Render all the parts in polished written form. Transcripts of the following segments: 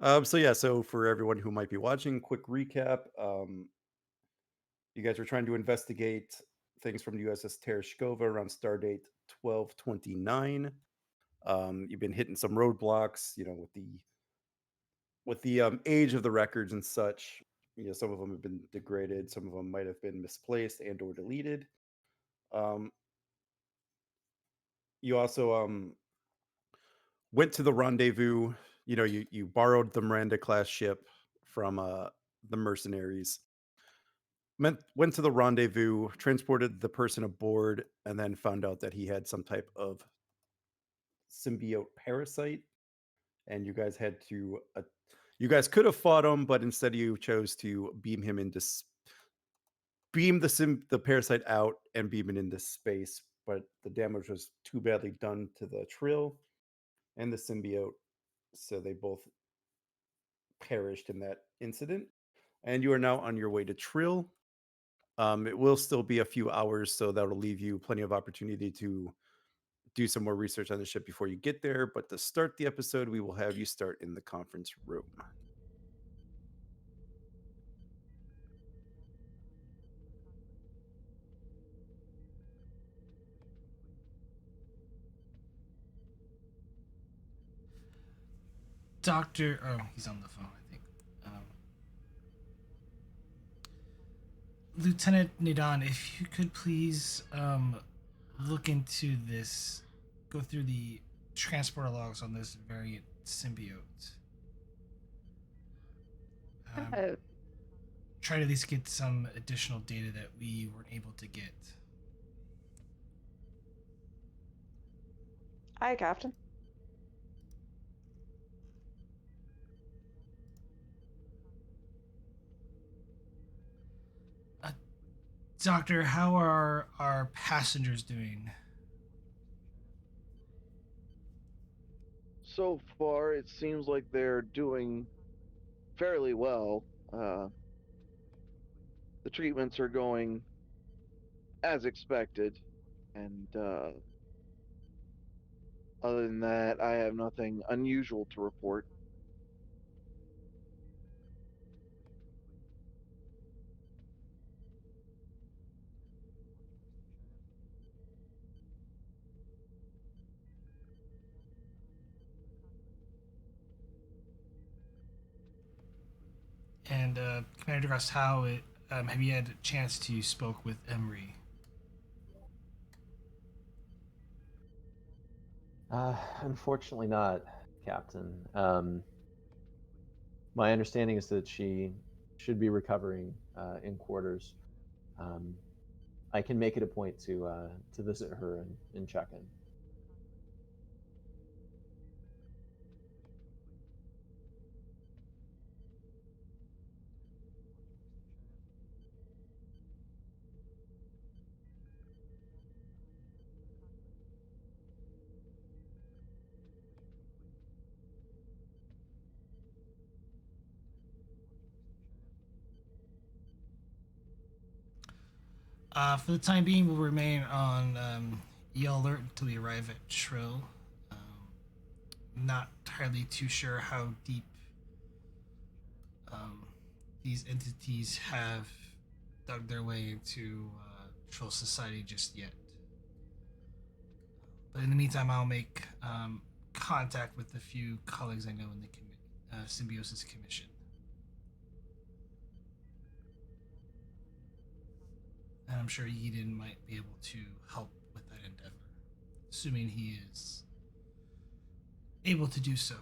So for everyone who might be watching, quick recap. You guys were trying to investigate things from the USS Tereshkova around stardate 1229. You've been hitting some roadblocks, with the age of the records and such. Some of them have been degraded, some of them might have been misplaced and or deleted. Um, you also went to the rendezvous. You borrowed the Miranda class ship from the mercenaries. Went to the rendezvous, transported the person aboard, and then found out that he had some type of symbiote parasite, and you guys could have fought him, but instead you chose to beam the parasite out and beam it into space, but the damage was too badly done to the Trill and the symbiote, so they both perished in that incident, and you are now on your way to Trill. It will still be a few hours, so that'll leave you plenty of opportunity to do some more research on the ship before you get there. But to start the episode, we will have you start in the conference room. Doctor, oh, he's on the phone, I think. Um, Lieutenant Nidan, if you could please look into this, go through the transporter logs on this variant symbiote. Um, Uh, Try to at least get some additional data that we weren't able to get. Hi, Captain. Uh, Doctor, how are our passengers doing? So far, it seems like they're doing fairly well. The treatments are going as expected, and other than that, I have nothing unusual to report. And Commander DeGrasse, how it have you had a chance to spoke with Emery? Unfortunately not, Captain. My understanding is that she should be recovering in quarters. Um, I can make it a point to visit her and check in. For the time being, we'll remain on E alert until we arrive at Trill. Not entirely too sure how deep um, these entities have dug their way into Trill society just yet. But in the meantime, I'll make contact with a few colleagues I know in the Symbiosis Commission. And I'm sure Eden might be able to help with that endeavor, assuming he is able to do so.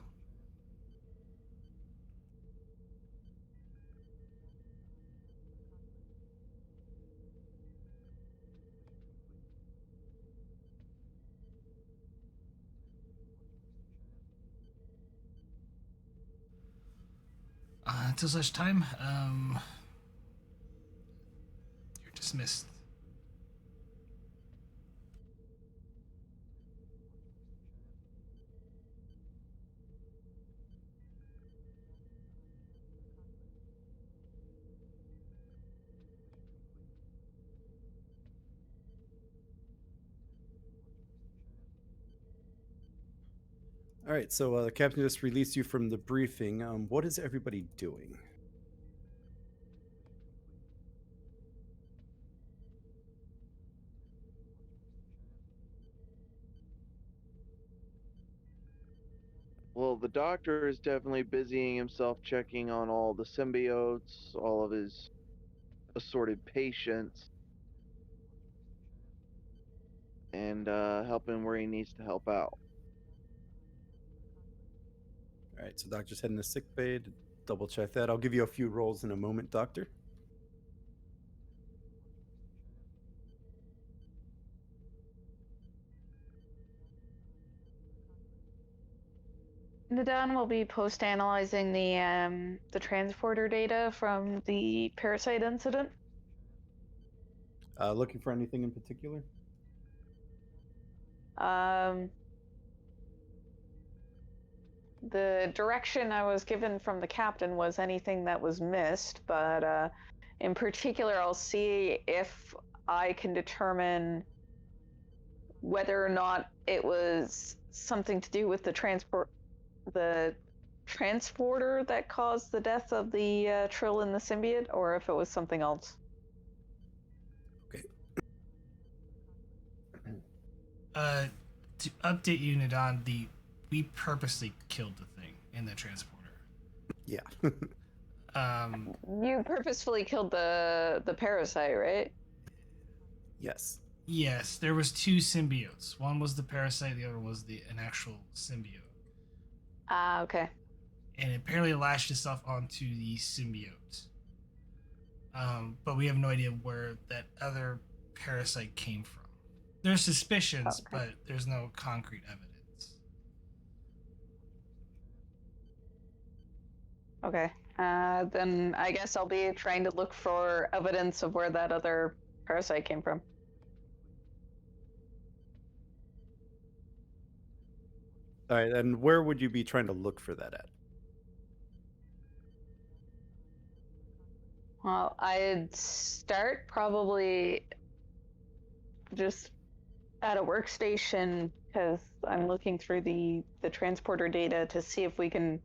Until such time, you're dismissed. All right, so the captain just released you from the briefing. What is everybody doing? Well, the doctor is definitely busying himself checking on all the symbiotes, all of his assorted patients, and helping where he needs to help out. All right, so doctor's heading to sick bay to double check that. I'll give you a few rolls in a moment, doctor. Nadan will be post-analyzing the transporter data from the parasite incident. Looking for anything in particular? The direction I was given from the captain was anything that was missed, but in particular, I'll see if I can determine whether or not it was something to do with the transporter that caused the death of the Trill and the symbiote, or if it was something else. Okay. To update you, Nadan, we purposely killed the thing in the transporter. Yeah. You purposefully killed the parasite, right? Yes. Yes, there was two symbiotes. One was the parasite, the other was an actual symbiote. Ah, okay. And it apparently lashed itself onto the symbiote. But we have no idea where that other parasite came from. There's suspicions, Okay. but there's no concrete evidence. Okay. Then I guess I'll be trying to look for evidence of where that other parasite came from. All right, and where would you be trying to look for that at? Well, I'd start probably just at a workstation because I'm looking through the transporter data to see if we can.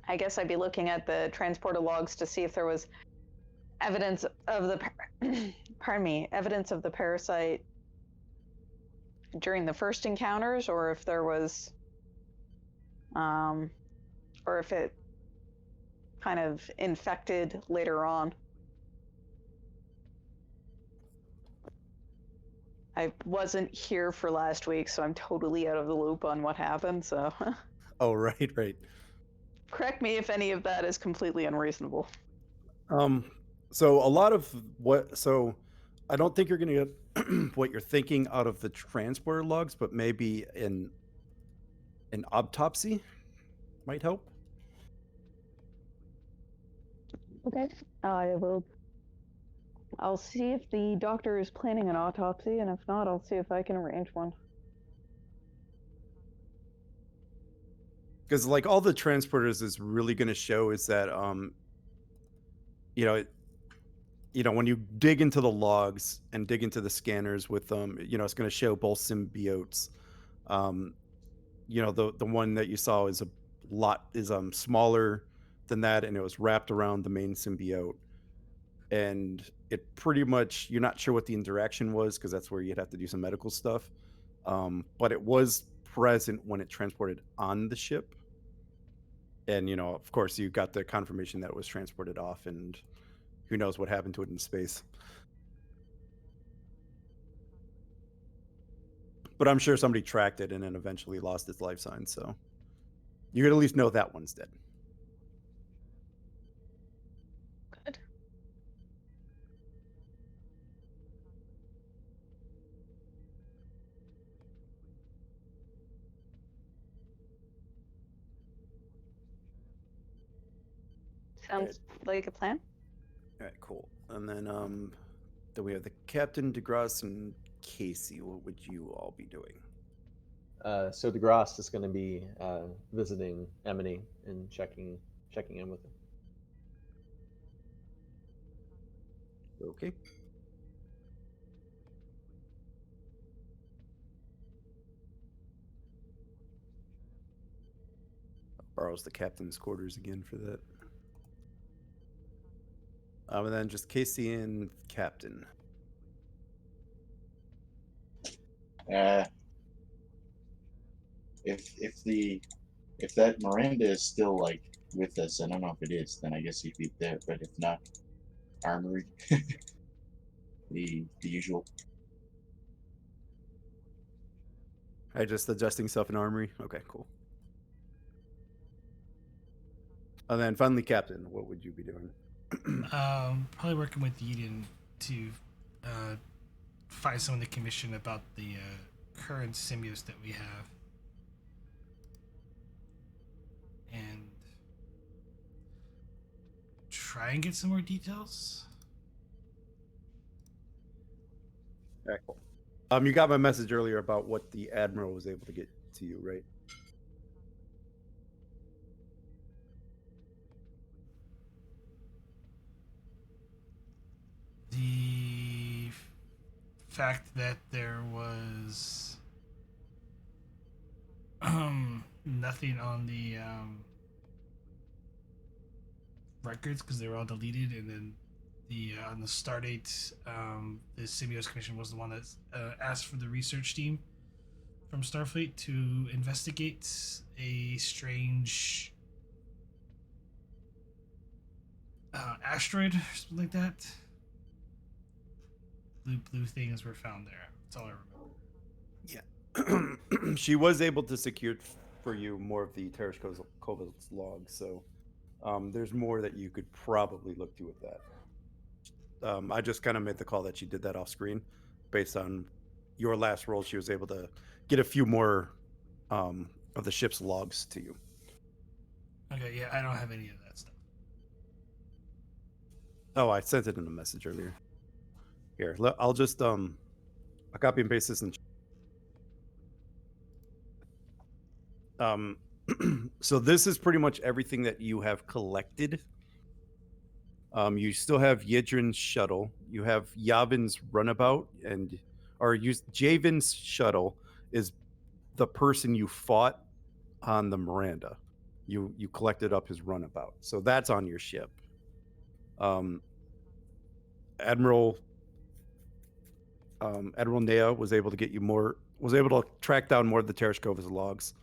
I guess I'd be looking at the transporter logs to see if there was evidence of the pardon me, evidence of the parasite during the first encounters, or if there was or if it kind of infected later on. I wasn't here for last week, so I'm totally out of the loop on what happened, so Oh, right, right. correct me if any of that is completely unreasonable. So a lot of so I don't think you're going to get what you're thinking out of the transporter logs, but maybe an autopsy might help. Okay. I'll see if the doctor is planning an autopsy, and if not, I'll see if I can arrange one. Because like all the transporters is really going to show is that you know when you dig into the logs and dig into the scanners with them, it's going to show both symbiotes. The one that you saw is smaller than that, and it was wrapped around the main symbiote. And it pretty much, you're not sure what the interaction was because that's where you'd have to do some medical stuff. But it was present when it transported on the ship. And, of course, you got the confirmation that it was transported off, and who knows what happened to it in space. But I'm sure somebody tracked it and then eventually lost its life sign. So you could at least know that one's dead. Good. Sounds like a plan. All right, cool. And then we have the Captain, DeGrasse, and Casey. What would you all be doing? So DeGrasse is going to be visiting Emily and checking in with her. Okay. borrows the captain's quarters again for that. And then just Casey and Captain. If that Miranda is still like with us, I don't know if it is, then I guess he'd be there. But if not, armory, the usual. I just adjusting stuff in armory. Okay, cool. And then finally, Captain, what would you be doing? Probably working with Eden to find someone to commission about the current symbiotes that we have, and try and get some more details. Okay, cool. You got my message earlier about what the Admiral was able to get to you, right? The fact that there was nothing on the records because they were all deleted, and then the on the Stardate, the Symbiotes Commission was the one that asked for the research team from Starfleet to investigate a strange asteroid or something like that. Blue things were found there. That's all I remember. Yeah. She was able to secure for you more of the Tereshkova's logs, so there's more that you could probably look to with that. I just kind of made the call that she did that off screen based on your last roll. She was able to get a few more of the ship's logs to you. Okay, yeah, I don't have any of that stuff. Oh, I sent it in a message earlier. Here, I'll just I'll copy and paste this in. So this is pretty much everything that you have collected. You still have Yidrin's shuttle. You have Yavin's runabout, Javin's shuttle is the person you fought on the Miranda. You collected up his runabout, so that's on your ship. Admiral Nea was able to get you more. Was able to track down more of the Tereshkova's logs,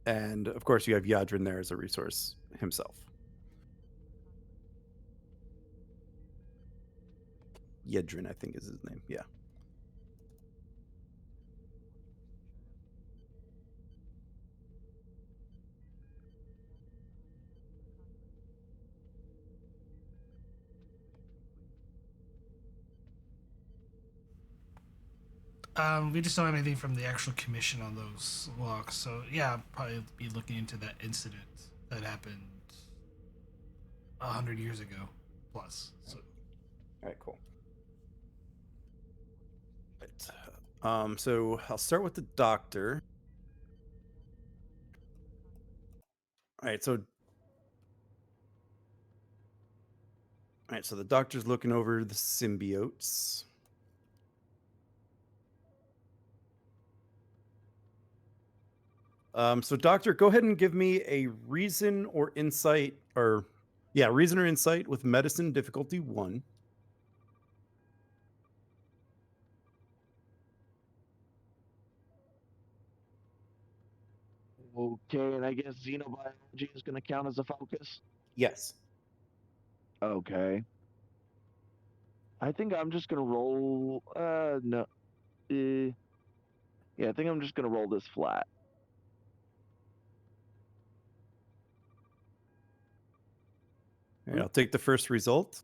and of course you have Yadrin there as a resource himself. Yedrin, I think is his name. Yeah. We just don't have anything from the actual commission on those logs, so yeah, I'll probably be looking into that incident that happened 100 years ago plus. So. All right, cool. Right. So I'll start with the doctor. All right, so the doctor's looking over the symbiotes. So doctor, go ahead and give me a reason or insight, reason or insight with medicine difficulty 1. Okay, and I guess xenobiology is going to count as a focus? Yes. Okay. I think I'm just going to roll... no. Yeah, I think I'm just going to roll this flat. All right, I'll take the first result.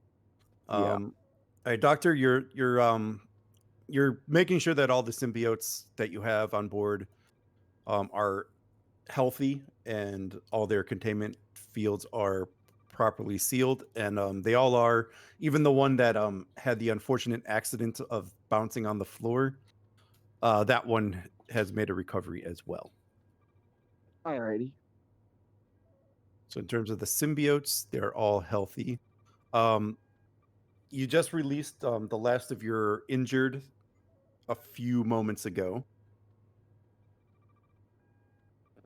Yeah. All right, doctor, you're making sure that all the symbiotes that you have on board are healthy and all their containment fields are properly sealed, and they all are. Even the one that had the unfortunate accident of bouncing on the floor, that one has made a recovery as well. Alrighty. So in terms of the symbiotes, they're all healthy. You just released the last of your injured a few moments ago.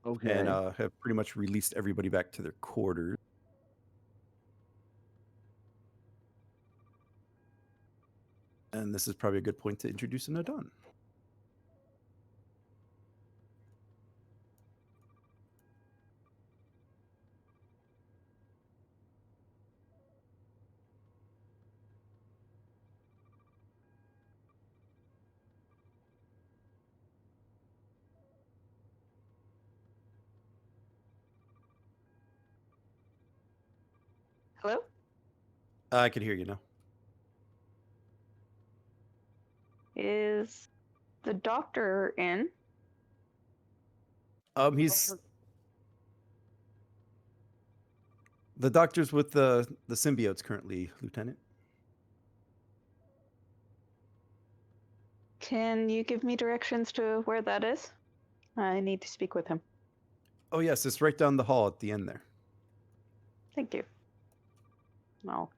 Okay. and have pretty much released everybody back to their quarters. And this is probably a good point to introduce Nadon. Hello? I can hear you now. Is the doctor in? He's the doctor's with the symbiotes currently, Lieutenant. Can you give me directions to where that is? I need to speak with him. Oh yes, it's right down the hall at the end there. Thank you. I'll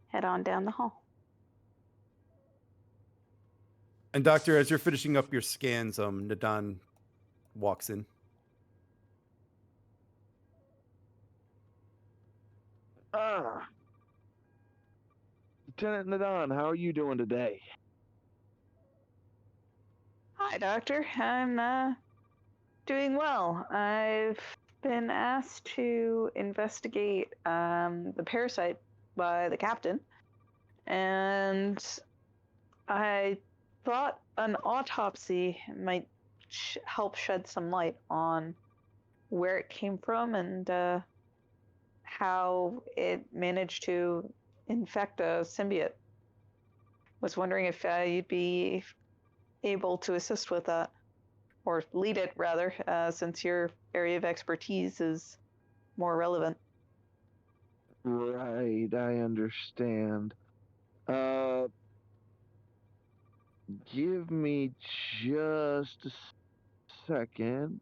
head on down the hall. And Doctor, as you're finishing up your scans, Nadon walks in. Ah, Lieutenant Nadon, how are you doing today? Hi, Doctor. I'm doing well. I've been asked to investigate the parasite by the captain, and I thought an autopsy might help shed some light on where it came from and how it managed to infect a symbiote. Was wondering if you'd be able to assist with that, or lead it rather, since your area of expertise is more relevant. Right, I understand. Uh, give me just a second.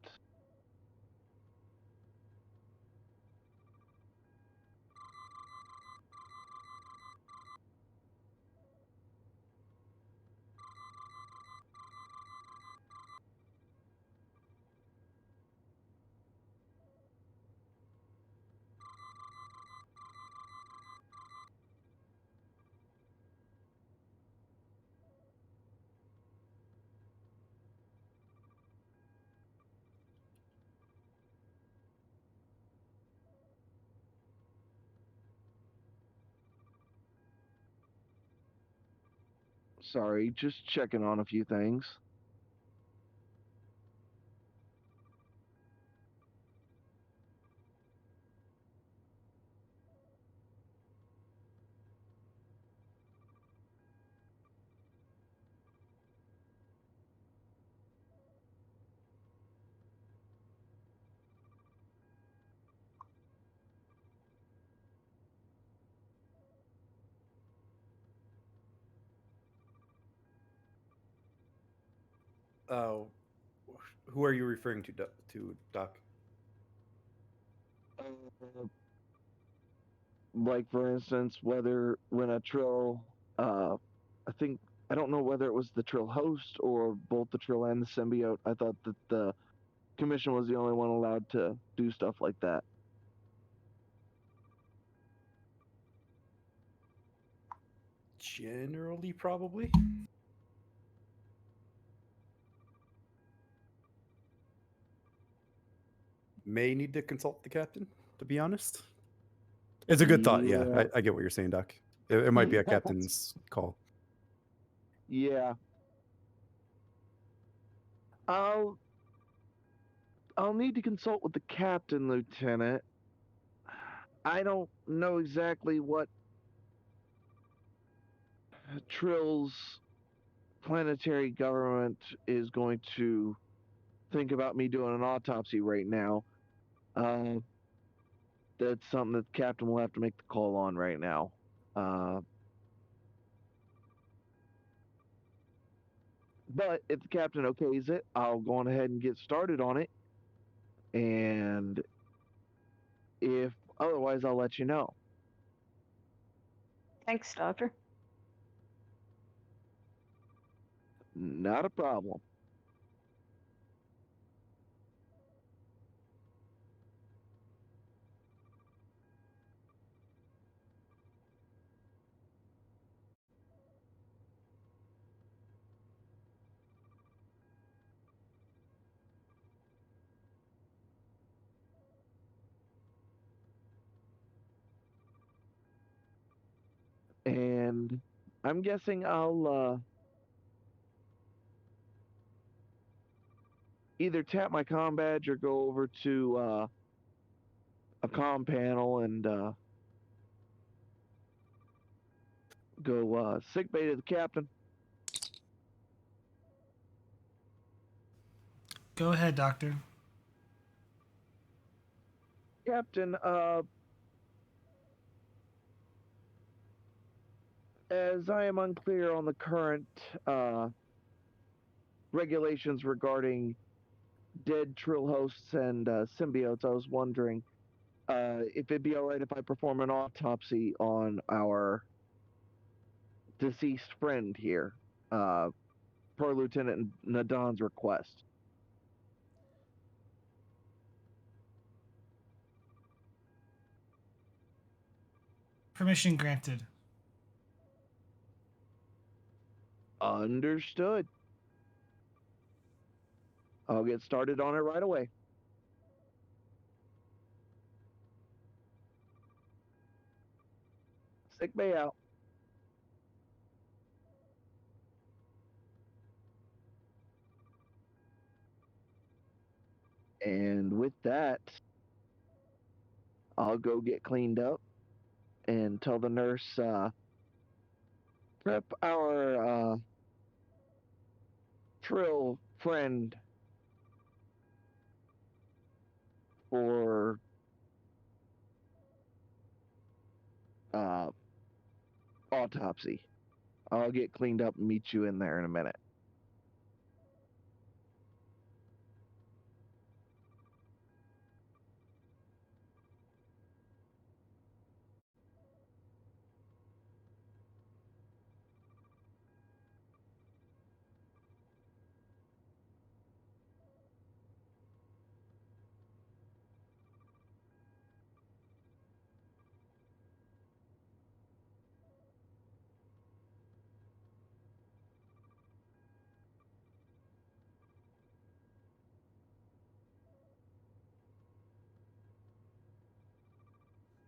Sorry, just checking on a few things. Oh, who are you referring to, Doc? Uh, like for instance, whether when a Trill, I think I don't know whether it was the Trill host or both the Trill and the symbiote. I thought that the Commission was the only one allowed to do stuff like that. Generally, probably. May need to consult the captain, to be honest. It's a good thought, yeah. Yeah, I get what you're saying, Doc. It might be a captain's call. yeah. I'll I'll need to consult with the captain, Lieutenant. I don't know exactly what Trill's planetary government is going to think about me doing an autopsy right now. Uh, that's something that the captain will have to make the call on right now. Uh, but if the captain okays it, I'll go on ahead and get started on it. And if otherwise, I'll let you know. Thanks, Doctor. Not a problem. And I'm guessing I'll either tap my comm badge or go over to a comm panel and go sick bay to the captain. Go ahead, Doctor. Captain, as I am unclear on the current regulations regarding dead Trill hosts and symbiotes, I was wondering if it'd be all right if I perform an autopsy on our deceased friend here, per Lieutenant Nadan's request. Permission granted. Understood. I'll get started on it right away. Sick bay out. And with that, I'll go get cleaned up and tell the nurse, prep our Trill friend for uh, autopsy. I'll get cleaned up and meet you in there in a minute.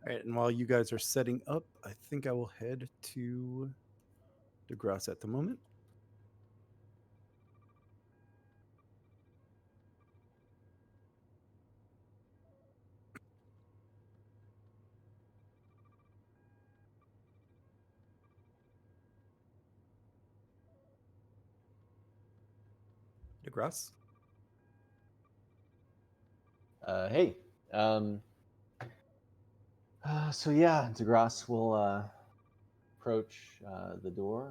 All right, and while you guys are setting up, I think I will head to DeGrasse at the moment. DeGrasse? Hey. So yeah, DeGrasse will approach the door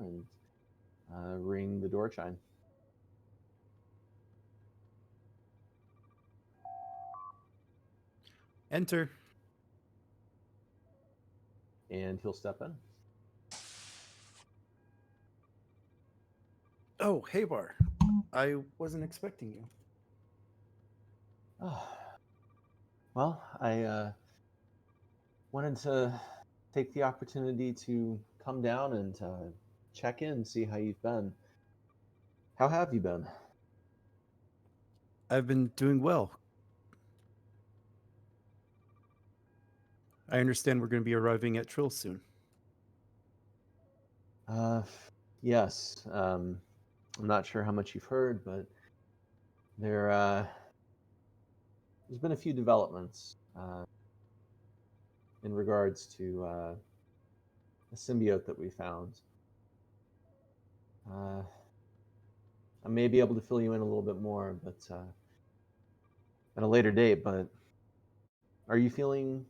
and ring the door chime. Enter. And he'll step in. Oh, hey, Bar. I wasn't expecting you. Oh. Well, I wanted to take the opportunity to come down and check in, see how you've been. How have you been? I've been doing well. I understand we're going to be arriving at Trill soon. Uh, yes. I'm not sure how much you've heard, but there's been a few developments in regards to a symbiote that we found. I may be able to fill you in a little bit more, but at a later date. But are you feeling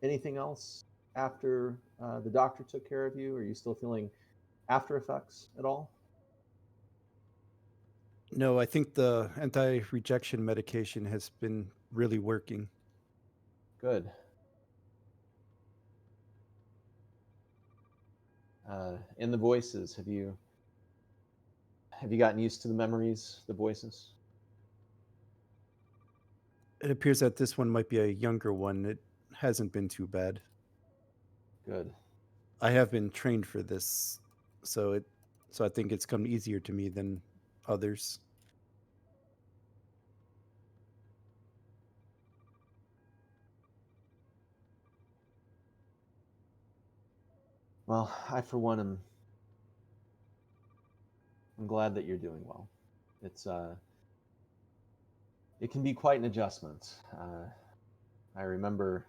anything else after the doctor took care of you? Are you still feeling after effects at all? No, I think the anti-rejection medication has been really working. Good. In the voices, have you gotten used to the memories, the voices? It appears that this one might be a younger one. It hasn't been too bad. Good. I have been trained for this, so I think it's come easier to me than others. Well, I for one I'm glad that you're doing well. It's it can be quite an adjustment. I remember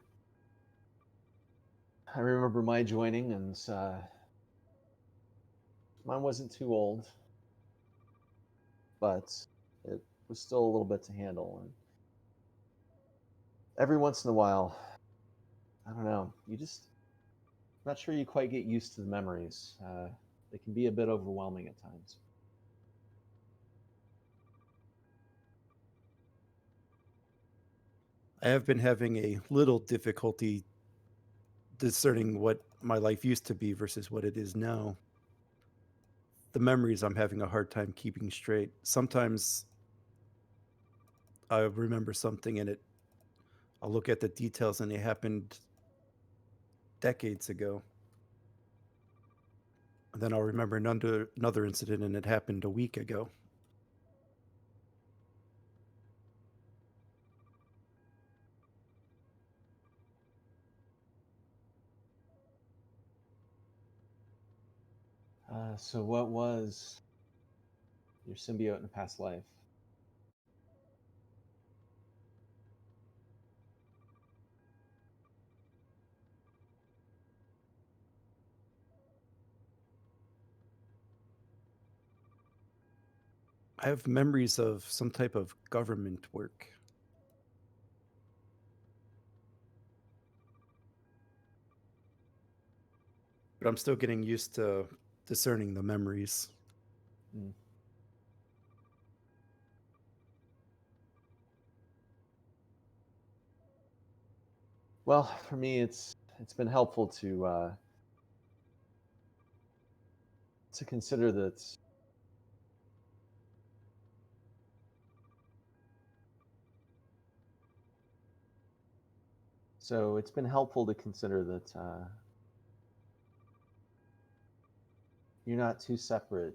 my joining, and mine wasn't too old, but it was still a little bit to handle. And every once in a while, I don't know, not sure you quite get used to the memories. They can be a bit overwhelming at times. I have been having a little difficulty discerning what my life used to be versus what it is now. The memories I'm having a hard time keeping straight. Sometimes I remember something and I'll look at the details and it happened decades ago. And then I'll remember another incident and it happened a week ago. So what was your symbiote in a past life? I have memories of some type of government work. But I'm still getting used to discerning the memories. Mm. Well, for me, it's been helpful to consider that so it's been helpful to consider that you're not two separate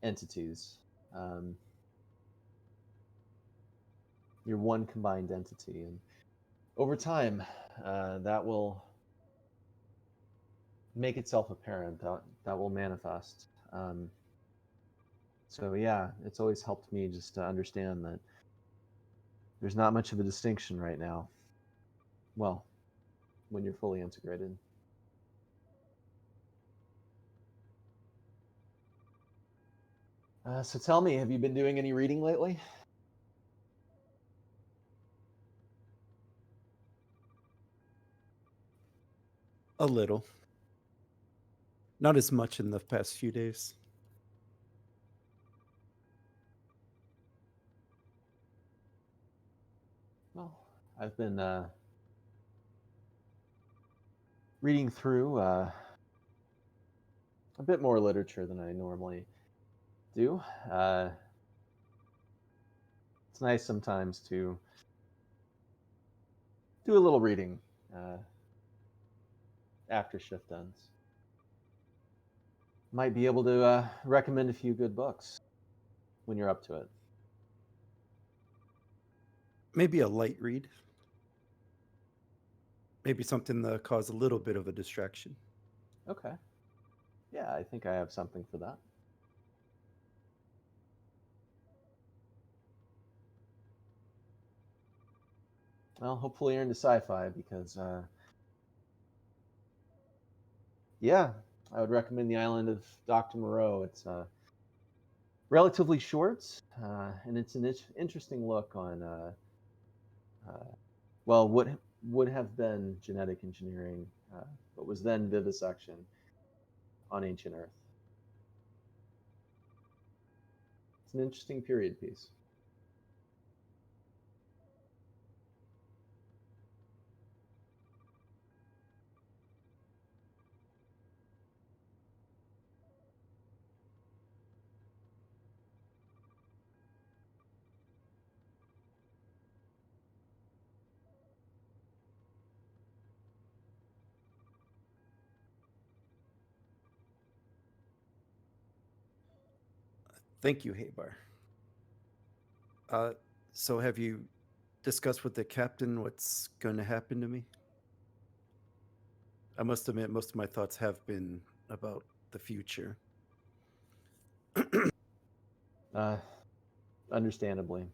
entities. Um, you're one combined entity, and over time, that will make itself apparent. That will manifest. So yeah, it's always helped me just to understand that there's not much of a distinction right now. Well, when you're fully integrated. So tell me, have you been doing any reading lately? A little. Not as much in the past few days. Well, I've been reading through a bit more literature than I normally do. It's nice sometimes to do a little reading uh, after shift ends. Might be able to recommend a few good books when you're up to it. Maybe a light read. Maybe something that cause a little bit of a distraction. Okay. Yeah, I think I have something for that. Well, hopefully you're into sci-fi because, yeah, I would recommend The Island of Dr. Moreau. It's relatively short, and it's an interesting look on, well, what would have been genetic engineering, but was then vivisection on ancient Earth. It's an interesting period piece. Thank you, Haybar. Uh, so have you discussed with the captain what's going to happen to me? I must admit, most of my thoughts have been about the future. Understandably.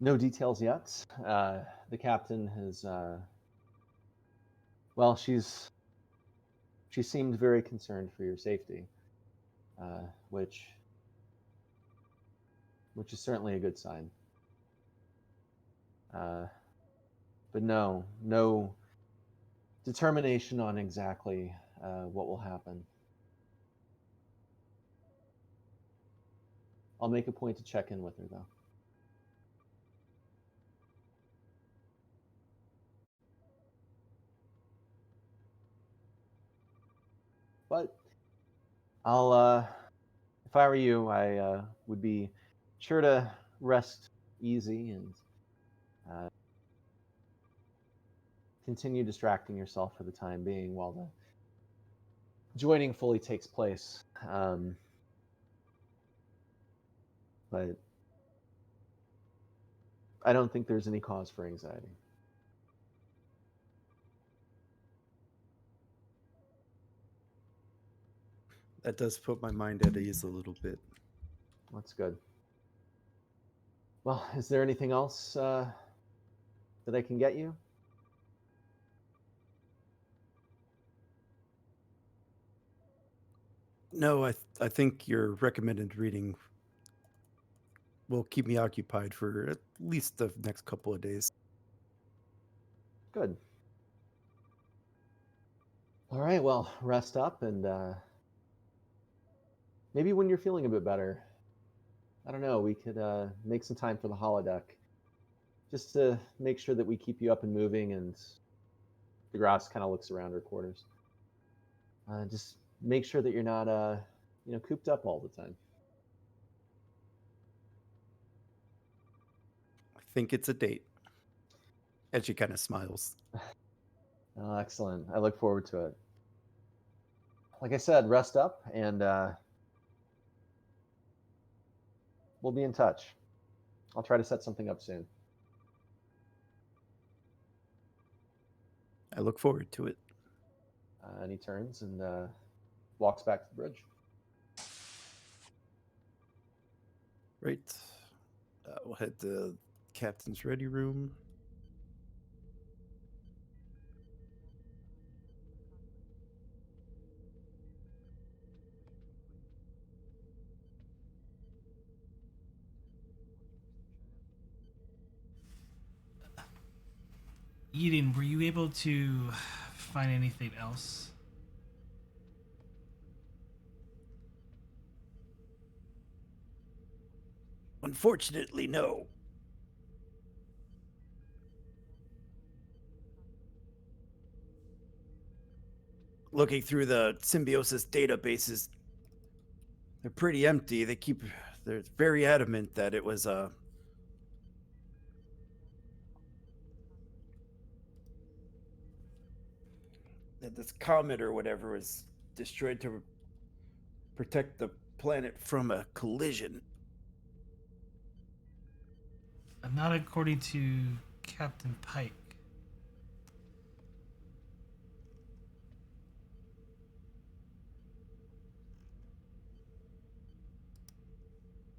No details yet. The captain has, well, she seemed very concerned for your safety, which is certainly a good sign. But no determination on exactly what will happen. I'll make a point to check in with her, though. But I'll, if I were you, I would be sure to rest easy and continue distracting yourself for the time being while the joining fully takes place. But I don't think there's any cause for anxiety. That does put my mind at ease a little bit. That's good. Well, is there anything else that I can get you? No, I think your recommended reading will keep me occupied for at least the next couple of days. Good. All right, well, rest up, and maybe when you're feeling a bit better, I don't know, we could make some time for the holodeck, just to make sure that we keep you up and moving, and DeGrasse kind of looks around her quarters. Just make sure that you're not, cooped up all the time. I think it's a date. And she kind of smiles. Oh, excellent. I look forward to it. Like I said, rest up, and we'll be in touch. I'll try to set something up soon. I look forward to it. And he turns and walks back to the bridge. Right. We'll head to captain's ready room. Eden, were you able to find anything else? Unfortunately, no. Looking through the symbiosis databases, they're pretty empty. They're very adamant that it was that this comet or whatever was destroyed to protect the planet from a collision. Not according to Captain Pike.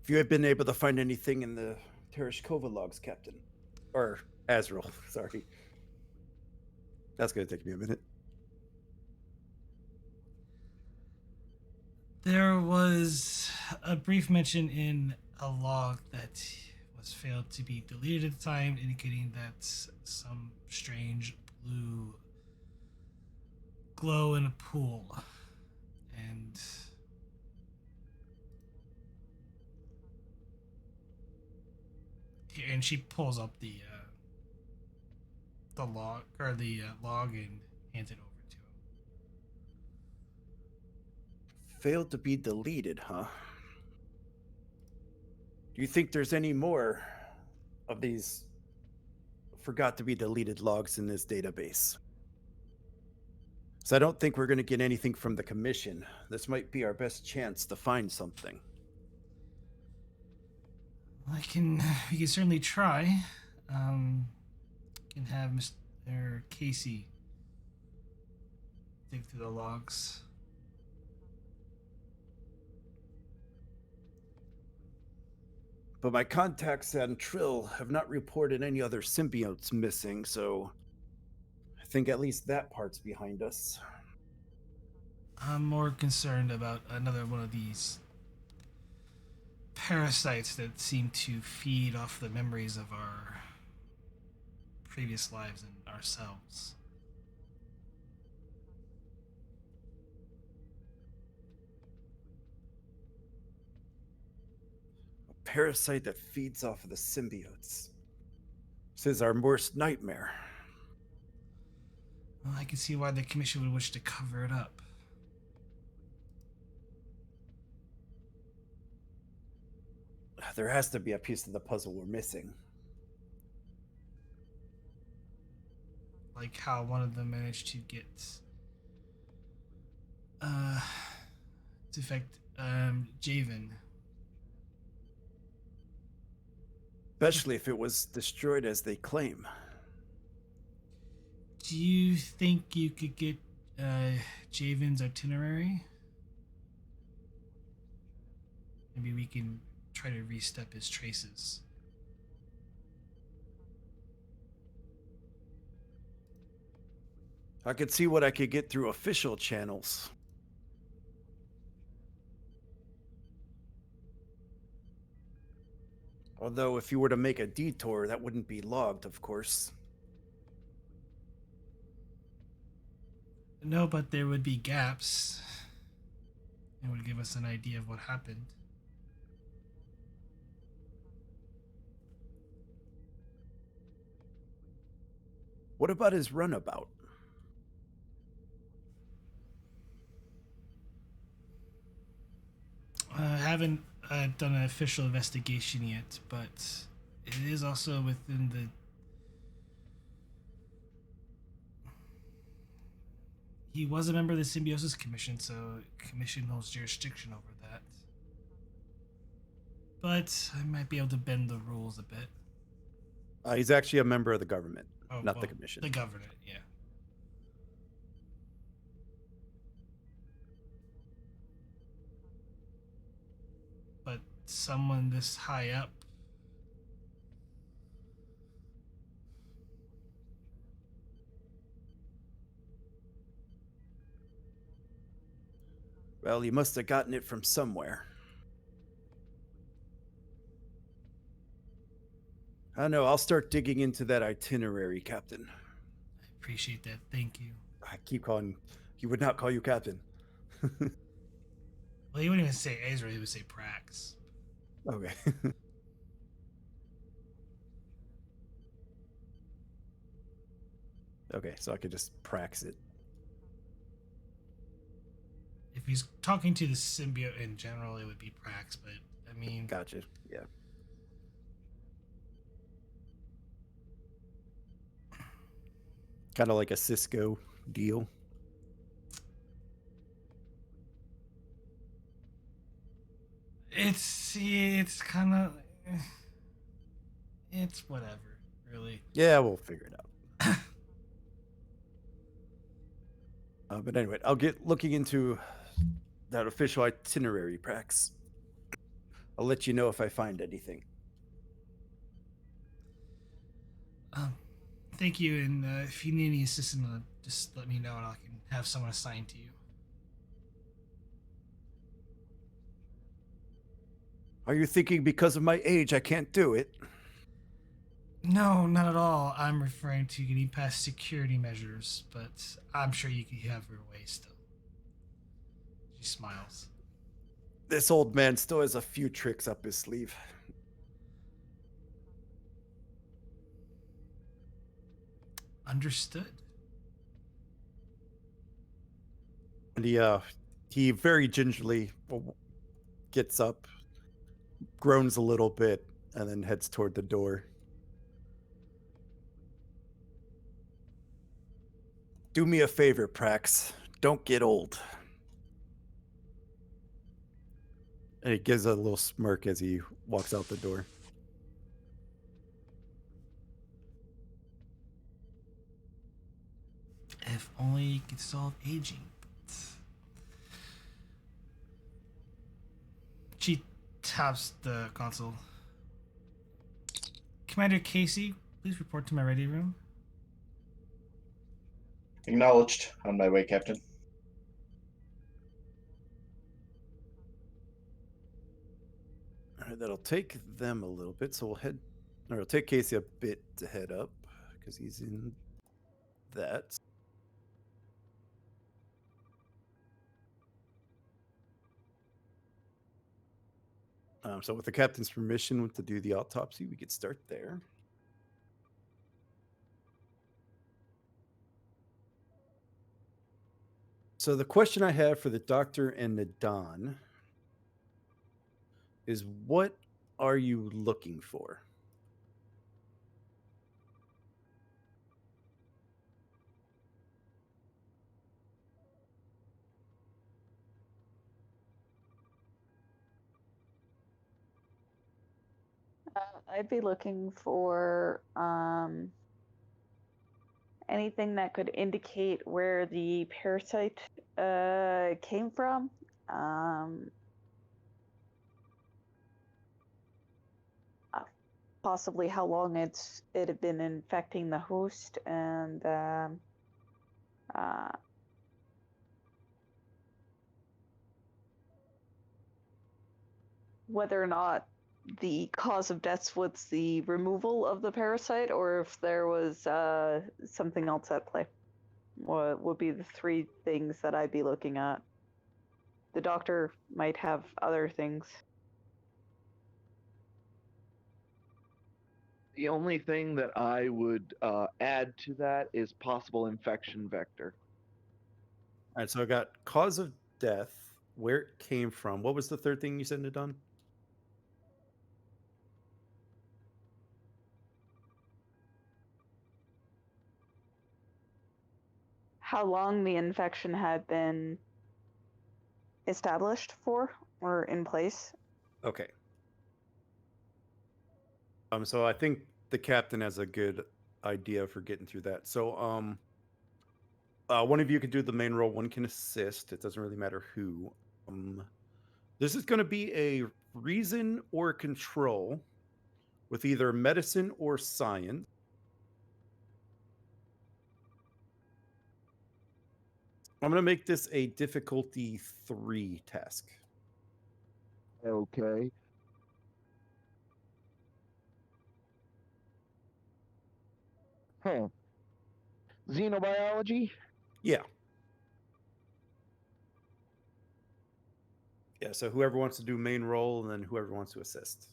If you had been able to find anything in the Tereshkova logs, Captain. Or Azrael, sorry. That's going to take me a minute. There was a brief mention in a log that was failed to be deleted at the time, indicating that some strange blue glow in a pool. And she pulls up the log or the log and hands it over to him. Failed to be deleted, huh? Do you think there's any more of these forgot to be deleted logs in this database? So I don't think we're going to get anything from the commission. This might be our best chance to find something. We can certainly try. Can have Mr. Casey dig through the logs. But my contacts on Trill have not reported any other symbiotes missing, so I think at least that part's behind us. I'm more concerned about another one of these parasites that seem to feed off the memories of our previous lives and ourselves. A parasite that feeds off of the symbiotes. This is our worst nightmare. Well, I can see why the Commission would wish to cover it up. There has to be a piece of the puzzle we're missing. Like how one of them managed to get to affect Javen. Especially if it was destroyed as they claim. Do you think you could get Javen's itinerary? Maybe we can try to re-step his traces. I could see what I could get through official channels. Although, if you were to make a detour, that wouldn't be logged, of course. No, but there would be gaps. It would give us an idea of what happened. What about his runabout? I haven't done an official investigation yet, but it is also within the. He was a member of the Symbiosis Commission, so Commission holds jurisdiction over that. But I might be able to bend the rules a bit. He's actually a member of the government, not well, the commission. The government, yeah. But someone this high up. Well, he must have gotten it from somewhere. I don't know. I'll start digging into that itinerary, Captain. I appreciate that. Thank you. I keep calling. He would not call you Captain. Well, he wouldn't even say Ezra. He would say Prax. Okay. Okay, so I could just prax it. If he's talking to the symbiote in general, it would be Prax. But I mean, Gotcha. Yeah. Kind of like a Cisco deal. it's kind of it's whatever, really. Yeah, we'll figure it out. But anyway, I'll get looking into that official itinerary, Prax. I'll let you know if I find anything. Thank you, and if you need any assistance, just let me know, and I can have someone assigned to you. Are you thinking because of my age I can't do it? No, not at all. I'm referring to getting past security measures, but I'm sure you can have your way still. She smiles. This old man still has a few tricks up his sleeve. Understood. And he very gingerly gets up, groans a little bit, and then heads toward the door. Do me a favor, Prax. Don't get old. And he gives a little smirk as he walks out the door. If only you could solve aging. She taps the console. Commander Casey, please report to my ready room. Acknowledged. On my way, Captain. All right, that'll take them a little bit, so we'll head. Or it'll take Casey a bit to head up because he's in that. So, with the captain's permission to do the autopsy, we could start there. So, the question I have for the doctor and Nadan is, what are you looking for? I'd be looking for anything that could indicate where the parasite came from. Possibly how long it had been infecting the host, and whether or not the cause of death was the removal of the parasite, or if there was something else at play. What would be the three things that I'd be looking at? The doctor might have other things. The only thing that I would add to that is possible infection vector. All right, so I got cause of death, where it came from. What was the third thing you said, Nadan? How long the infection had been established for or in place. Okay. So I think the captain has a good idea for getting through that. So one of you can do the main role, one can assist. It doesn't really matter who. This is going to be a reason or control with either medicine or science. I'm going to make this a difficulty 3 task. Okay. Huh. Xenobiology? Yeah. Yeah, so whoever wants to do main role and then whoever wants to assist.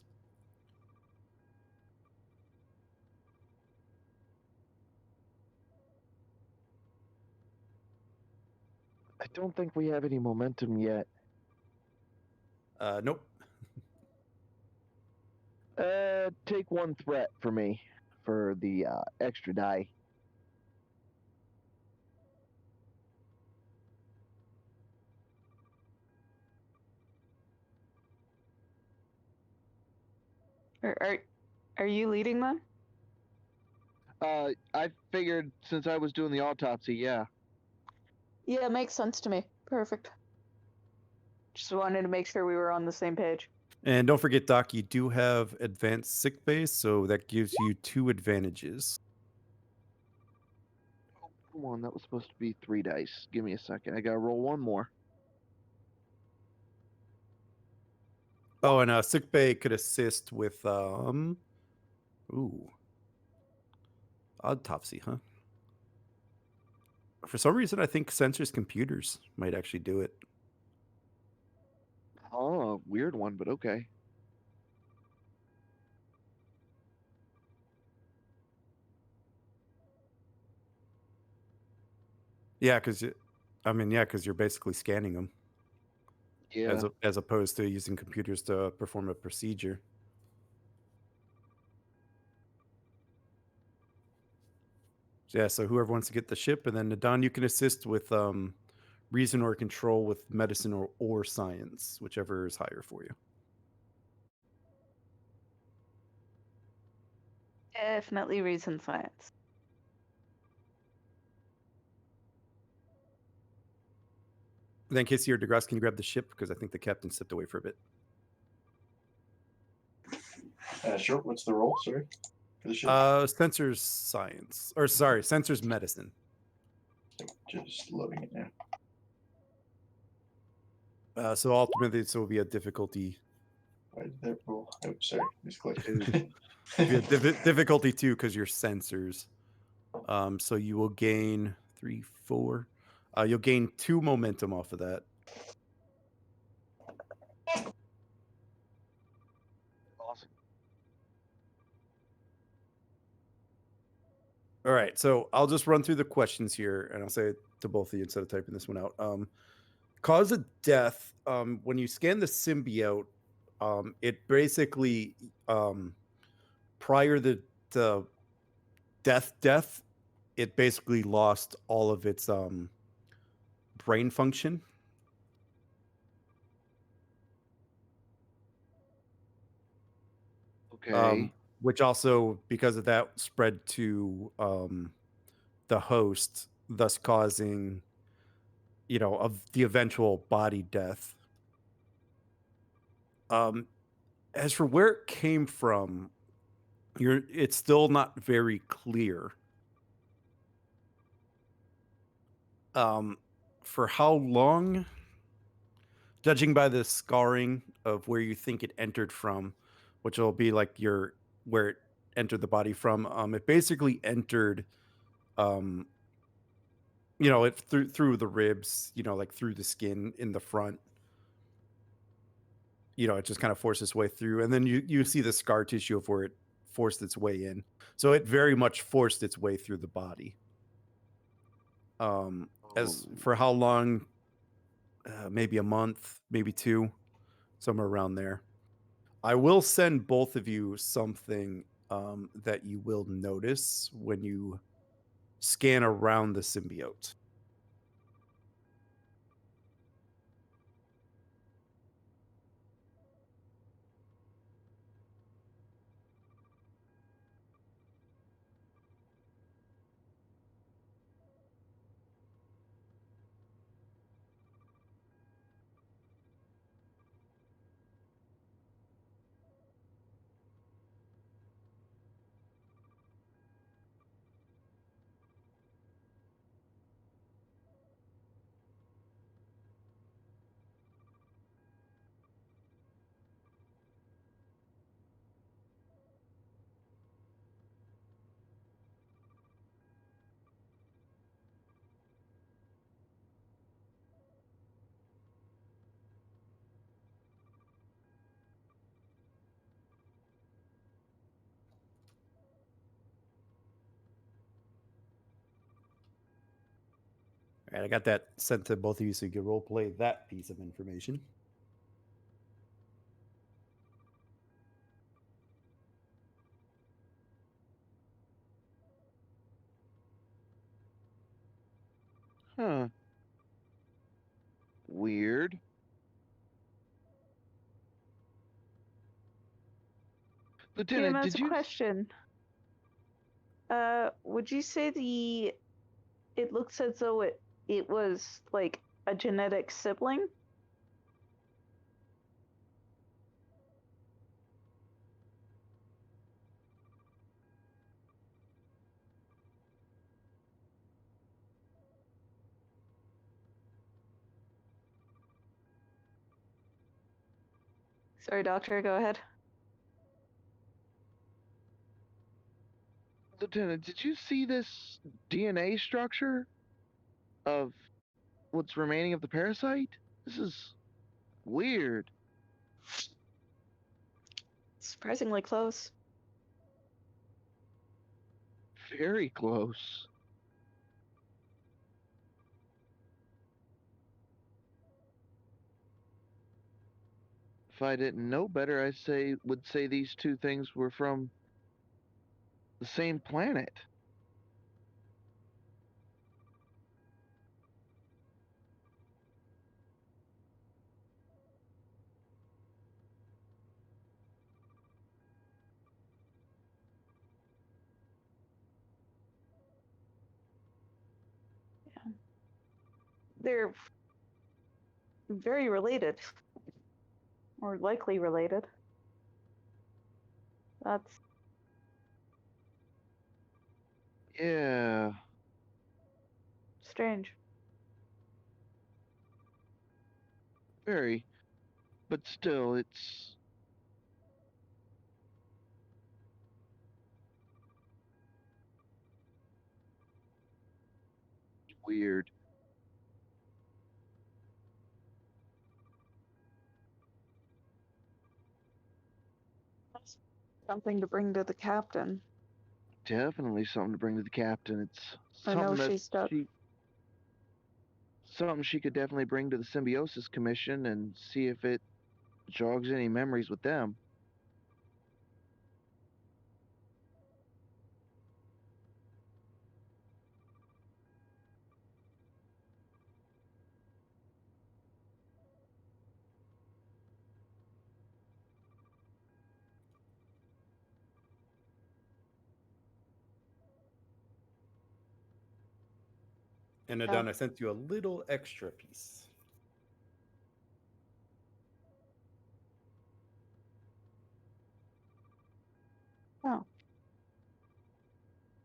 I don't think we have any momentum yet. Nope. Take one threat for me for the extra die. Are you leading them? I figured since I was doing the autopsy, yeah. Yeah, it makes sense to me. Perfect. Just wanted to make sure we were on the same page. And don't forget, Doc, you do have advanced sick base, so that gives you 2 advantages. Oh, come on, that was supposed to be 3 dice. Give me a second. I gotta roll one more. Oh, and sick bay could assist with autopsy, huh? For some reason, I think sensors computers might actually do it. Oh, weird one, but okay. Yeah, because you're basically scanning them Yeah. as opposed to using computers to perform a procedure. Yeah, so whoever wants to get the ship, and then Nadon, you can assist with reason or control with medicine or science, whichever is higher for you. Definitely reason science. Then Casey or DeGrasse, can you grab the ship? Because I think the captain stepped away for a bit. Sure. What's the roll? Sorry, for the ship. Sensors science, or sorry, sensors medicine. Just loading it now. So ultimately, this will be a difficulty. Why did that roll? Oh, sorry, misclicked. Difficulty 2 because you're sensors. So you will gain 3, 4. You'll gain 2 momentum off of that. Awesome. All right, so I'll just run through the questions here, and I'll say it to both of you instead of typing this one out. Cause of death. When you scan the symbiote, it basically prior to death, it basically lost all of its brain function. Okay. Which also, because of that, spread to the host, thus causing, of the eventual body death. As for where it came from, it's still not very clear. For how long, judging by the scarring of where you think it entered from, which will be like where it entered the body from, it basically entered, it through the ribs, like through the skin in the front. It just kind of forced its way through, and then you see the scar tissue of where it forced its way in. So it very much forced its way through the body. As for how long, maybe a month, maybe 2, somewhere around there. I will send both of you something that you will notice when you scan around the symbiote. All right, I got that sent to both of you so you can role play that piece of information. Huh. Weird. Lieutenant, TMS did you? question. Would you say it looks as though it was like a genetic sibling? Sorry, doctor, go ahead. Lieutenant, did you see this DNA structure of what's remaining of the parasite? This is weird. Surprisingly close. Very close. If I didn't know better, would say these two things were from the same planet. They're very related, or likely related. That's Yeah, strange. very. But still, it's weird. That's something to bring to the captain. Definitely something to bring to the captain. It's I know something that she's stuck. she could definitely bring to the Symbiosis Commission and see if it jogs any memories with them. And Yeah. Adon, I sent you a little extra piece. Oh.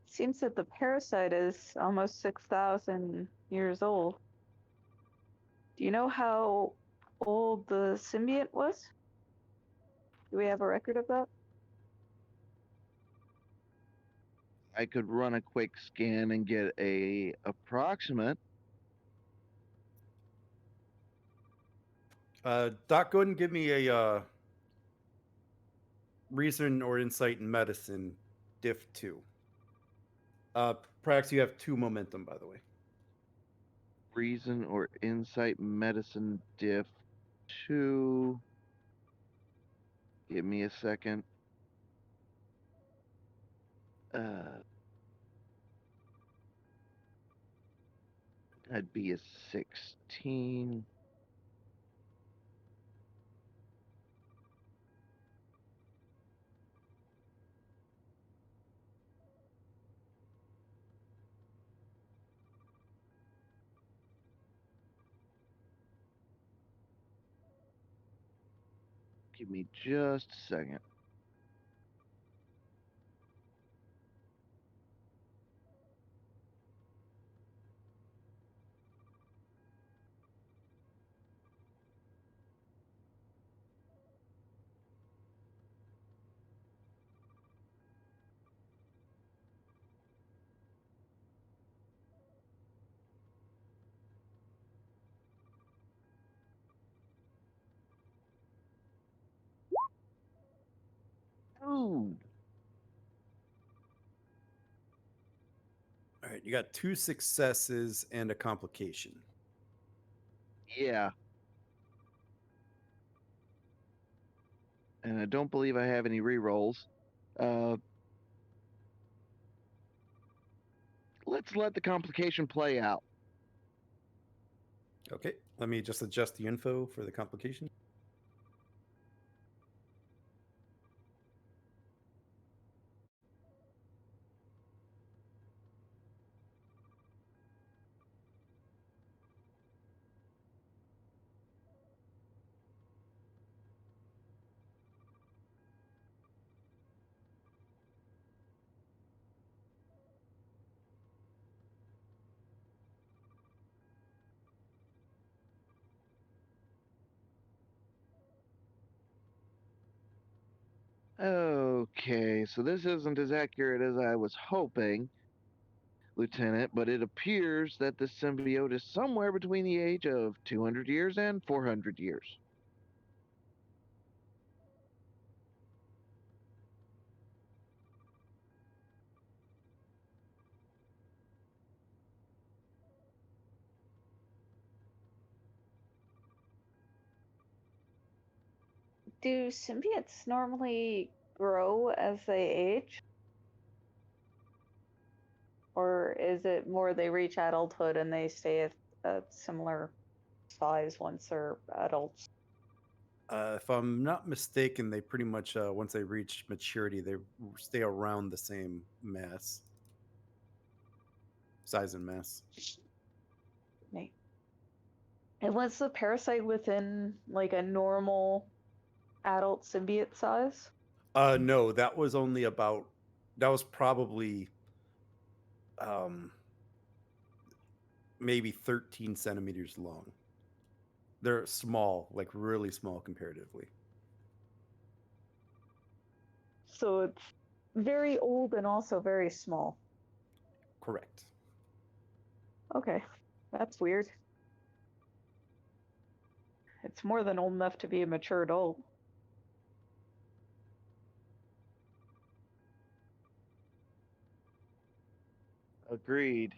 Seems that the parasite is almost 6,000 years old. Do you know how old the symbiote was? Do we have a record of that? I could run a quick scan and get a approximate. Doc, go ahead and give me a reason or insight in medicine, diff 2. Prax, you have 2 momentum, by the way. Reason or insight medicine diff 2. Give me a second. That'd be a 16. Give me just a second. Ooh, All right, you got 2 successes and a complication. yeah. And I don't believe I have any rerolls. Let's let the complication play out. Okay, let me just adjust the info for the complication. Okay, so this isn't as accurate as I was hoping, Lieutenant, but it appears that the symbiote is somewhere between the age of 200 years and 400 years. Do symbiotes normally grow as they age? Or is it more they reach adulthood and they stay at a similar size once they're adults? If I'm not mistaken, they pretty much once they reach maturity, they stay around the same size and mass. Neat. And was the parasite within like a normal adult symbiote size? No, that was only about. That was probably um maybe 13 centimeters long. They're small, like really small comparatively. So it's very old and also very small. Correct. Okay, that's weird. It's more than old enough to be a mature adult. Agreed.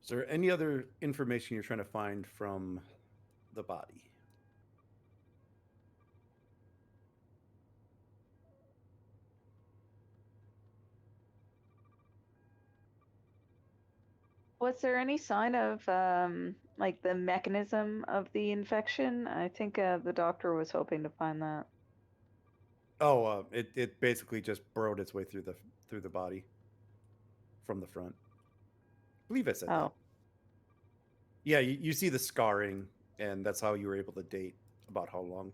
Is there any other information you're trying to find from the body? Was there any sign of like the mechanism of the infection? I think the doctor was hoping to find that. Oh, it basically just burrowed its way through the body from the front. I believe I said that. Oh, Yeah, you see the scarring, and that's how you were able to date about how long.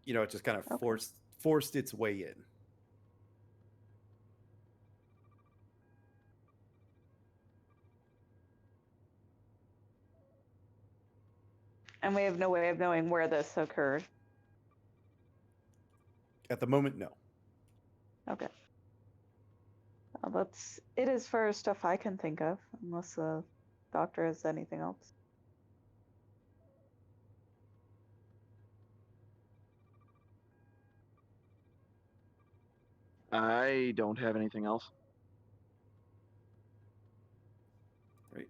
You know, it just kind of okay. forced its way in. And we have no way of knowing where this occurred. At the moment, no. Okay. Well, that's it as far as stuff I can think of, unless the doctor has anything else. I don't have anything else. Right.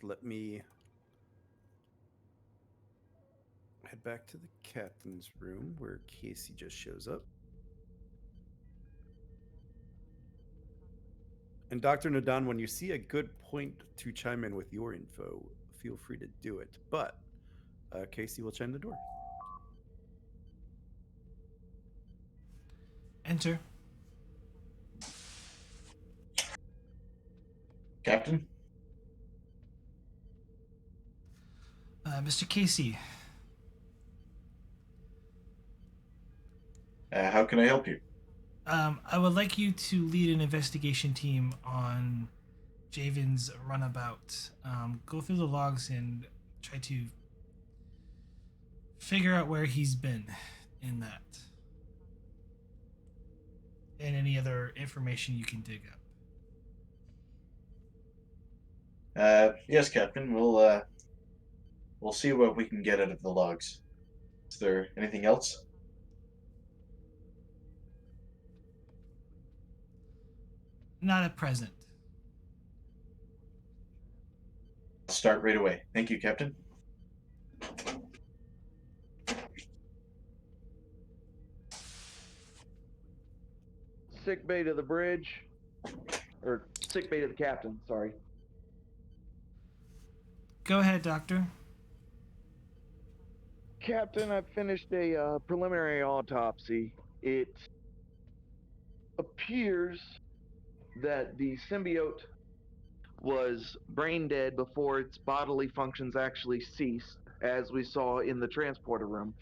Let me head back to the captain's room where Casey just shows up. And Dr. Nadan, when you see a good point to chime in with your info, feel free to do it. But Casey will chime the door. Enter. Captain? Mr. Casey, How can I help you? I would like you to lead an investigation team on Javen's runabout. Go through the logs and try to figure out where he's been in that. And any other information you can dig up. Yes, Captain. We'll see what we can get out of the logs. Is there anything else? Not at present. I'll start right away. Thank you, Captain. Sick bay to the bridge, or sick bay to the captain. Sorry. Go ahead, Doctor. Captain, I finished a preliminary autopsy. It appears that the symbiote was brain dead before its bodily functions actually ceased, as we saw in the transporter room.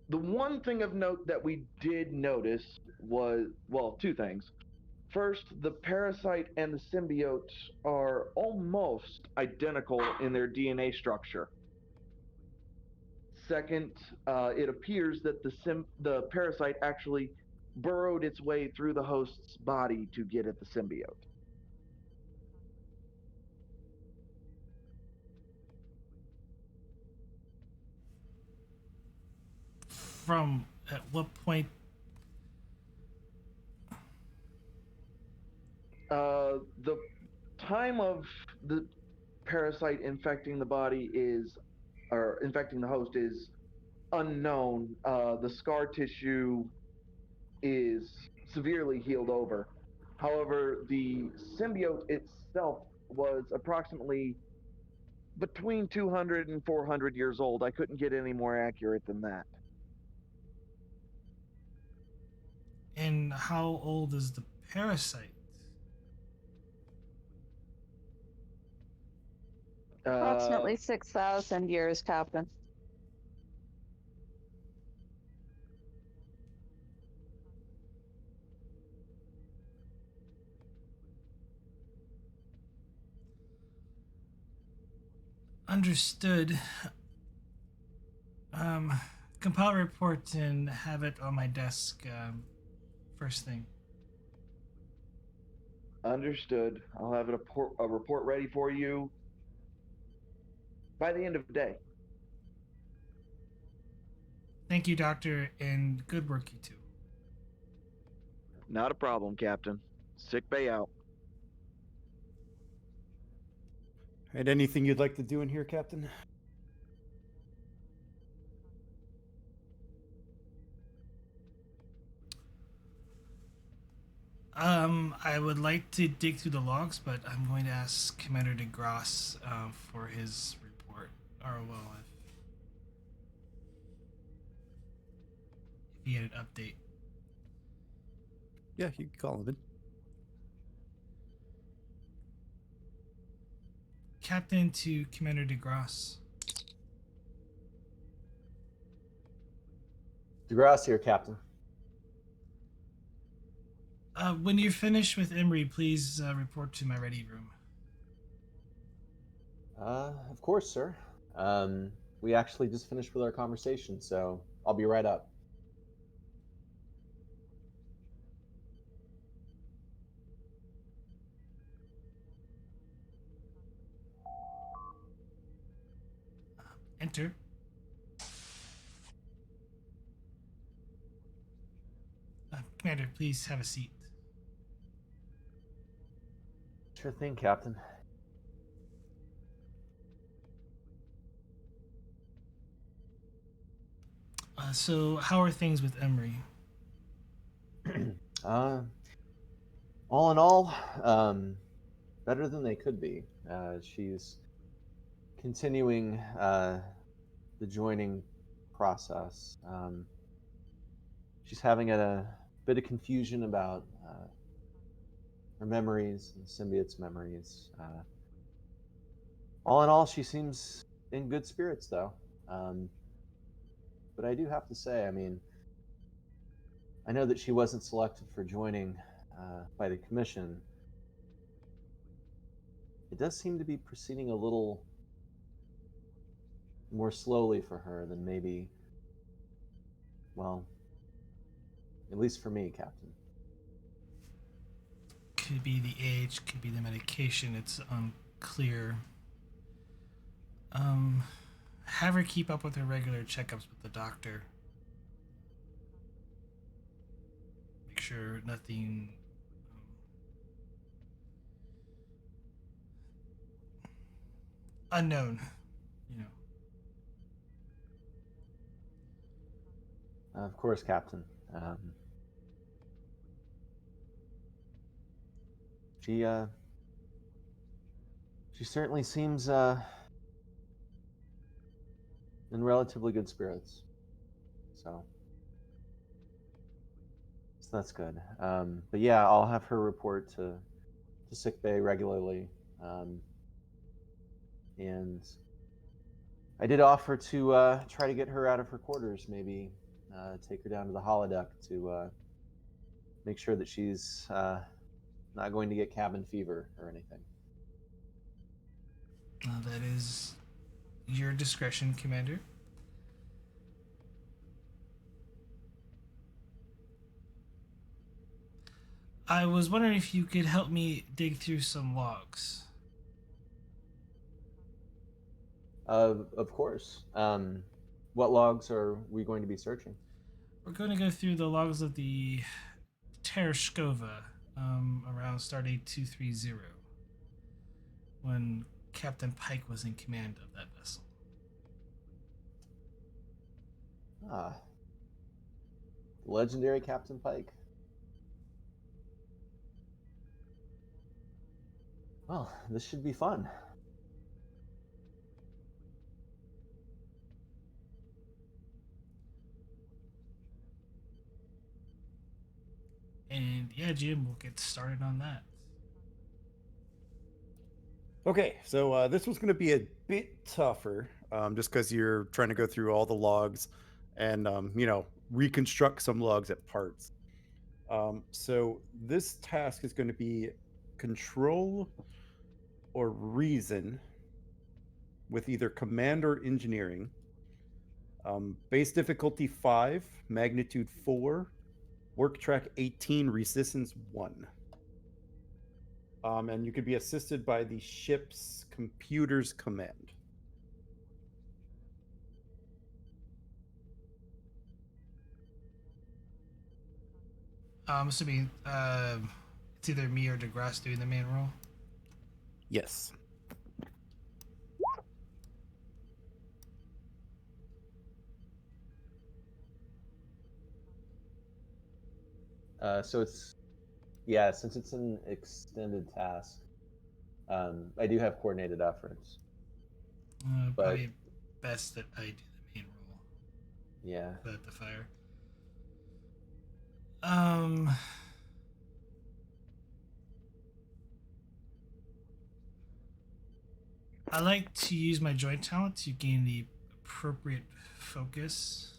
The one thing of note that we did notice was, well, two things. First, the parasite and the symbiote are almost identical in their DNA structure. Second, it appears that the parasite actually burrowed its way through the host's body to get at the symbiote. From at what point? The time of the parasite infecting the body or infecting the host is unknown. The scar tissue is severely healed over. However, the symbiote itself was approximately between 200 and 400 years old. I couldn't get any more accurate than that. And how old is the parasite? Approximately 6,000 years, Captain. Understood. Compile a report and have it on my desk first thing. Understood. I'll have a report ready for you by the end of the day. Thank you, Doctor, and good work, you two. Not a problem, Captain. Sick bay out. And anything you'd like to do in here, Captain? I would like to dig through the logs, but I'm going to ask Commander DeGrasse for his report. Or, well, if he had an update. Yeah, you can call him in. Captain to Commander DeGrasse. DeGrasse here, Captain. When you're finished with Emery, please report to my ready room. Of course, sir. We actually just finished with our conversation, so I'll be right up. Enter. Commander, please have a seat. Sure thing, Captain. So, how are things with Emery? All in all, better than they could be. She's continuing the joining process. She's having a bit of confusion about her memories and the symbiote's memories. All in all, she seems in good spirits, though. But I do have to say, I mean, I know that she wasn't selected for joining by the commission. It does seem to be proceeding a little more slowly for her than maybe, well, at least for me, Captain. Could be the age, could be the medication. It's unclear. Have her keep up with her regular checkups with the doctor. Make sure nothing unknown, you know. Of course, Captain. She certainly seems in relatively good spirits. So that's good. But yeah, I'll have her report to sick bay regularly. And I did offer to try to get her out of her quarters, maybe take her down to the holodeck to make sure that she's not going to get cabin fever or anything. That is your discretion, Commander. I was wondering if you could help me dig through some logs. Of course. What logs are we going to be searching? We're going to go through the logs of the Tereshkova around Stardate 230 when Captain Pike was in command of that vessel. Ah, legendary Captain Pike. Well, this should be fun. And yeah, Jim, we'll get started on that. Okay, so this was going to be a bit tougher, just because you're trying to go through all the logs and reconstruct some logs at parts. So this task is going to be control or reason with either command or engineering. Base difficulty 5, magnitude 4, work track 18, resistance 1. And you could be assisted by the ship's computer's command. I'm assuming it's either me or DeGrasse doing the main role. Yes. So it's since it's an extended task, I do have coordinated efforts. But Probably best that I do the main role. yeah, The fire. I like to use my joint talent to gain the appropriate focus.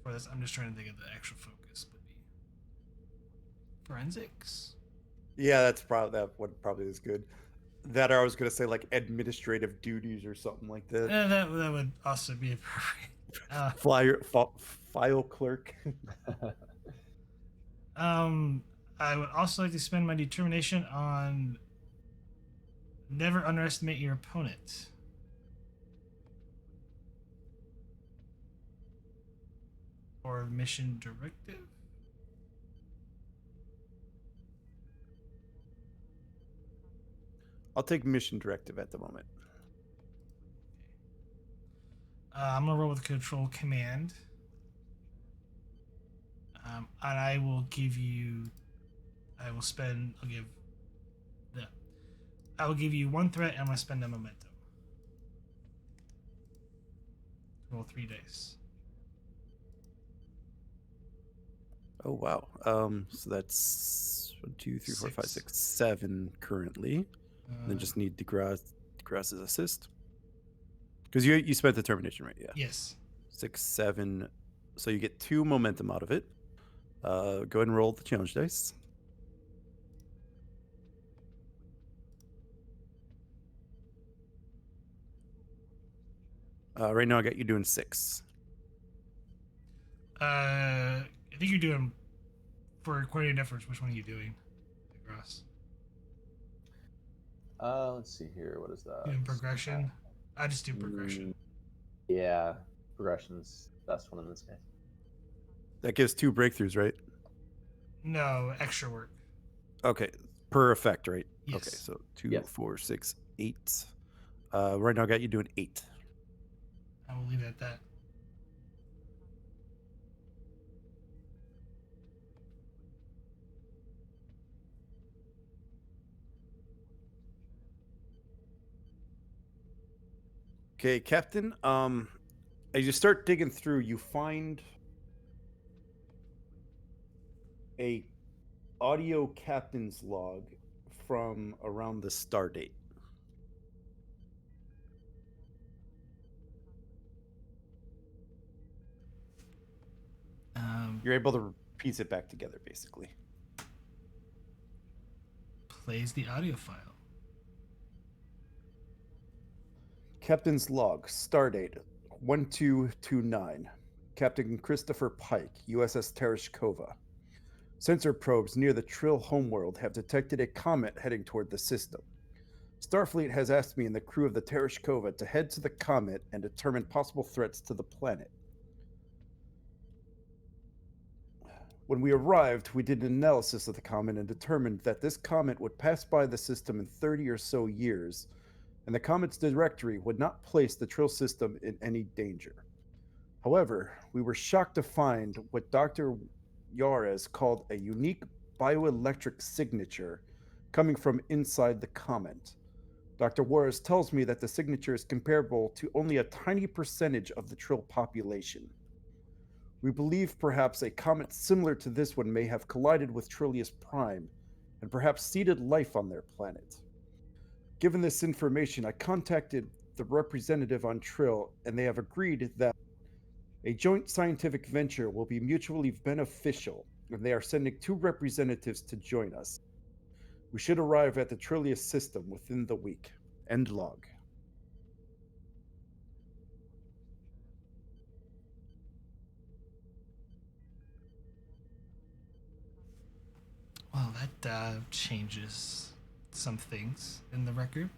For this, I'm just trying to think of the actual focus would be forensics. Yeah, that what probably is good. That or I was gonna say like administrative duties or something like that. That would also be appropriate. File clerk. I would also like to spend my determination on never underestimate your opponent. Or mission directive. I'll take mission directive at the moment. I'm gonna roll with control command. And I will give you. I will give you one threat and I'm gonna spend a momentum. Roll 3 dice. Oh wow. So that's 1, 2, 3, 4, 5, 6. 6, 7 currently. And then just need DeGrasse's assist. Because you spent determination, right? Yeah. Yes. 6, 7. So you get 2 momentum out of it. Go ahead and roll the challenge dice. Right now I got you doing 6. I think you're doing for coordinated efforts. Which one are you doing, DeGrasse? let's see here. What is that? Doing progression. I just do progression. Yeah, progression's the best one in this case. That gives 2 breakthroughs, right? No, extra work. Okay, per effect, right? Yes. Okay, so 2, Yes. 4, 6, 8. Right now I got you doing 8. I will leave it at that. Okay, Captain. As you start digging through, you find a audio captain's log from around the star date. You're able to piece it back together, basically. Plays the audio file. Captain's log, stardate 1229. Captain Christopher Pike, USS Tereshkova. Sensor probes near the Trill homeworld have detected a comet heading toward the system. Starfleet has asked me and the crew of the Tereshkova to head to the comet and determine possible threats to the planet. When we arrived, we did an analysis of the comet and determined that this comet would pass by the system in 30 or so years, and the comet's directory would not place the Trill system in any danger. However, we were shocked to find what Dr. Yares called a unique bioelectric signature coming from inside the comet. Dr. Juarez tells me that the signature is comparable to only a tiny percentage of the Trill population. We believe perhaps a comet similar to this one may have collided with Trillius Prime and perhaps seeded life on their planet. Given this information, I contacted the representative on Trill, and they have agreed that a joint scientific venture will be mutually beneficial, and they are sending 2 representatives to join us. We should arrive at the Trillius system within the week. End log. Well, that changes some things in the record.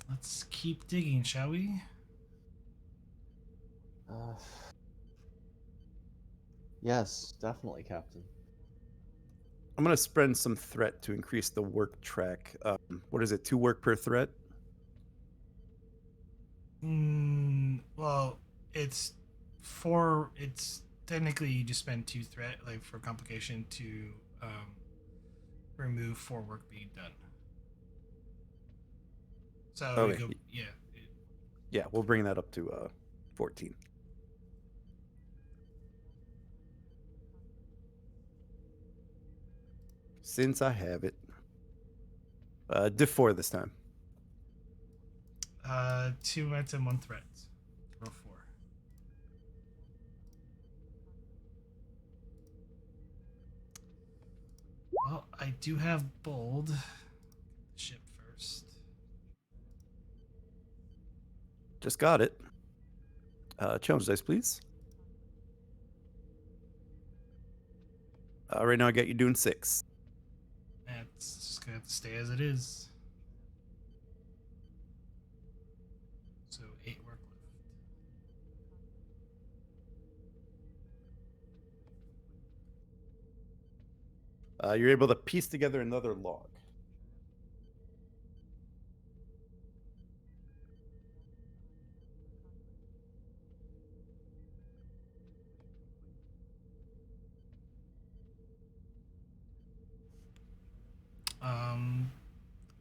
Let's keep digging, shall we? Yes, definitely, Captain. I'm going to spend some threat to increase the work track. What is it, 2 work per threat? Well, it's 4. It's technically you just spend 2 threat, like for complication, to remove 4 work being done. So Okay. yeah. Yeah, we'll bring that up to 14. Since I have it. Diff 4 this time. 2 momentum, 1 threat. Roll 4. Well, I do have bold. Ship first. Just got it. Challenge dice, please. Right now I got you doing 6. That's just gonna have to stay as it is. So 8 work left. You're able to piece together another log.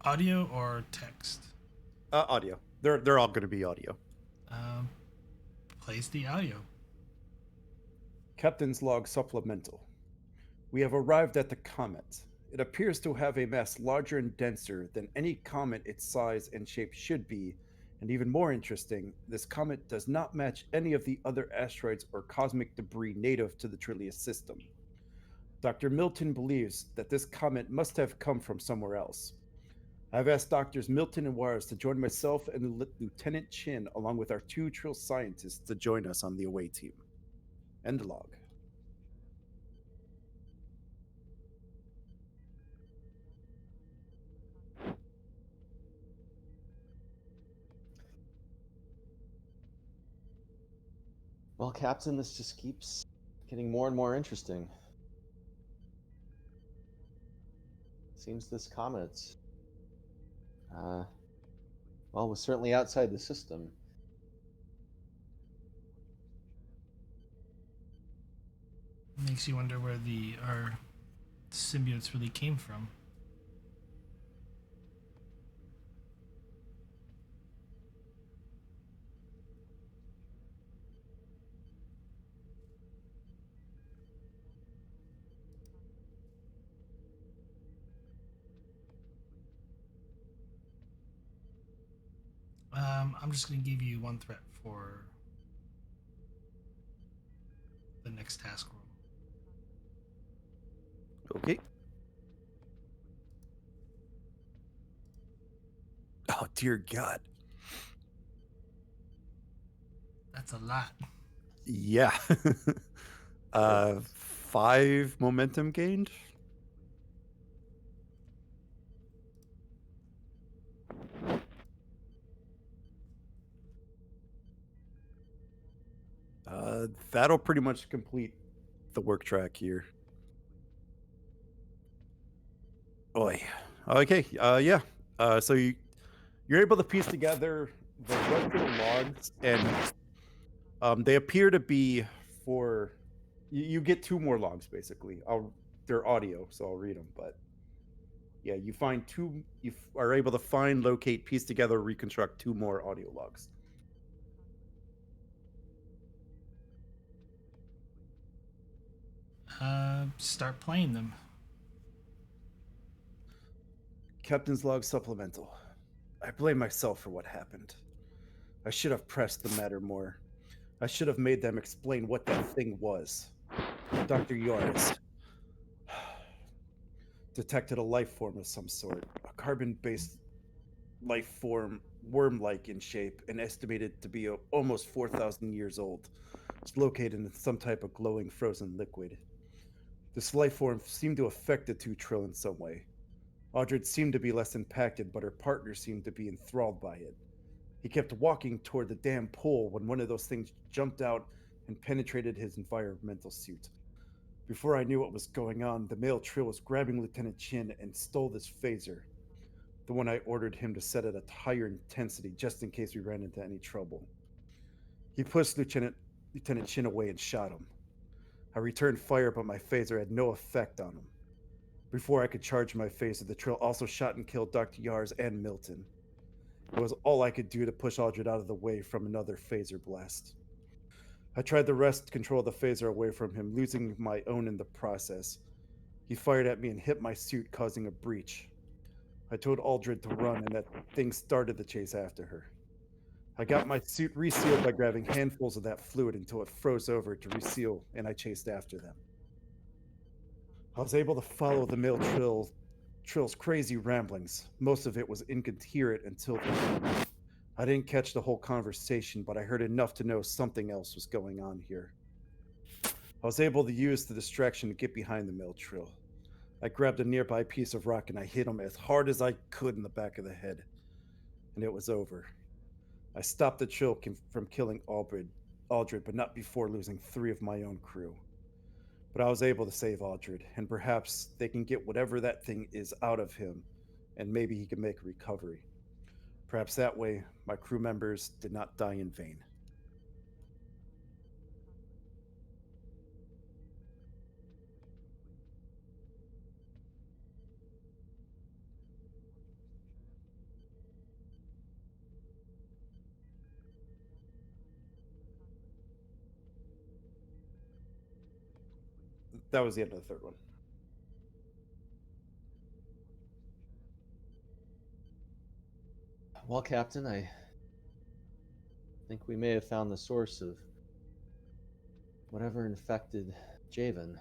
Audio or text? Audio. They're all going to be audio. Plays the audio. Captain's log supplemental. We have arrived at the comet. It appears to have a mass larger and denser than any comet its size and shape should be, and even more interesting, this comet does not match any of the other asteroids or cosmic debris native to the Trillius system. Dr. Milton believes that this comet must have come from somewhere else. I've asked Doctors Milton and Juarez to join myself and Lieutenant Chin, along with our 2 Trill scientists, to join us on the away team. End log. Well, Captain, this just keeps getting more and more interesting. Seems this comet, well, was certainly outside the system. Makes you wonder where our symbiotes really came from. I'm just going to give you 1 threat for the next task roll. Okay. Oh, dear God. That's a lot. Yeah. 5 momentum gained. That'll pretty much complete the work track here. Oi. Okay. Yeah. So you're able to piece together the retro logs, and they appear to be for you get two more logs basically. They're audio, so I'll read them. But yeah, you find two. Are able to find, locate, piece together, reconstruct two more audio logs. Start playing them. Captain's log supplemental. I blame myself for what happened. I should have pressed the matter more. I should have made them explain what that thing was. Dr. Yoris detected a life form of some sort, a carbon-based life form, worm-like in shape, and estimated to be almost 4,000 years old. It's located in some type of glowing frozen liquid. This life form seemed to affect the two Trill in some way. Audred seemed to be less impacted, but her partner seemed to be enthralled by it. He kept walking toward the damn pool when one of those things jumped out and penetrated his environmental suit. Before I knew what was going on, the male Trill was grabbing Lieutenant Chin and stole this phaser, the one I ordered him to set at a higher intensity just in case we ran into any trouble. He pushed Lieutenant Chin away and shot him. I returned fire, but my phaser had no effect on him. Before I could charge my phaser, the Trill also shot and killed Dr. Yars and Milton. It was all I could do to push Aldred out of the way from another phaser blast. I tried to wrest control of the phaser away from him, losing my own in the process. He fired at me and hit my suit, causing a breach. I told Aldred to run, and that thing started the chase after her. I got my suit resealed by grabbing handfuls of that fluid until it froze over to reseal, and I chased after them. I was able to follow the male Trill's crazy ramblings. Most of it was incoherent until then. I didn't catch the whole conversation, but I heard enough to know something else was going on here. I was able to use the distraction to get behind the male Trill. I grabbed a nearby piece of rock and I hit him as hard as I could in the back of the head. And it was over. I stopped the Trill from killing Aldred, but not before losing 3 of my own crew. But I was able to save Aldred, and perhaps they can get whatever that thing is out of him, and maybe he can make a recovery. Perhaps that way, my crew members did not die in vain. That was the end of the third one. Well, Captain, I think we may have found the source of whatever infected Javen.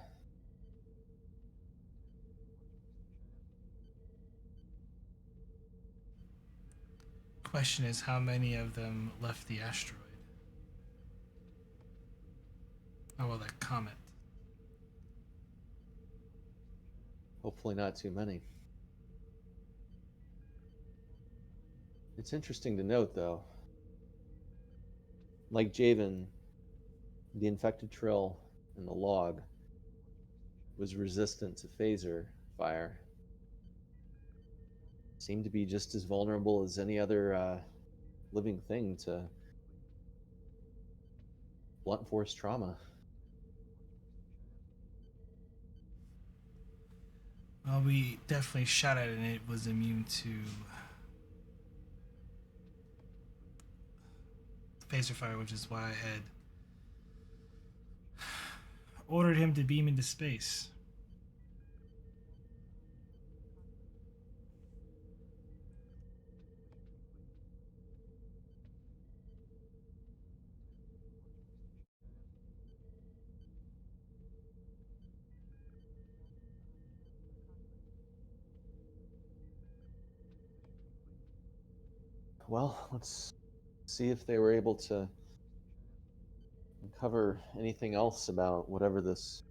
Question is, how many of them left the asteroid? Oh, well, that comet. Hopefully not too many. It's interesting to note, though, like Javen, the infected Trill in the log was resistant to phaser fire. Seemed to be just as vulnerable as any other living thing to blunt force trauma. Well, we definitely shot at it and it was immune to phaser fire, which is why I had ordered him to beam into space. Well, let's see if they were able to uncover anything else about whatever this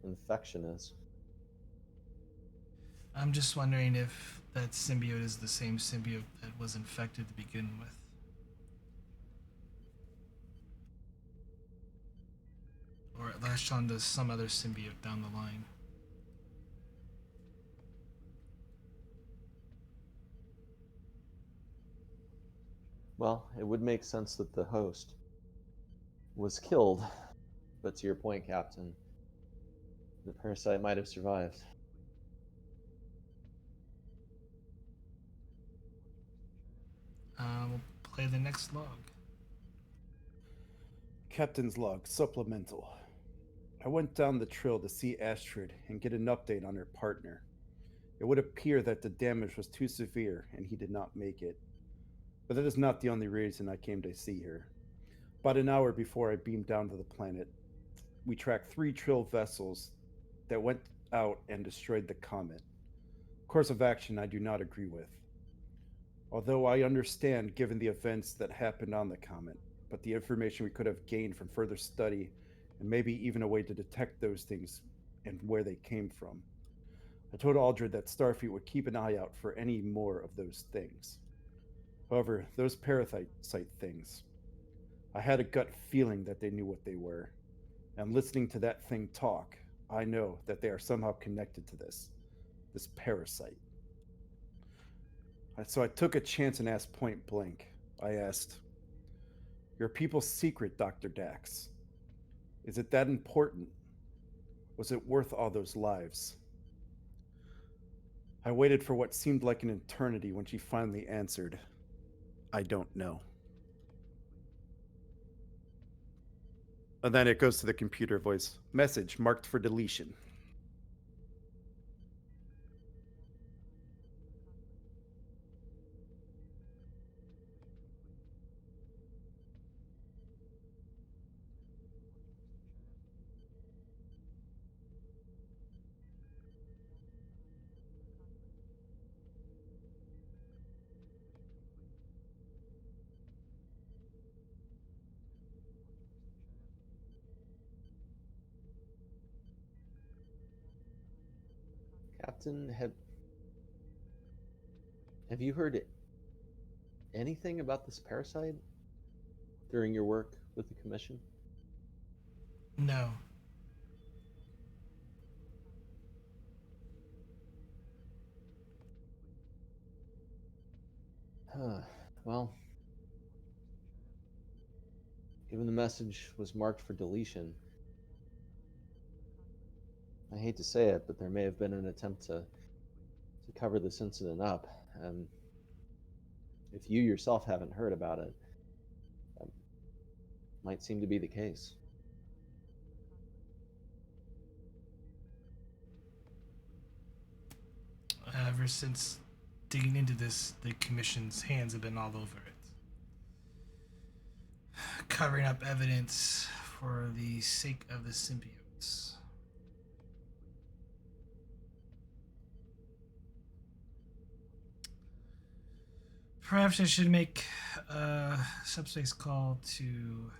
infection is. I'm just wondering if that symbiote is the same symbiote that was infected to begin with. latched onto some other symbiote down the line. Well, it would make sense that the host was killed, but to your point, Captain, the parasite might have survived. We'll play the next log. Captain's log, supplemental. I went down the Trill to see Astrid and get an update on her partner. It would appear that the damage was too severe and he did not make it. But that is not the only reason I came to see her. About an hour before I beamed down to the planet, we tracked 3 Trill vessels that went out and destroyed the comet. Course of action I do not agree with. Although I understand given the events that happened on the comet, but the information we could have gained from further study and maybe even a way to detect those things and where they came from. I told Aldred that Starfleet would keep an eye out for any more of those things. However, those parasite things, I had a gut feeling that they knew what they were. And listening to that thing talk, I know that they are somehow connected to this parasite. So I took a chance and asked point blank. I asked, "Your people's secret, Dr. Dax. Is it that important? Was it worth all those lives?" I waited for what seemed like an eternity when she finally answered, "I don't know." And then it goes to the computer voice. Message marked for deletion. Captain, have you heard anything about this parasite during your work with the Commission? No. Well, given the message was marked for deletion, I hate to say it, but there may have been an attempt to cover this incident up. And if you yourself haven't heard about it, that might seem to be the case. Ever since digging into this, the Commission's hands have been all over it. Covering up evidence for the sake of the symbiotes. Perhaps I should make a subspace call to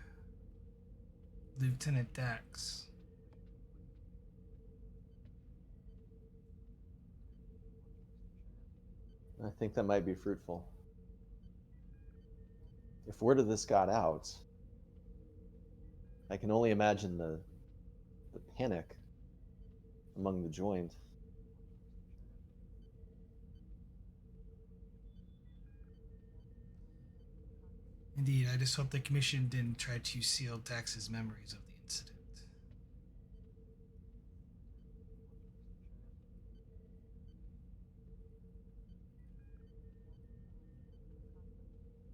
Lieutenant Dax. I think that might be fruitful. If word of this got out, I can only imagine the panic among the joined. Indeed, I just hope the Commission didn't try to seal Dax's memories of the incident.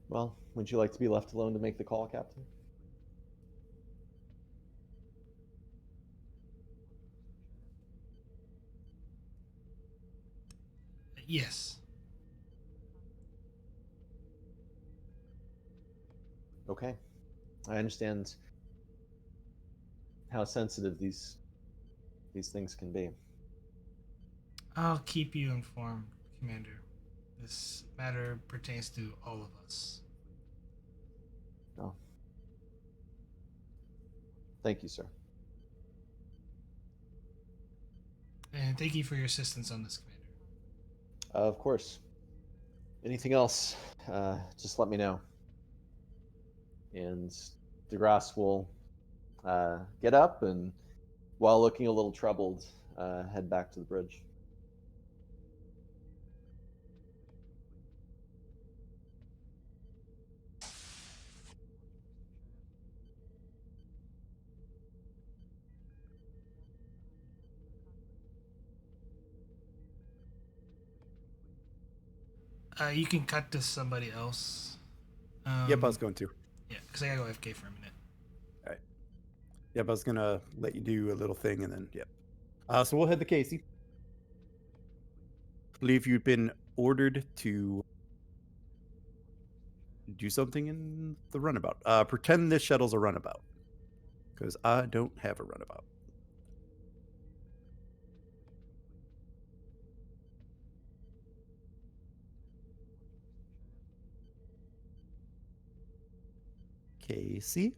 Well, would you like to be left alone to make the call, Captain? Yes. Okay. I understand how sensitive these things can be. I'll keep you informed, Commander. This matter pertains to all of us. Oh. Thank you, sir. And thank you for your assistance on this, Commander. Of course. Anything else, just let me know. And DeGrasse will get up and, while looking a little troubled, head back to the bridge. You can cut to somebody else. Yep, I was going to. Yeah, because I gotta go FK for a minute. All right. Yep, I was gonna let you do a little thing and then yep. So we'll head to Casey. I believe you've been ordered to do something in the runabout. Pretend this shuttle's a runabout. Because I don't have a runabout. Casey?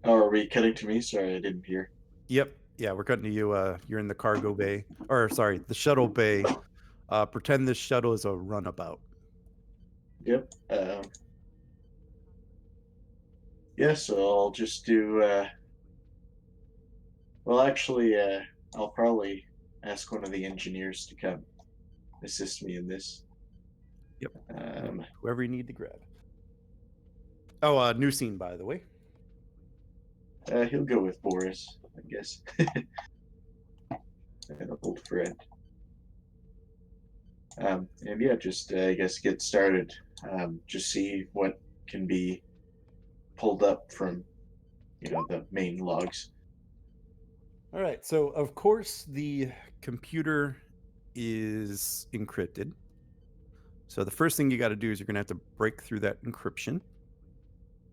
Oh, are we cutting to me? Sorry, I didn't hear. Yep. Yeah, we're cutting to you. You're in the cargo bay. Or, sorry, the shuttle bay. Pretend this shuttle is a runabout. Yep. Yeah, so I'll just do. Well, actually, I'll probably ask one of the engineers to come assist me in this. Yep. Um, Whoever you need to grab. Oh, new scene, by the way. he'll go with Boris, I guess. An old friend. And yeah, just I guess get started. Just see what can be pulled up from, the main logs. All right. So, of course, the computer is encrypted. So, the first thing you got to do is you're going to have to break through that encryption.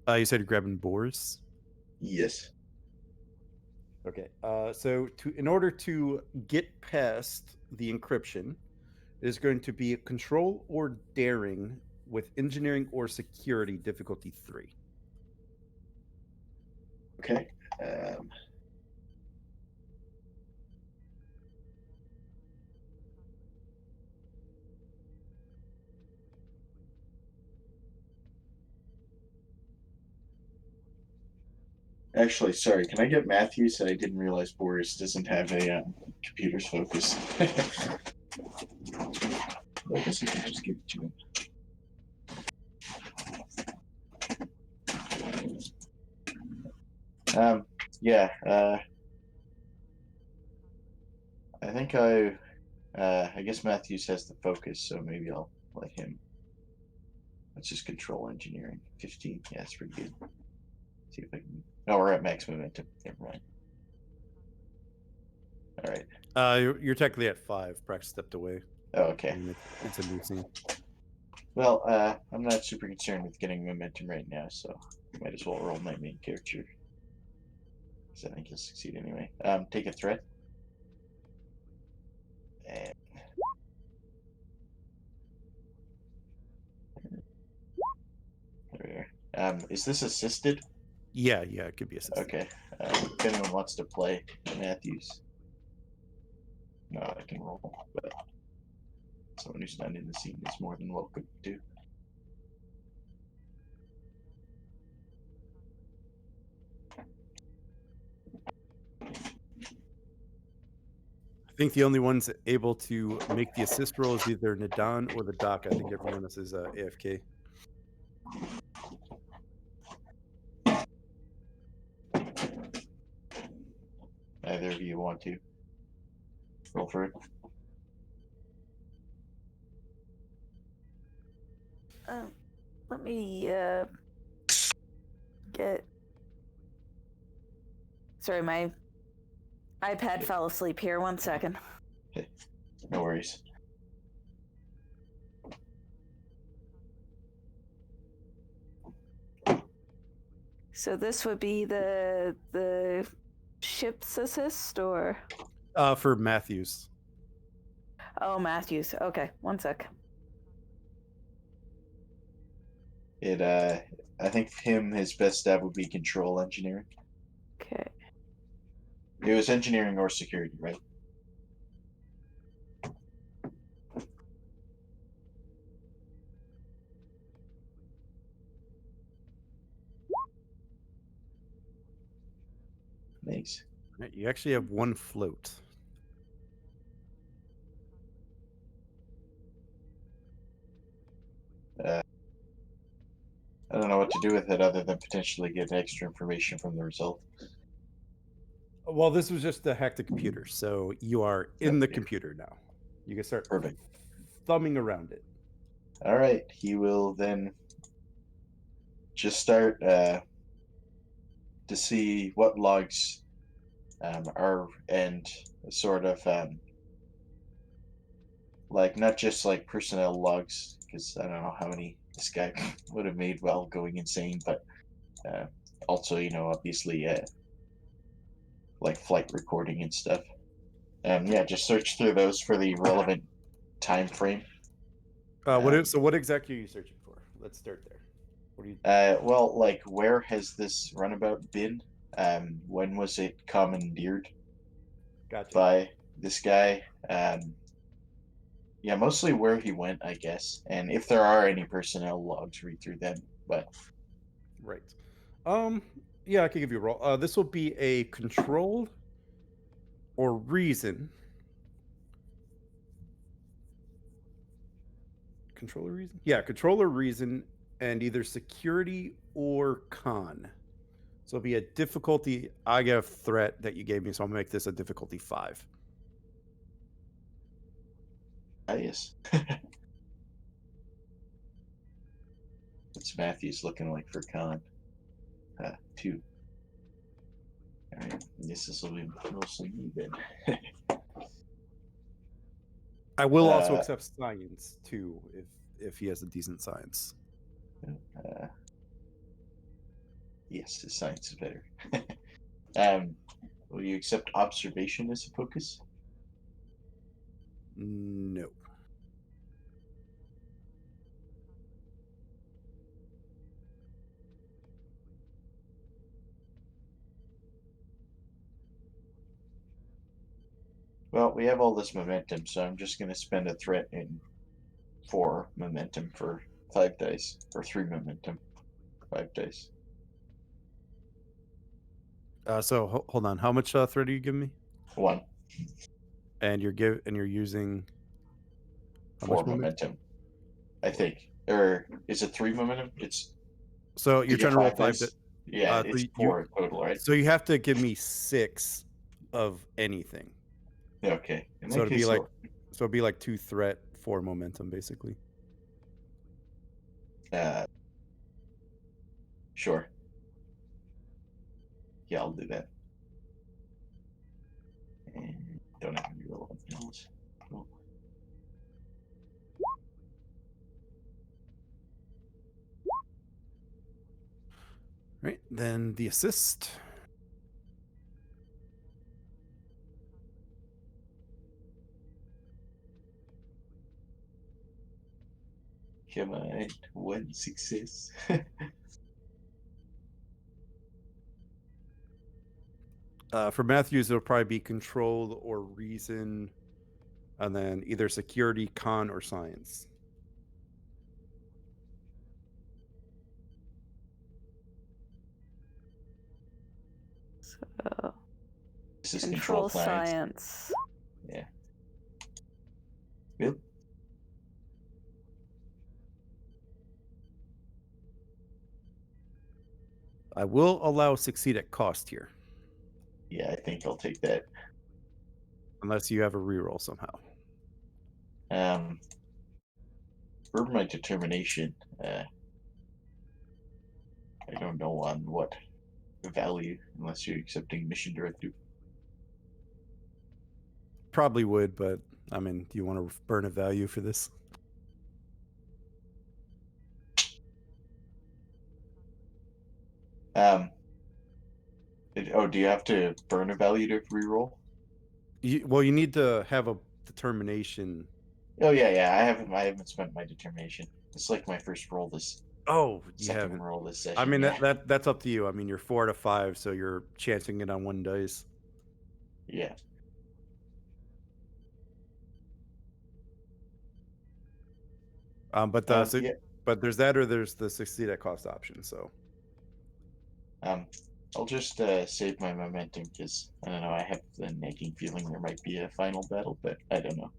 You said you're grabbing Boris. Yes. Okay. So, in order to get past the encryption, there's going to be a control or daring with engineering or security difficulty 3. Okay. Actually, sorry. Can I get Matthews? I didn't realize Boris doesn't have a computer's focus. I guess I can just give it to him. Yeah. I think I guess Matthews has the focus, so maybe I'll let him. Let's just control engineering. 15. Yeah, that's pretty good. See if I can. No, we're at max momentum. Never mind. All right. You're technically at 5. Prax stepped away. Oh, okay. It's a new scene. Well, I'm not super concerned with getting momentum right now, so might as well roll my main character. Because I think he'll succeed anyway. Take a threat. And there we are. Is this assisted? Yeah, it could be assisted. Okay. If anyone wants to play Matthews. No, I can roll, but someone who's not in the scene is more than welcome to. I think the only ones able to make the assist roll is either Nadan or the Doc. I think everyone else is AFK. Either of you want to roll for it? Let me get. Sorry, my iPad fell asleep here. 1 second. No worries. So this would be the ship's assist, or? For Matthews. Oh, Matthews. Okay, 1 sec. I think his best stab would be control engineering. Okay. It was engineering or security, right? Thanks. Right, you actually have one float. I don't know what to do with it other than potentially get extra information from the result. Well, this was just to hack the computer, so you are in the Okay. computer now. You can start Perfect. thumbing around it. All right. He will then just start to see what logs are, and sort of like not just like personnel logs, because I don't know how many this guy would have made while going insane, but also, obviously like flight recording and stuff. Yeah, just search through those for the relevant time frame. What exactly are you searching for? Let's start there. What do you? Well, like, where has this runabout been? When was it commandeered Gotcha. by this guy? Yeah, mostly where he went, I guess, and if there are any personnel logs, read through them. But Right. Yeah, I can give you a roll. This will be a control or reason. Controller reason? Yeah, controller reason, and either security or con. So it'll be a difficulty. I get a threat that you gave me, so I'll make this a difficulty 5. yes, what's Matthews looking like for con? 2. All right, I guess this will be mostly me then. I will also accept science too, if he has a decent science. Yes, his science is better. Will you accept observation as a focus? No. Well, we have all this momentum, so I'm just going to spend a threat in 4 momentum for 5 dice, or 3 momentum, 5 dice. So hold on. How much threat are you giving me? 1. And you're using how 4 much momentum, I think. Or is it 3 momentum? It's So you're trying to roll 5 dice. Yeah, it's 4 total, right? So you have to give me 6 of anything. Okay. In So that it'd be case, like 2 threat, 4 momentum, basically. Sure. Yeah, I'll do that. And don't have any relevant else. Cool. Right. Then the assist. Come on, 1 success. For Matthews, it'll probably be control or reason, and then either security, con, or science. So This is control science. science. Yeah. Yep. I will allow succeed at cost here, Yeah, I think I'll take that. unless you have a reroll somehow. For my determination, I don't know on what value, unless you're accepting mission directive. Probably would, but I mean, do you want to burn a value for this? Do you have to burn a value to reroll? You need to have a determination. Oh yeah. I haven't spent my determination. It's like my first roll this. Oh, you second haven't. roll this session. I mean, yeah. that's up to you. I mean, you're 4 out of 5, so you're chancing it on 1 dice. Yeah. But there's that, or there's the succeed at cost option. So, I'll just save my momentum because I don't know. I have the nagging feeling there might be a final battle, but I don't know.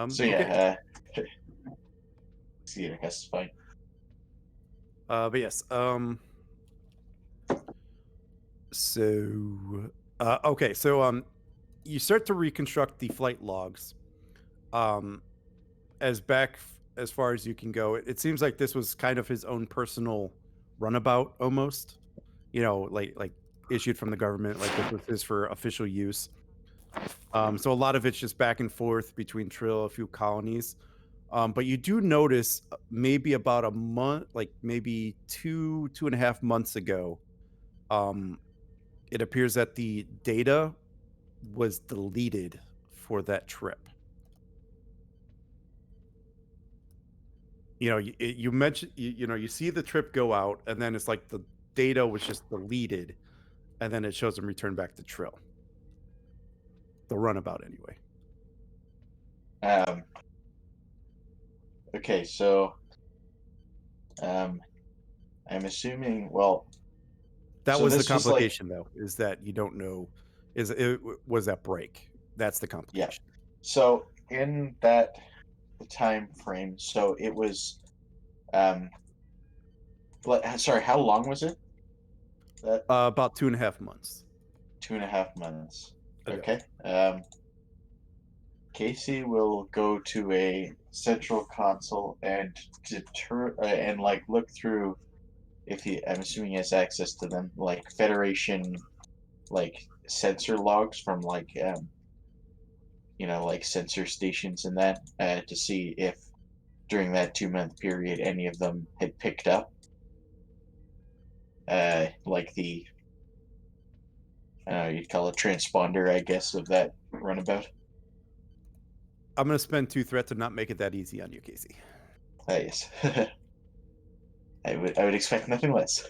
So Okay. yeah, see, that's fine. But yes. So, okay. So, you start to reconstruct the flight logs. As far as you can go, it seems like this was kind of his own personal runabout, almost. Like issued from the government. Like this was his for official use. So a lot of it's just back and forth between Trill, a few colonies. But you do notice maybe about a month, like maybe 2.5 months ago, um, it appears that the data was deleted for that trip. You mentioned, you see the trip go out, and then it's like the data was just deleted, and then it shows them return back to Trill. The runabout, anyway. Okay, so I'm assuming. Well, That so was the this was like, complication, though, is that you don't know. Was that break? That's the yeah. complication. So in that time frame, so it was sorry, how long was it? That About 2.5 months 2.5 months. ago. Okay. Casey will go to a central console and and like look through if I'm assuming he has access to them, like Federation, like sensor logs from like like sensor stations and that, to see if during that 2 month period any of them had picked up like the you'd call it transponder, I guess, of that runabout. I'm gonna spend 2 threat to not make it that easy on you, Casey. Yes. I would expect nothing less.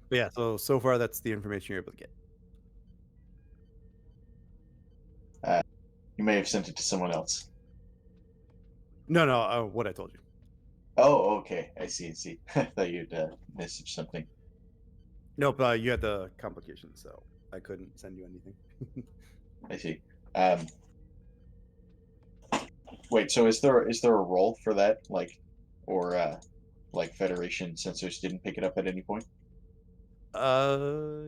But yeah, so far that's the information you're able to get. You may have sent it to someone else. No, what I told you. Oh, okay. I see. I see. I thought you'd message something. Nope, you had the complication, so I couldn't send you anything. I see. Um, Wait. So is there a role for that? Like, or like Federation sensors didn't pick it up at any point? Uh,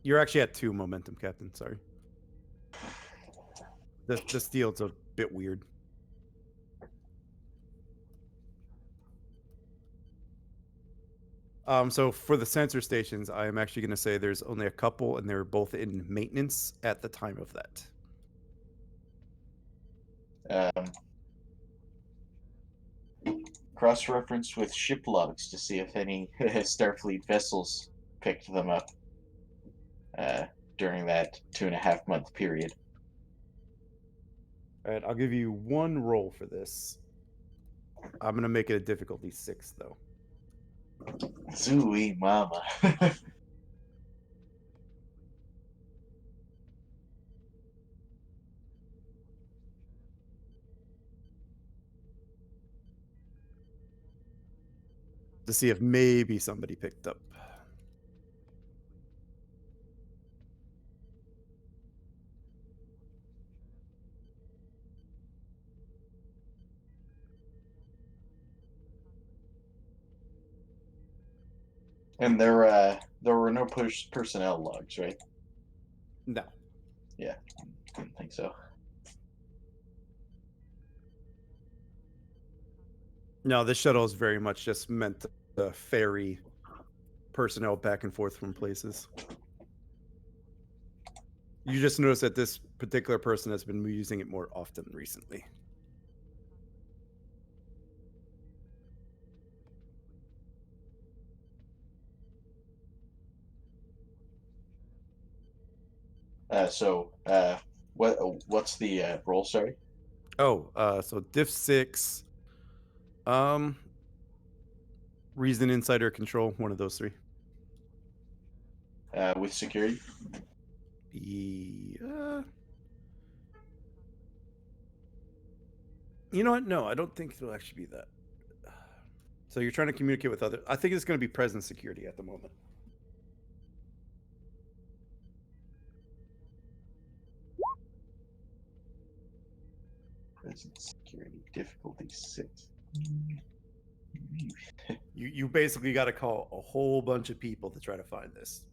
you're actually at 2 momentum, Captain. Sorry. This deal's a bit weird. So for the sensor stations, I am actually going to say there's only a couple, and they're both in maintenance at the time of that. Cross-reference with ship logs to see if any Starfleet vessels picked them up during that 2.5 month period. All right, I'll give you 1 roll for this. I'm gonna make it a difficulty 6, though. Zooey mama. To see if maybe somebody picked up. And there were no personnel logs, right? No. Yeah, didn't think so. No, this shuttle is very much just meant to ferry personnel back and forth from places. You just notice that this particular person has been using it more often recently. What's the roll? Sorry. Oh, so diff 6, reason, insider, control, one of those 3. With security. You know what? No, I don't think it'll actually be that. So you're trying to communicate with other. I think it's going to be present security at the moment. Present security difficulty 6. You basically got to call a whole bunch of people to try to find this.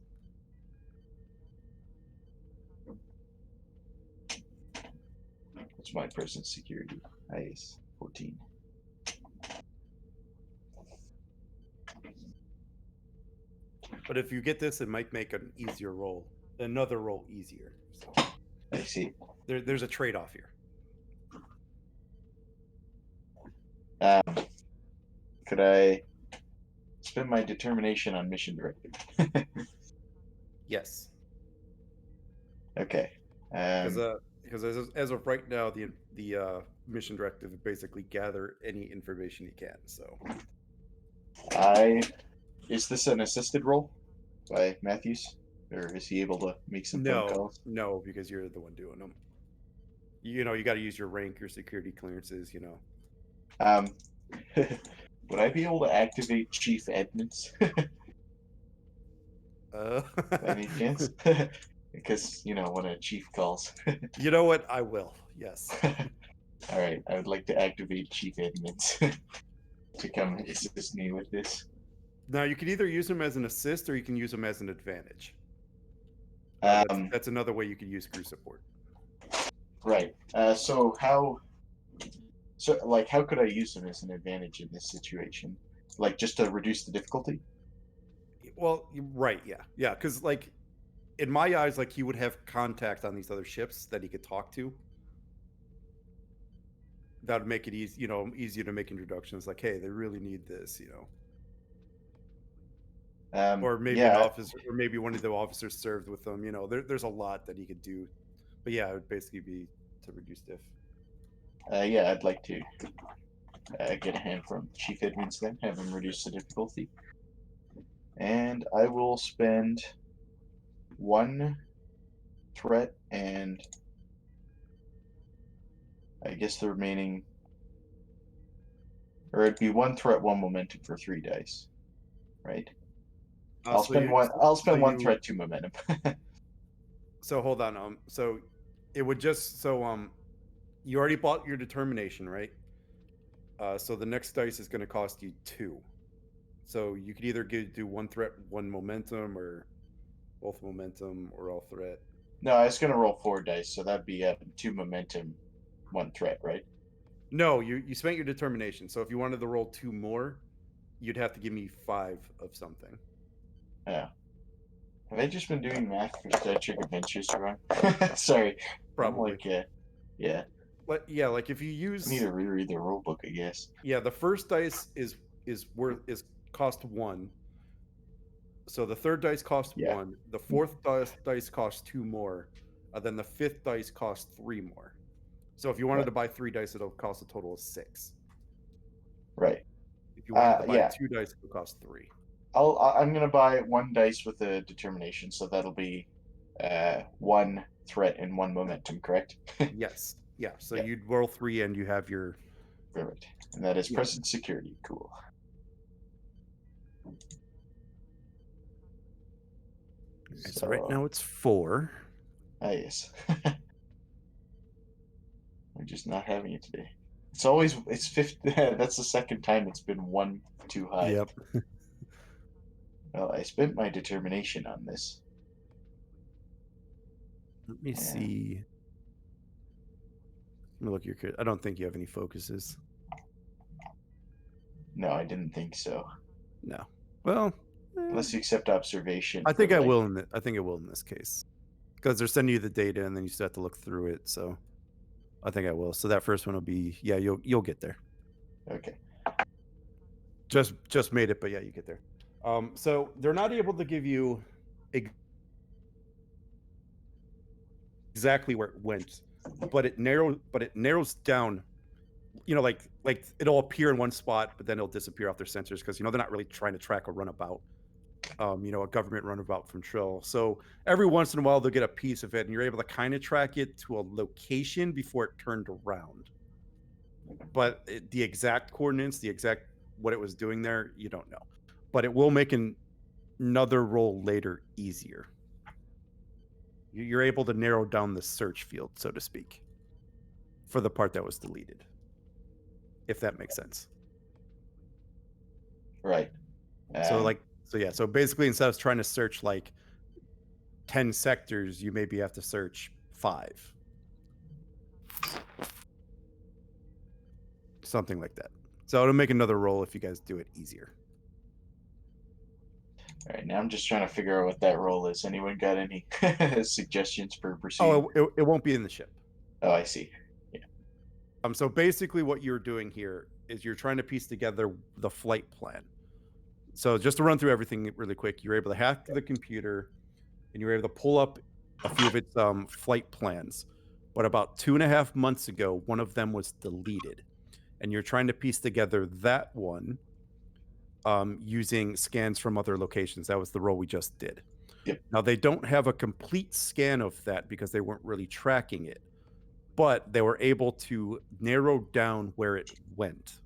What's my present security? Nice. 14. But if you get this, it might make an easier roll. Another roll easier. So I see. there's a trade-off here. Could I spend my determination on mission directive? Yes. Okay. Because as of right now, the mission directive is basically gather any information you can. So is this an assisted roll by Matthews, or is he able to make some phone calls? No, because you're the one doing them. You know, you got to use your rank, your security clearances. You know. Would I be able to activate Chief Edmonds? Any chance? Because when a chief calls. You know what? I will. Yes. All right. I would like to activate Chief Edmonds to come assist me with this. Now you can either use him as an assist or you can use him as an advantage. That's another way you could use crew support. Right. So how could I use him as an advantage in this situation? Like just to reduce the difficulty? Well, right, yeah, because like in my eyes, like he would have contact on these other ships that he could talk to. That would make it easy, easier to make introductions. Like, hey, they really need this, or maybe an officer, or maybe one of the officers served with them. There's a lot that he could do, but yeah, it would basically be to reduce diff. Yeah, I'd like to get a hand from Chief Edmonds then, have him reduce the difficulty. And I will spend 1 threat and I guess the remaining, or it'd be 1 threat, 1 momentum for 3 dice, right? I'll spend 1 threat, 2 momentum. So hold on, so it would just you already bought your determination, right? So the next dice is going to cost you 2. So you could either do 1 threat, 1 momentum, or both momentum, or all threat. No, I was going to roll 4 dice, so that'd be 2 momentum, 1 threat, right? No, you spent your determination. So if you wanted to roll 2 more, you'd have to give me 5 of something. Yeah. Have I just been doing math for Star Trek Adventures wrong? Sorry. Probably. Yeah. But yeah, like if you use. I need to reread the rule book, I guess. Yeah, the first dice is cost 1. So the third dice costs 1. The fourth dice costs 2 more. Then the fifth dice costs 3 more. So if you wanted to buy 3 dice, it'll cost a total of 6. Right. If you wanted to buy 2 dice, it'll cost 3. I'm gonna buy 1 dice with a determination, so that'll be 1 threat and 1 momentum, correct? Yes. Yeah. So you'd roll 3 and you have your. Perfect. And that is present security. Cool. So right now it's 4. Yes. We're just not having it today. It's 50. That's the second time it's been 1 too high. Yep. Well, I spent my determination on this. Let me see. Let me look at your. I don't think you have any focuses. No, I didn't think so. No. Well, unless you accept observation. I think I will in I think it will in this case, because they're sending you the data and then you still have to look through it. So I think I will. So that first one will be you'll get there. Okay. Just made it, but yeah, you get there. So they're not able to give you exactly where it went, but it narrows down. Like it'll appear in one spot, but then it'll disappear off their sensors because they're not really trying to track a runabout. A government runabout from Trill. So every once in a while they'll get a piece of it, and you're able to kind of track it to a location before it turned around. But the exact coordinates, the exact what it was doing there, you don't know. But it will make another roll later easier. You're able to narrow down the search field, so to speak, for the part that was deleted. If that makes sense. Right. So basically instead of trying to search like 10 sectors, you maybe have to search 5. Something like that. So it'll make another roll if you guys do it easier. All right, now I'm just trying to figure out what that roll is. Anyone got any suggestions for proceeding? Oh, it won't be in the ship. Oh, I see. So basically what you're doing here is you're trying to piece together the flight plan. So just to run through everything really quick, you're able to hack the computer and you're able to pull up a few of its flight plans. But about 2.5 months ago, one of them was deleted. And you're trying to piece together that one using scans from other locations. That was the roll we just did. Yep. Now, they don't have a complete scan of that because they weren't really tracking it, but they were able to narrow down where it went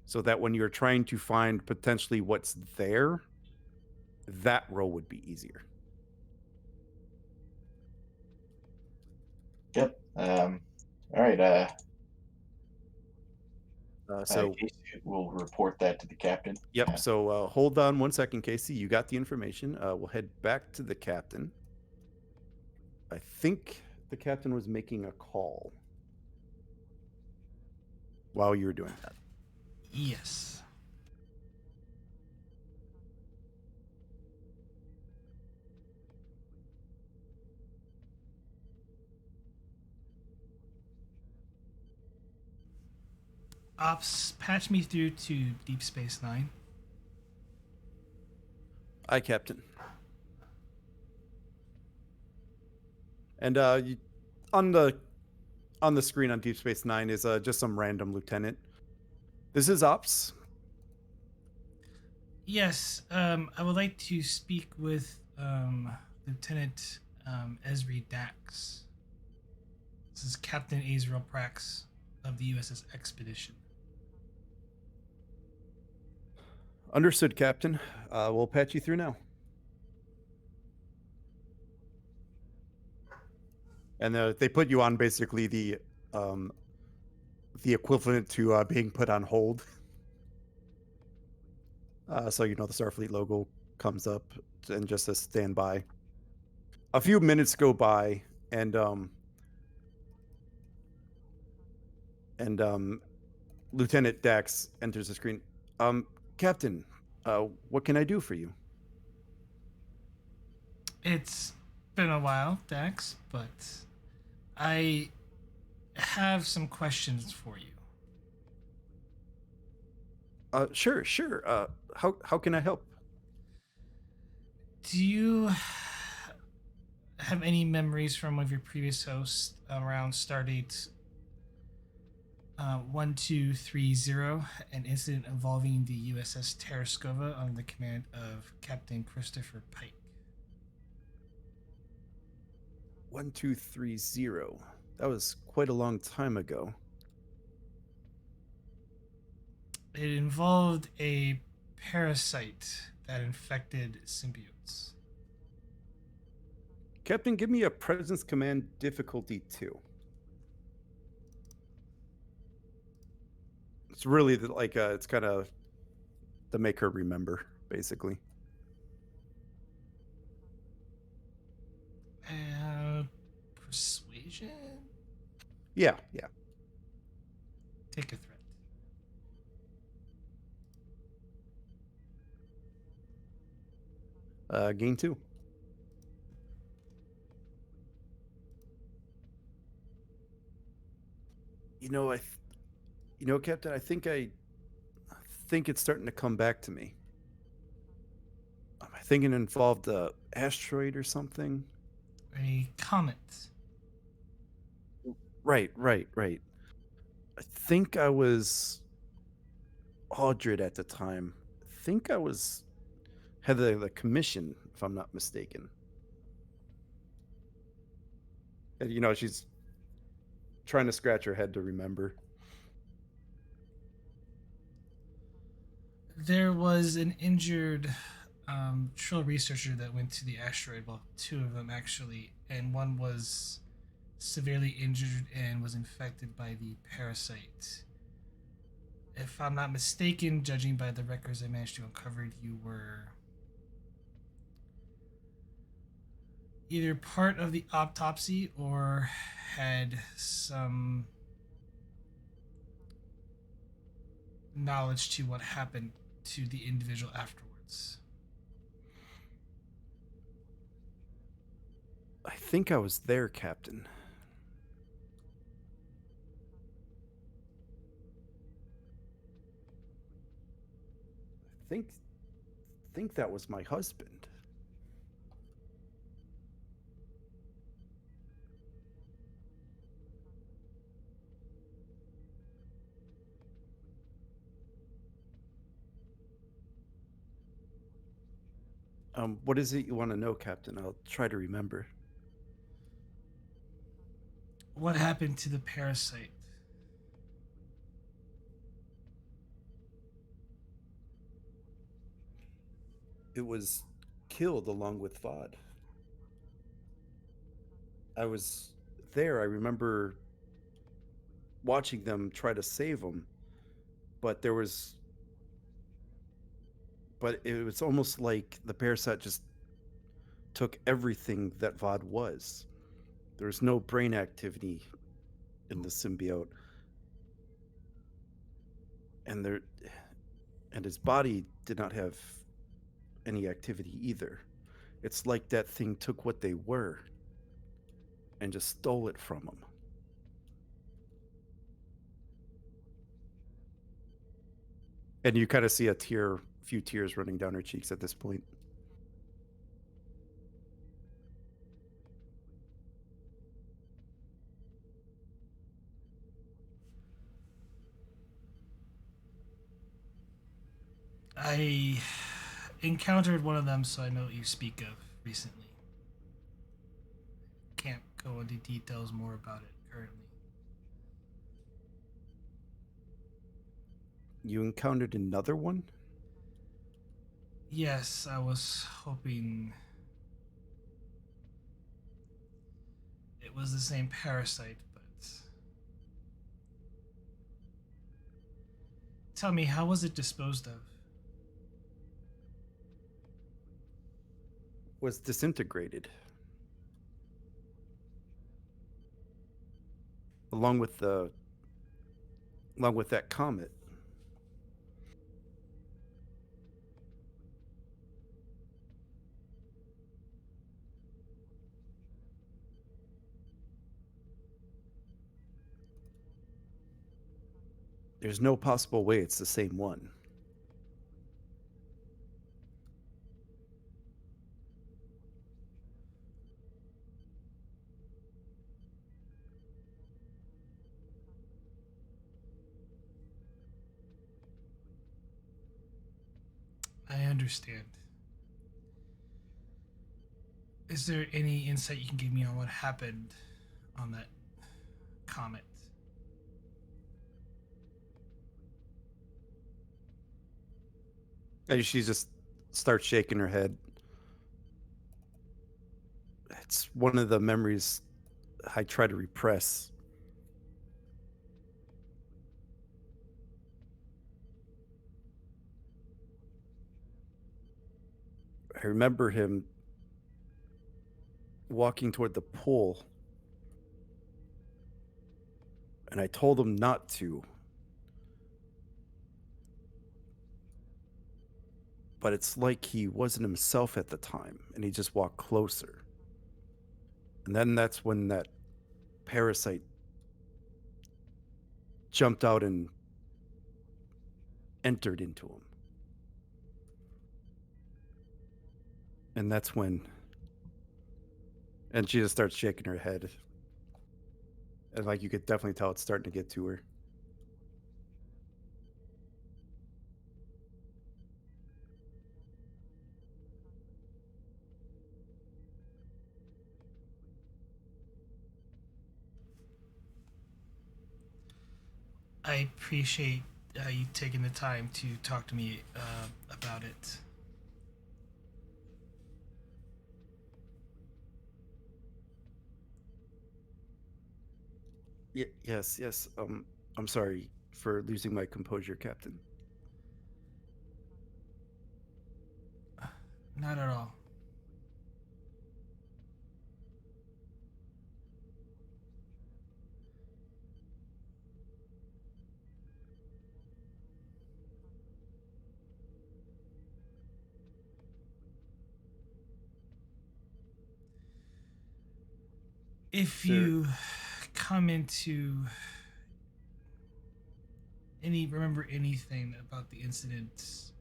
so that when you're trying to find potentially what's there, that roll would be easier. Yep. All right. So Casey will report that to the captain. Yep. So hold on one second, Casey. You got the information. We'll head back to the captain. I think the captain was making a call while you were doing that. Yes. Ops, patch me through to Deep Space Nine. Aye, Captain. And on the screen on Deep Space Nine is just some random lieutenant. This is Ops. Yes, I would like to speak with Lieutenant Esri Dax. This is Captain Azrael Prax of the USS Expedition. Understood, Captain. We'll patch you through now. And they put you on basically the equivalent to being put on hold. So the Starfleet logo comes up and just says standby. A few minutes go by, and Lieutenant Dax enters the screen. Captain, what can I do for you? It's been a while, Dax, but I have some questions for you. Sure. How can I help? Do you have any memories from one of your previous hosts around Stardate 1230, an incident involving the USS Tereskova under the command of Captain Christopher Pike? 1230. That was quite a long time ago. It involved a parasite that infected symbiotes. Captain, give me a presence command difficulty 2. It's really it's kind of to make her remember, basically. Persuasion? Yeah. Take a threat. Gain 2. Captain, I think it's starting to come back to me. I think it involved a asteroid or something. A comet Right. I think I was Aldred at the time. I think I was head of the commission, if I'm not mistaken. And she's trying to scratch her head to remember. There was an injured Trill researcher that went to the asteroid. Well, two of them actually, and one was severely injured and was infected by the parasite. If I'm not mistaken, judging by the records I managed to uncover, you were either part of the autopsy or had some knowledge to what happened to the individual afterwards. I think I was there, Captain. I think that was my husband. What is it you want to know, Captain? I'll try to remember. What happened to the parasite? It was killed along with Vod. I was there. I remember watching them try to save him, but it was almost like the parasite just took everything that Vod was. There was no brain activity in the symbiote, and there and his body did not have any activity either. It's like that thing took what they were and just stole it from him. And you kind of see a few tears running down her cheeks at this point. I encountered one of them, so I know what you speak of recently. Can't go into details more about it currently. You encountered another one? Yes, I was hoping it was the same parasite, but tell me, how was it disposed of? Was disintegrated. Along with that comet. There's no possible way it's the same one. I understand. Is there any insight you can give me on what happened on that comet? And she just starts shaking her head. It's one of the memories I try to repress. I remember him walking toward the pool, and I told him not to. But it's like he wasn't himself at the time, and he just walked closer. And then that's when that parasite jumped out and entered into him. And that's when. And she just starts shaking her head. And like you could definitely tell it's starting to get to her. I appreciate you taking the time to talk to me about it. Yes, yes. I'm sorry for losing my composure, Captain. Not at all. If There, you come into remember anything about the incident,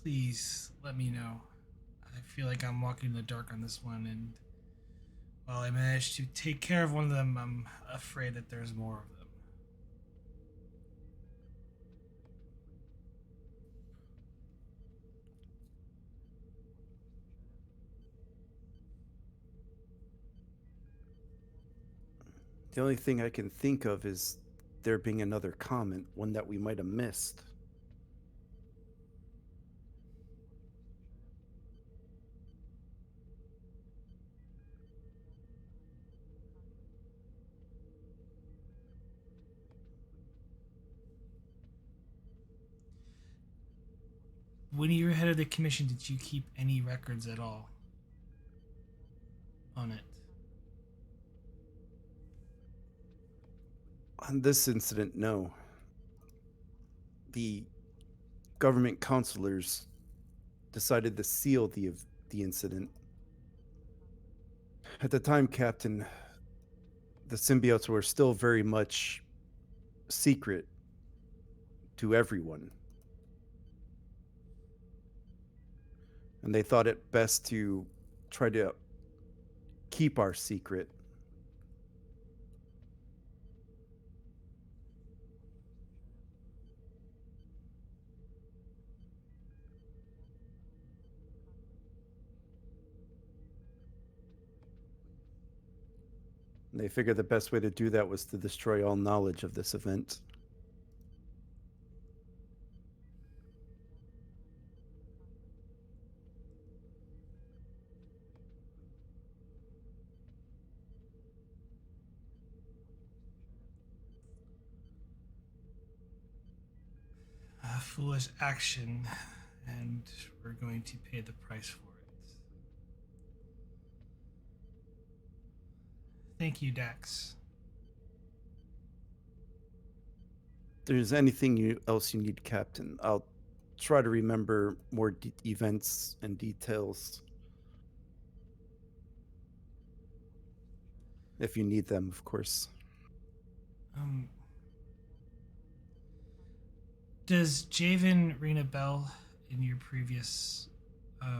please let me know. I feel like I'm walking in the dark on this one, and while I managed to take care of one of them, I'm afraid that there's more of them. the only thing I can think of is there being another comment, one that we might have missed. When you were head of the commission, did you keep any records at all on it? On this incident, no. The government counselors decided to seal the incident. At the time, Captain, the symbiotes were still very much secret to everyone. And they thought it best to try to keep our secret. And they figured the best way to do that was to destroy all knowledge of this event. A foolish action, and we're going to pay the price for it. Thank you, Dax. If there's anything else you need, Captain, I'll try to remember more events and details. If you need them, of course. Does Javen ring a bell in your previous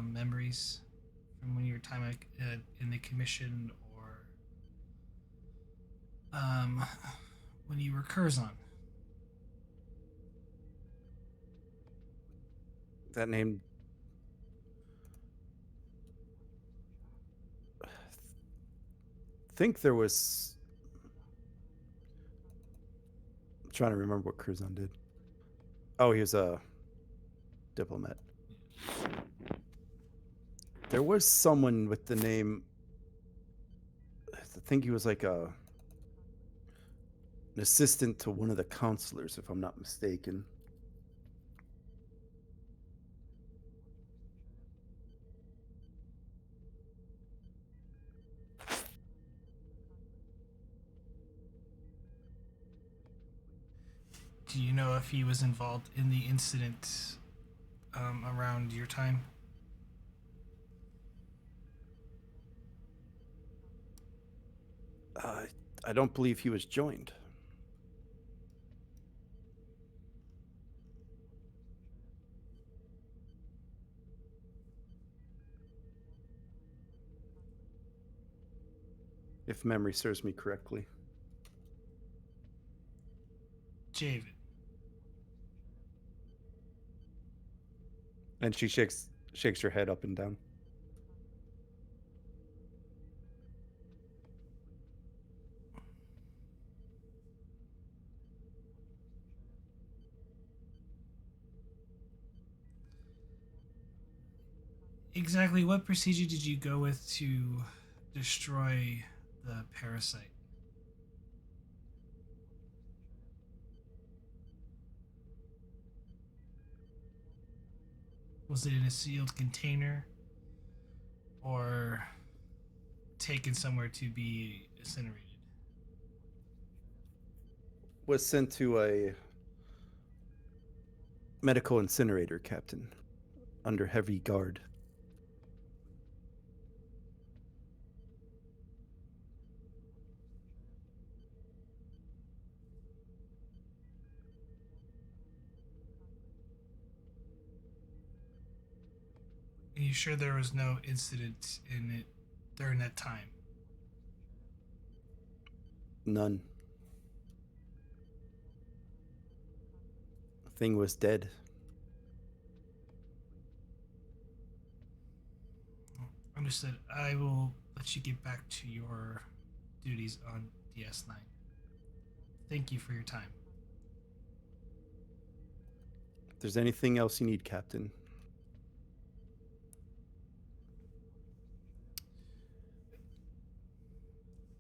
memories from when you were time in the commission, or when you were Curzon? That name. Think there was. I'm trying to remember what Curzon did. Oh, he was a diplomat. There was someone with the name. I think he was like an assistant to one of the counselors, if I'm not mistaken. Do you know if he was involved in the incident around your time? I don't believe he was joined. if memory serves me correctly. Javen. And she shakes her head up and down. Exactly what procedure did you go with to destroy the parasite? Was it in a sealed container or taken somewhere to be incinerated? Was sent to a medical incinerator, Captain, under heavy guard. Are you sure there was no incident in it during that time? None. The thing was dead. Understood. I will let you get back to your duties on DS9. Thank you for your time. If there's anything else you need, Captain.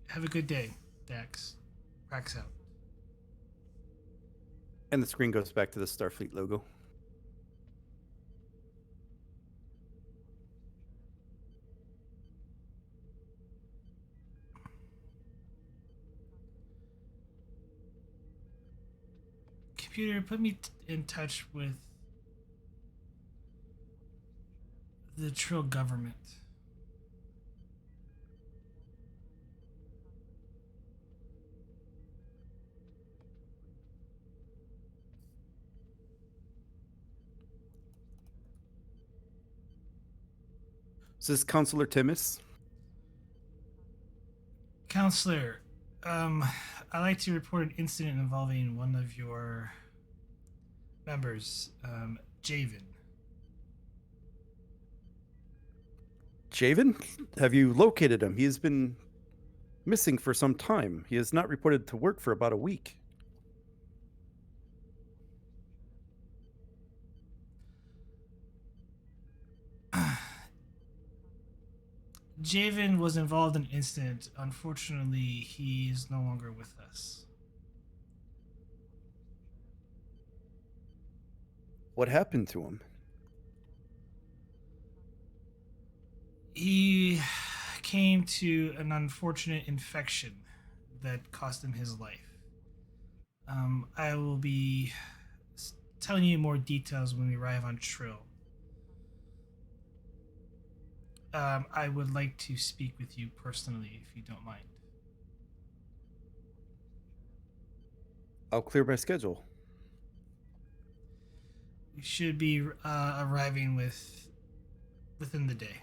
Have a good day, Dax. Prax out. And the screen goes back to the Starfleet logo. Computer, put me in touch with the Trill government. Is this Counselor Timmis? Counselor, I'd like to report an incident involving one of your members, Javen. Javen? Have you located him? He has been missing for some time. He has not reported to work for about a week. Javen was involved in an incident. Unfortunately, he is no longer with us. What happened to him? He came to an unfortunate infection that cost him his life. I will be telling you more details when we arrive on Trill. I would like to speak with you personally, if you don't mind. I'll clear my schedule. We should be arriving within the day.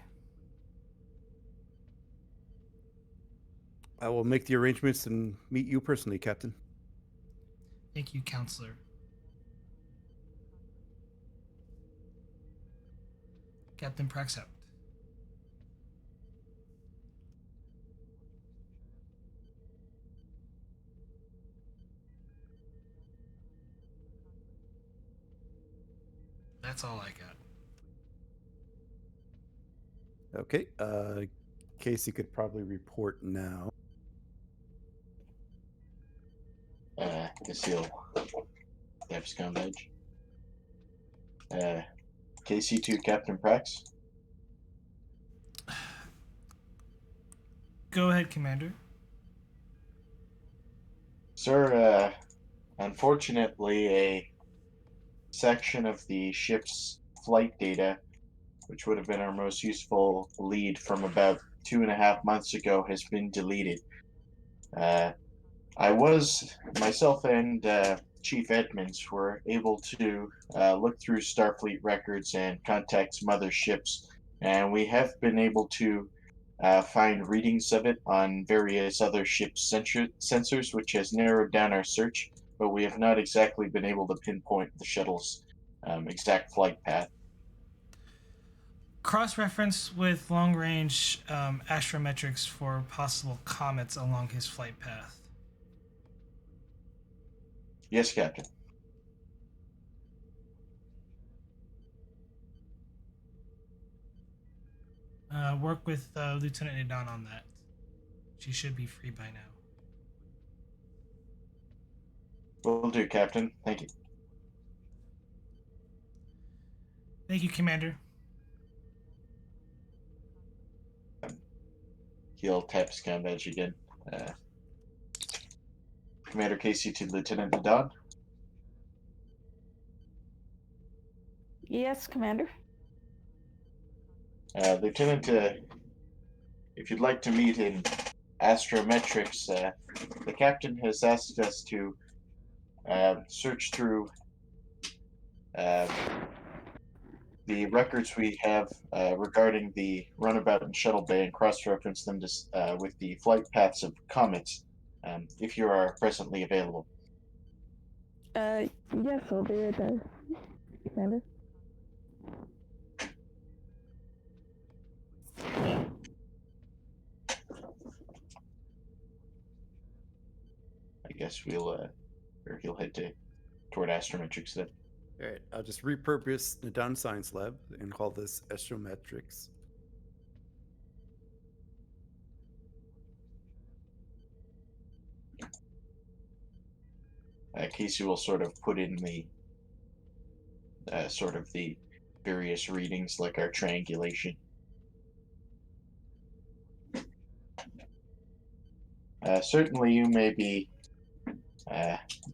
I will make the arrangements and meet you personally, Captain. Thank you, Counselor. Captain Prax out. That's all I got. Okay. Casey could probably report now. Guess he'll have scum edge. KC2 Captain Prax. Go ahead, Commander. Sir, unfortunately, a section of the ship's flight data, which would have been our most useful lead from about 2.5 months ago, has been deleted. Myself and Chief Edmonds were able to look through Starfleet records and contact some other ships, and we have been able to find readings of it on various other ship's sensors, which has narrowed down our search, but we have not exactly been able to pinpoint the shuttle's exact flight path. Cross-reference with long-range astrometrics for possible comets along his flight path. Yes, Captain. Work with Lieutenant Nadon on that. She should be free by now. Will do, Captain. Thank you. Thank you, Commander. He'll tap his comm badge again. Commander Casey to Lieutenant Nadon. Yes, Commander. Lieutenant, if you'd like to meet in astrometrics, the captain has asked us to search through the records we have regarding the runabout and shuttle bay and cross-reference them to, with the flight paths of comets, if you are presently available. Yes, I'll be right there, Commander. I guess or he'll head toward astrometrics then. All right, I'll just repurpose Nadon Science Lab and call this Astrometrics. Casey will sort of put in the sort of the various readings, like our triangulation. Certainly, you may be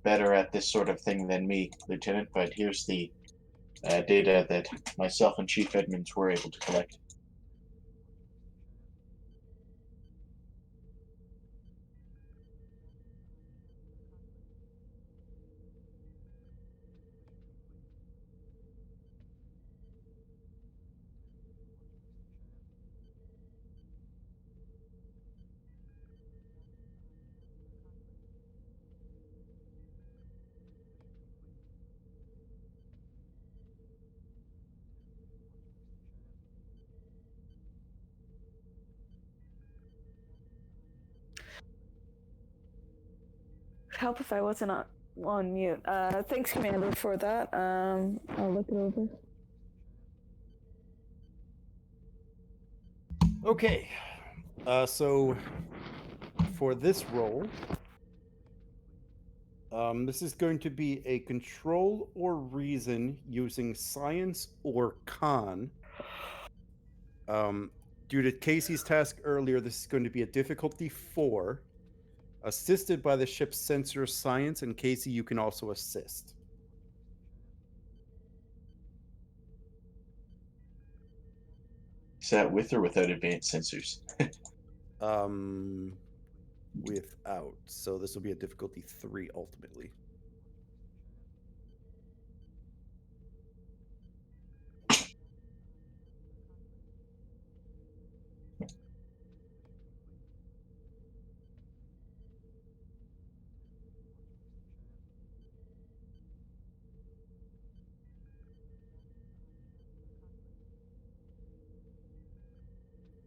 better at this sort of thing than me, Lieutenant, but here's the data that myself and Chief Edmonds were able to collect. It'd help if I wasn't on mute. Thanks, Commander, for that. I'll look it over. Okay, so for this roll, this is going to be a control or reason using science or con. Due to Casey's task earlier, this is going to be a difficulty 4, assisted by the ship's sensor science, and Casey, you can also assist. Is that with or without advanced sensors? Without. So this will be a difficulty 3 ultimately.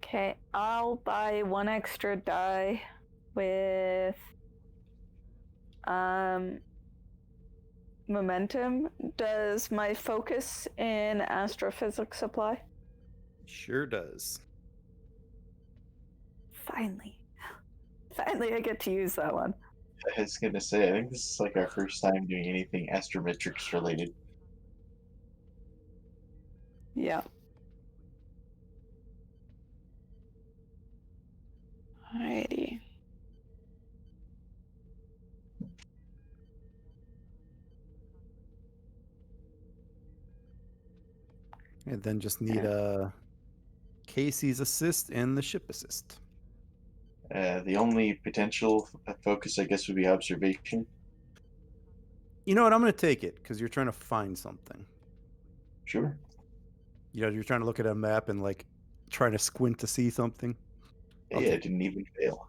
Okay, I'll buy 1 extra die with momentum. Does my focus in astrophysics apply? Sure does. Finally I get to use that one. I was gonna say, I think this is like our first time doing anything astrometrics related. Yeah. Alrighty. And then just need Casey's assist and the ship assist. The only potential focus, I guess, would be observation. You know what? I'm going to take it because you're trying to find something. Sure. You know, you're trying to look at a map and like trying to squint to see something. Yeah, I'll it take didn't even fail.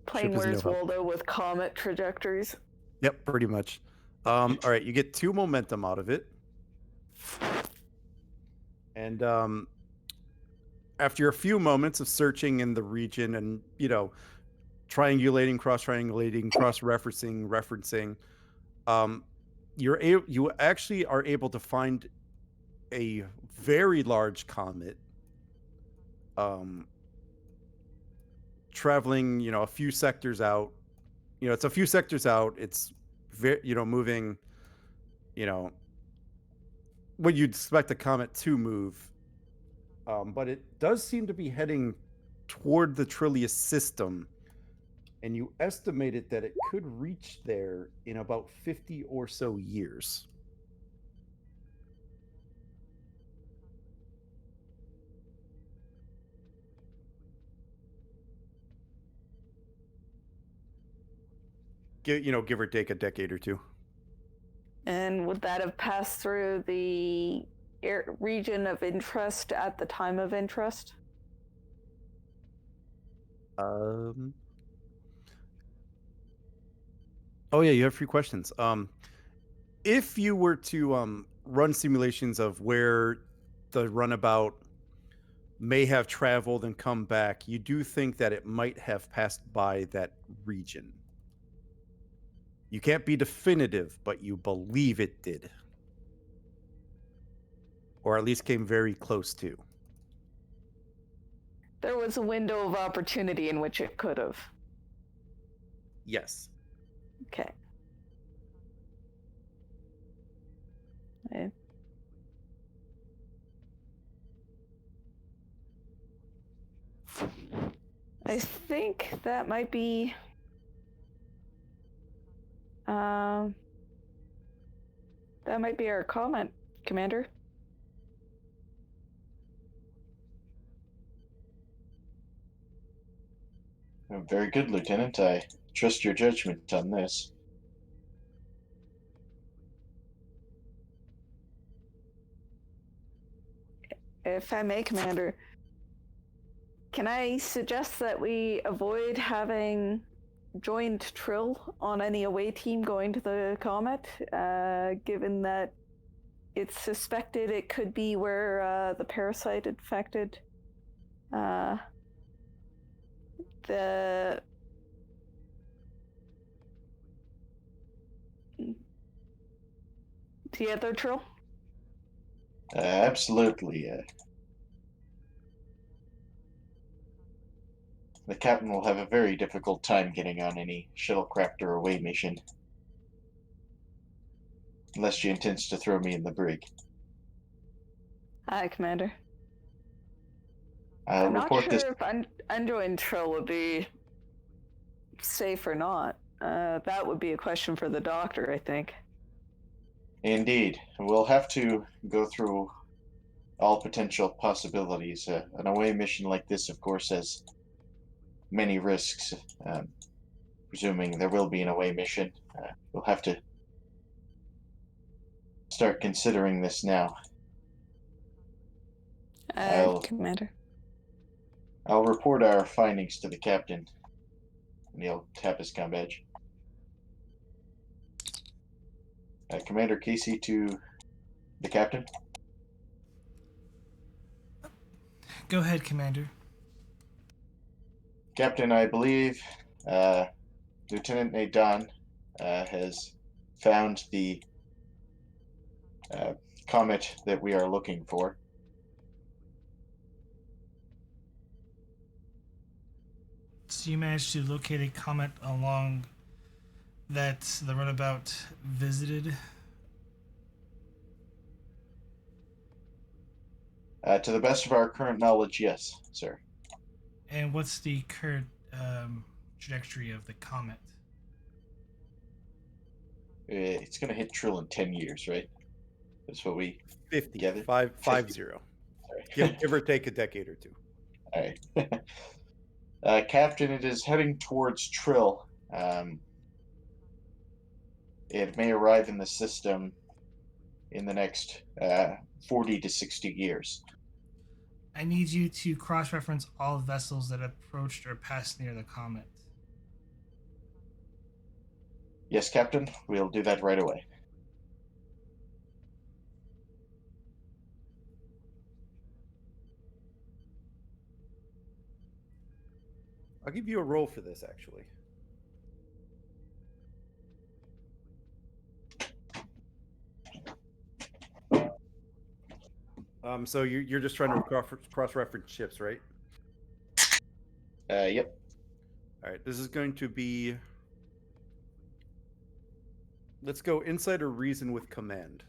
Playing Ship is Where's no help. Waldo with comet trajectories. Yep, pretty much. All right, you get 2 momentum out of it. And after a few moments of searching in the region and, triangulating, cross-referencing, referencing, you actually are able to find a very large comet um traveling, a few sectors out. It's a few sectors out. It's very, moving, you know, what you'd expect a comet to move. But it does seem to be heading toward the Trillius system, and you estimated that it could reach there in about 50 or so years. Give or take a decade or two. And would that have passed through the region of interest at the time of interest? Um. Oh yeah, you have 3 questions. If you were to run simulations of where the runabout may have traveled and come back, you do think that it might have passed by that region. You can't be definitive, but you believe it did. Or at least came very close to. There was a window of opportunity in which it could have. Yes. Okay. I think that might be our comment, Commander. Very good, Lieutenant. I trust your judgment on this. If I may, Commander, can I suggest that we avoid having joined Trill on any away team going to the Comet, given that it's suspected it could be where the parasite infected the other Trill? Absolutely. The captain will have a very difficult time getting on any shuttlecraft or away mission. Unless she intends to throw me in the brig. Aye, Commander. I'll I'm not report this. sure if unjoined Trill would be safe or not. That would be a question for the doctor, I think. Indeed. We'll have to go through all potential possibilities. An away mission like this, of course, has many risks. Presuming there will be an away mission, we'll have to start considering this now. Commander. I'll report our findings to the captain, and he'll tap his comm badge. Commander Casey to the captain. Go ahead, Commander. Captain, I believe Lieutenant Nadan has found the comet that we are looking for. So you managed to locate a comet along that the runabout visited? To the best of our current knowledge, yes, sir. And what's the current trajectory of the comet? It's going to hit Trill in 10 years, right? That's what we 50. gathered. 50. Give or take a decade or two. All right. Captain, it is heading towards Trill. It may arrive in the system in the next 40 to 60 years. I need you to cross-reference all vessels that approached or passed near the comet. Yes, Captain. We'll do that right away. I'll give you a roll for this, actually. So you're just trying to cross-reference ships, right? Yep. All right. This is going to be. Let's go insider reason with command.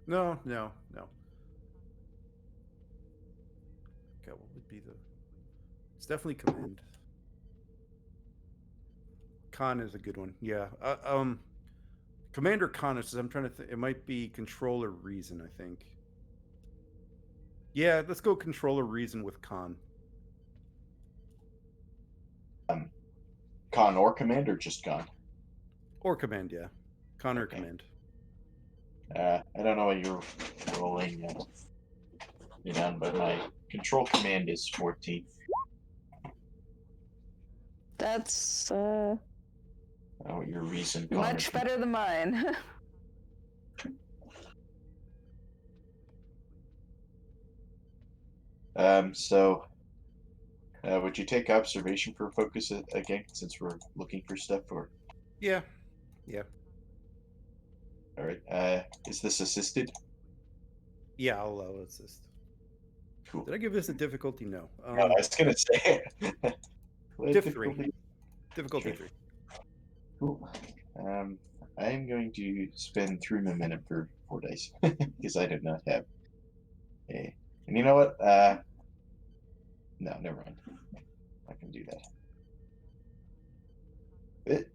No. Okay, what would be the? It's definitely command. Con is a good one. Yeah. Commander Con is. I'm trying to think. It might be controller reason. I think. Yeah, let's go controller reason with Con. Con or command or just con? Or command, yeah. Con or Okay. command. I don't know what you're rolling it on, but my control command is 14. That's I don't know what your reason, Con, much better than mine. So, would you take observation for focus again, since we're looking for stuff? Or Yeah. all right. Is this assisted? Yeah, I'll assist. Cool. Did I give this a difficulty? No. No, I was gonna say. Difficulty Sure. 3. Cool. I am going to spend 3 momentum for 4 dice because I did not have a. And you know what? No, never mind. I can do that.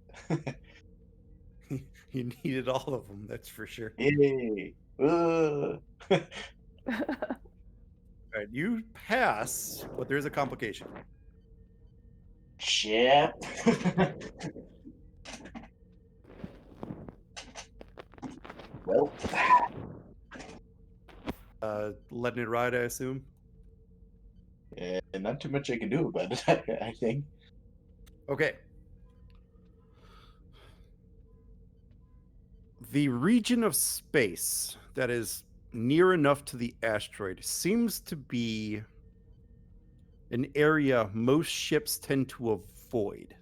You needed all of them, that's for sure. Yay! All right, you pass, but there's a complication. Shit. Well, Letting it ride, I assume. not too much I can do about it, I think. Okay. The region of space that is near enough to the asteroid seems to be an area most ships tend to avoid.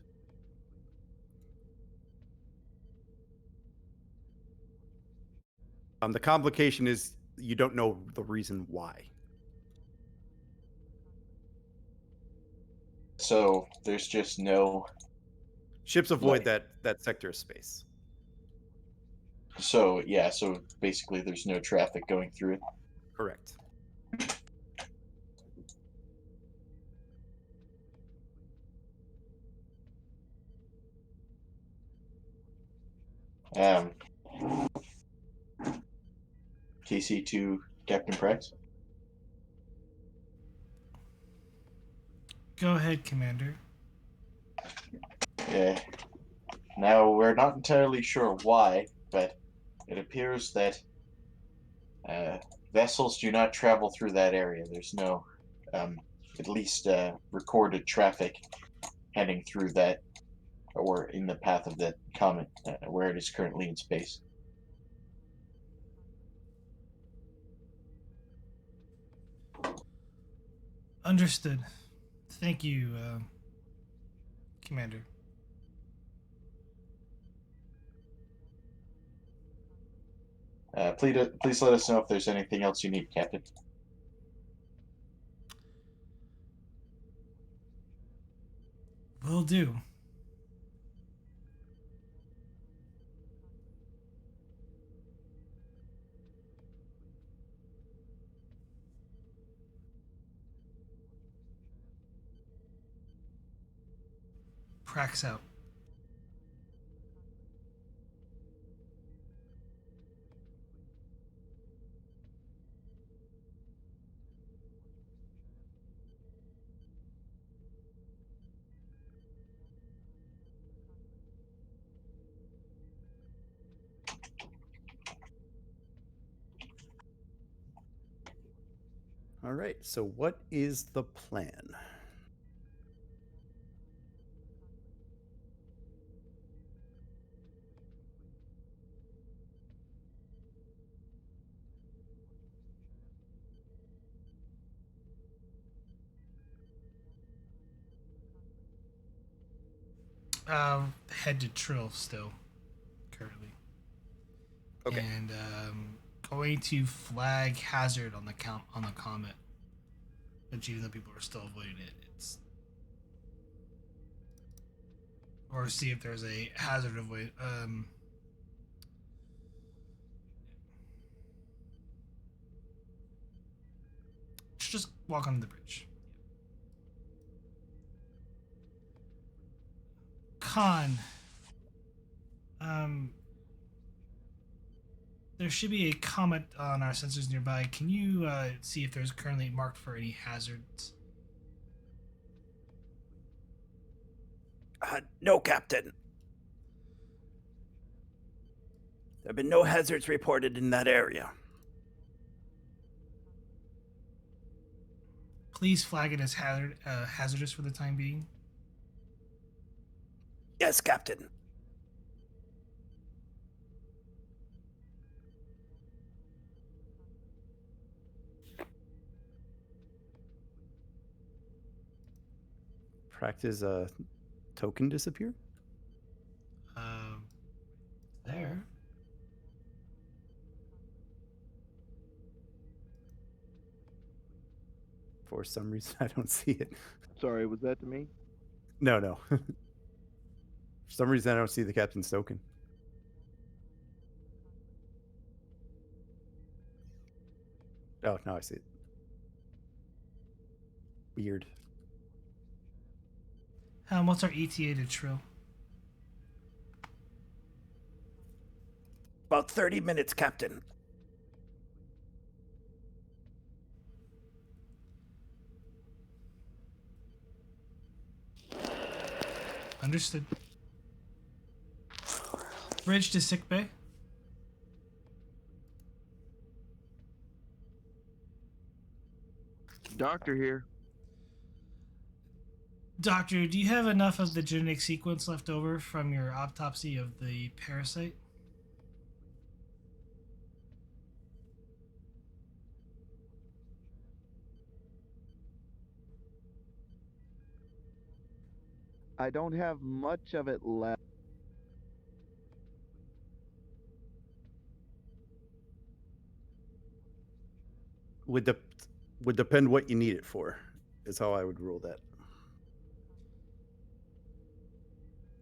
The complication is you don't know the reason why. So there's just no. Ships avoid that sector of space. So yeah, so basically there's no traffic going through it. Correct. Um, KC2 Captain Price. Go ahead, Commander. Now we're not entirely sure why, but it appears that vessels do not travel through that area. There's no, at least recorded traffic heading through that or in the path of the comet where it is currently in space. Understood. Thank you, Commander. Please let us know if there's anything else you need, Captain. Will do. Prax out. All right. So, what is the plan? Head to Trill still, currently. Okay. And going to flag hazard on the comet. But even though people are still avoiding it, or see if there's a hazard avoid. Just walk on the bridge. Khan. There should be a comet on our sensors nearby. Can you see if there's currently marked for any hazards? No, Captain. There have been no hazards reported in that area. Please flag it as hazardous for the time being. Yes, Captain. Practice token disappear? There. For some reason, I don't see it. Sorry, was that to me? No. For some reason, I don't see the captain's token. Oh, now I see it. Weird. What's our ETA to Trill? About 30 minutes, Captain. Understood. Bridge to sickbay. Doctor here. Doctor, do you have enough of the genetic sequence left over from your autopsy of the parasite? I don't have much of it left. Would depend what you need it for, is how I would rule that.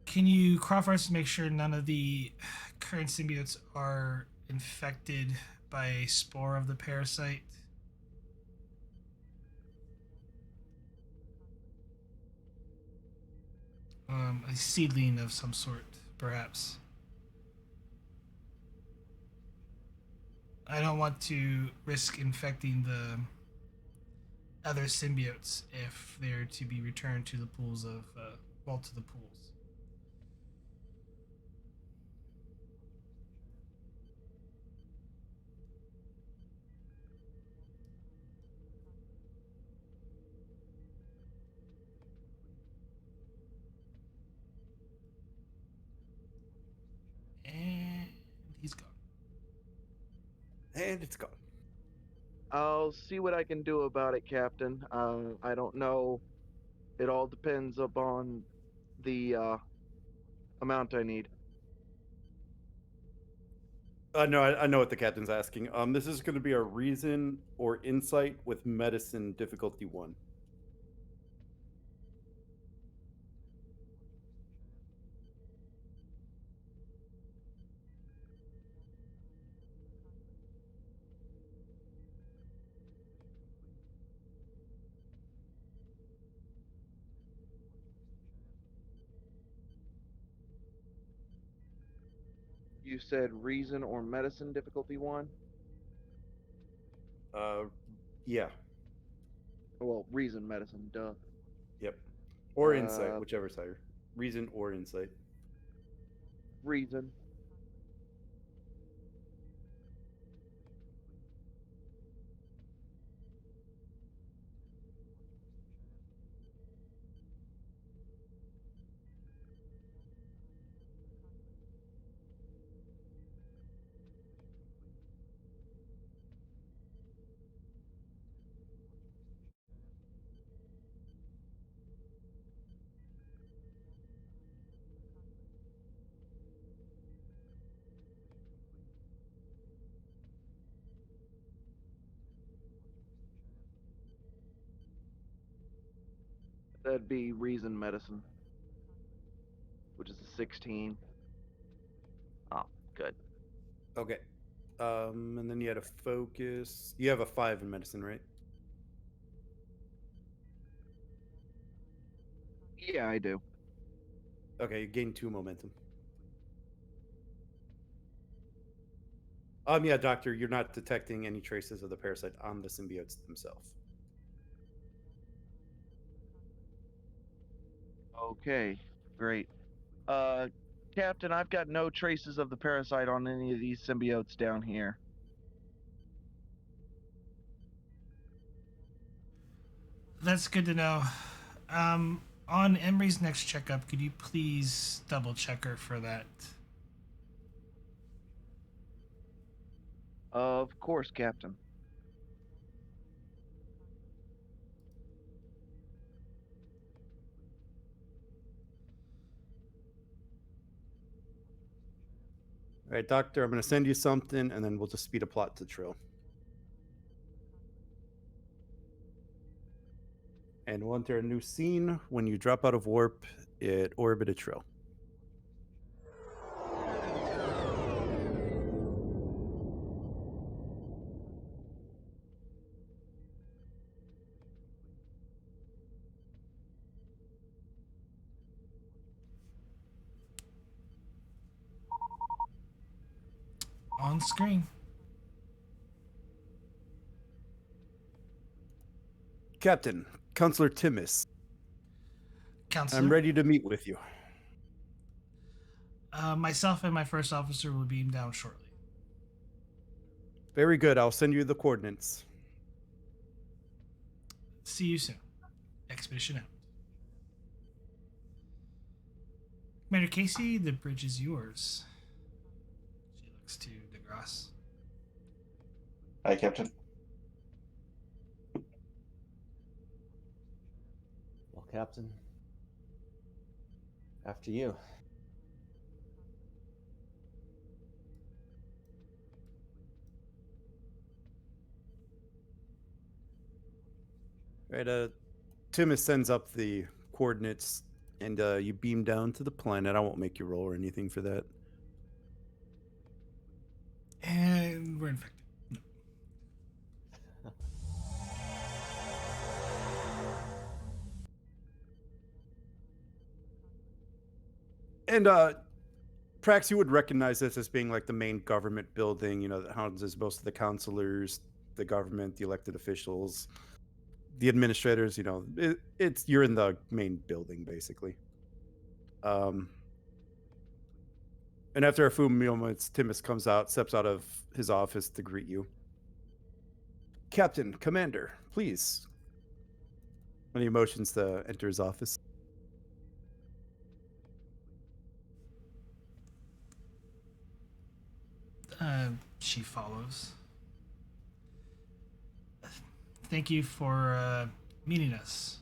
Can you cross-reference to make sure none of the current symbiotes are infected by a spore of the parasite? A seedling of some sort, perhaps. I don't want to risk infecting the other symbiotes if they're to be returned to the pools of, to the pools. And he's gone. And it's gone. I'll see what I can do about it, Captain. I don't know. It all depends upon the amount I need. No, I know what the captain's asking. This is going to be a reason or insight with medicine difficulty 1. You said reason or medicine difficulty 1? Yeah. Well, reason, medicine, duh. Yep. Or insight, whichever's higher. Reason or insight. Reason. That'd be reason medicine, which is a 16. Oh, good. Okay. And then you had a focus. You have a 5 in medicine, right? Yeah, I do. Okay, you gain 2 momentum. Yeah, Doctor, you're not detecting any traces of the parasite on the symbiotes themselves. Okay, great. Captain, I've got no traces of the parasite on any of these symbiotes down here. That's good to know. On Emery's next checkup, could you please double check her for that? Of course, Captain. All right, Doctor, I'm going to send you something, and then we'll just speed a plot to Trill. And we'll enter a new scene. When you drop out of warp, it orbited Trill. On screen. Captain, Counselor Timmis, Counselor. I'm ready to meet with you. Myself and my first officer will beam down shortly. Very good. I'll send you the coordinates. See you soon. Expedition out. Commander Casey, the bridge is yours. She looks to DeGrasse. Hi, Captain. Well, Captain, after you. Right, Timmis sends up the coordinates, and you beam down to the planet. I won't make you roll or anything for that. And we're infected. No. And Prax, you would recognize this as being like the main government building, you know, that houses most of the counselors, the government, the elected officials, the administrators, you know, it's you're in the main building basically. And after a few moments, Timmis comes out, steps out of his office to greet you. Captain, Commander, please. And he motions to enter his office. She follows. Thank you for meeting us.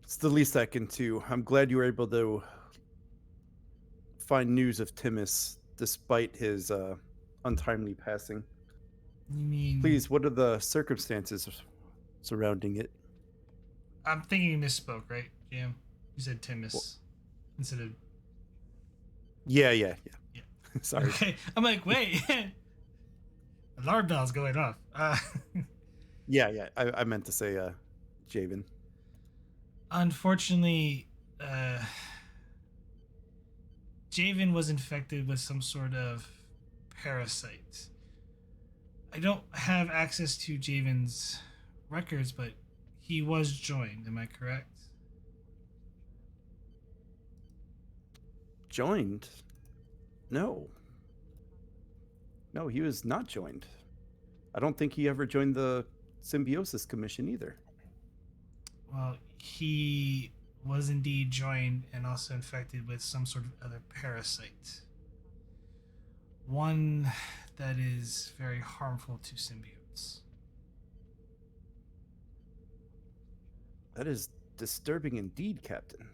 It's the least I can do. I'm glad you were able to find news of Timmis despite his untimely passing. You mean... Please, what are the circumstances surrounding it? I'm thinking you misspoke, right, Jam? You said Timmis instead of... Yeah. Sorry. Okay. I'm like, wait. Alarm bell's going off. Yeah. I meant to say Javen. Unfortunately, Javen was infected with some sort of parasite. I don't have access to Javen's records, but he was joined. Am I correct? Joined? No, he was not joined. I don't think he ever joined the Symbiosis Commission either. Well, he was indeed joined and also infected with some sort of other parasite. One that is very harmful to symbiotes. That is disturbing indeed, Captain.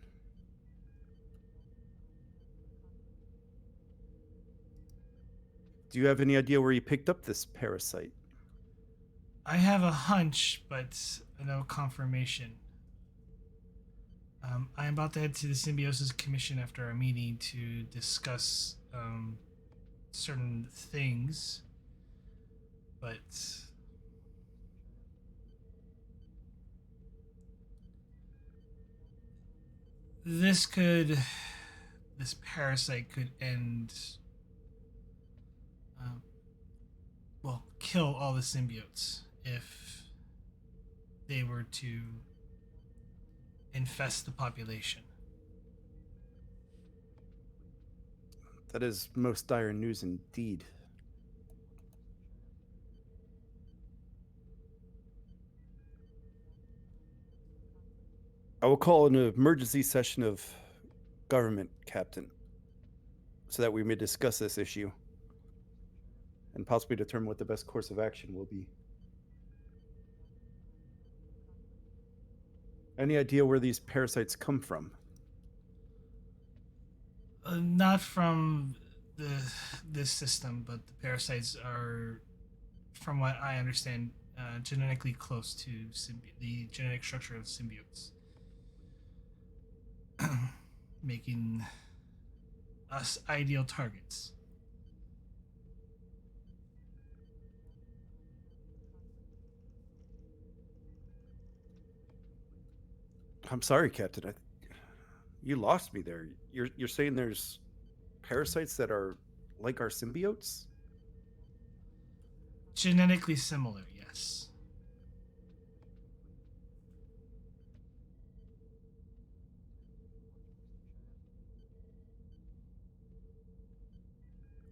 Do you have any idea where he picked up this parasite? I have a hunch, but no confirmation. I am about to head to the Symbiosis Commission after our meeting to discuss certain things, but this parasite could end, kill all the symbiotes if they were to infest the population. That is most dire news indeed. I will call an emergency session of government, Captain, so that we may discuss this issue and possibly determine what the best course of action will be. Any idea where these parasites come from? Not from this system, but the parasites are, from what I understand, genetically close to the genetic structure of symbiotes, making us ideal targets. I'm sorry, Captain. You lost me there. You're saying there's parasites that are like our symbiotes? Genetically similar, yes.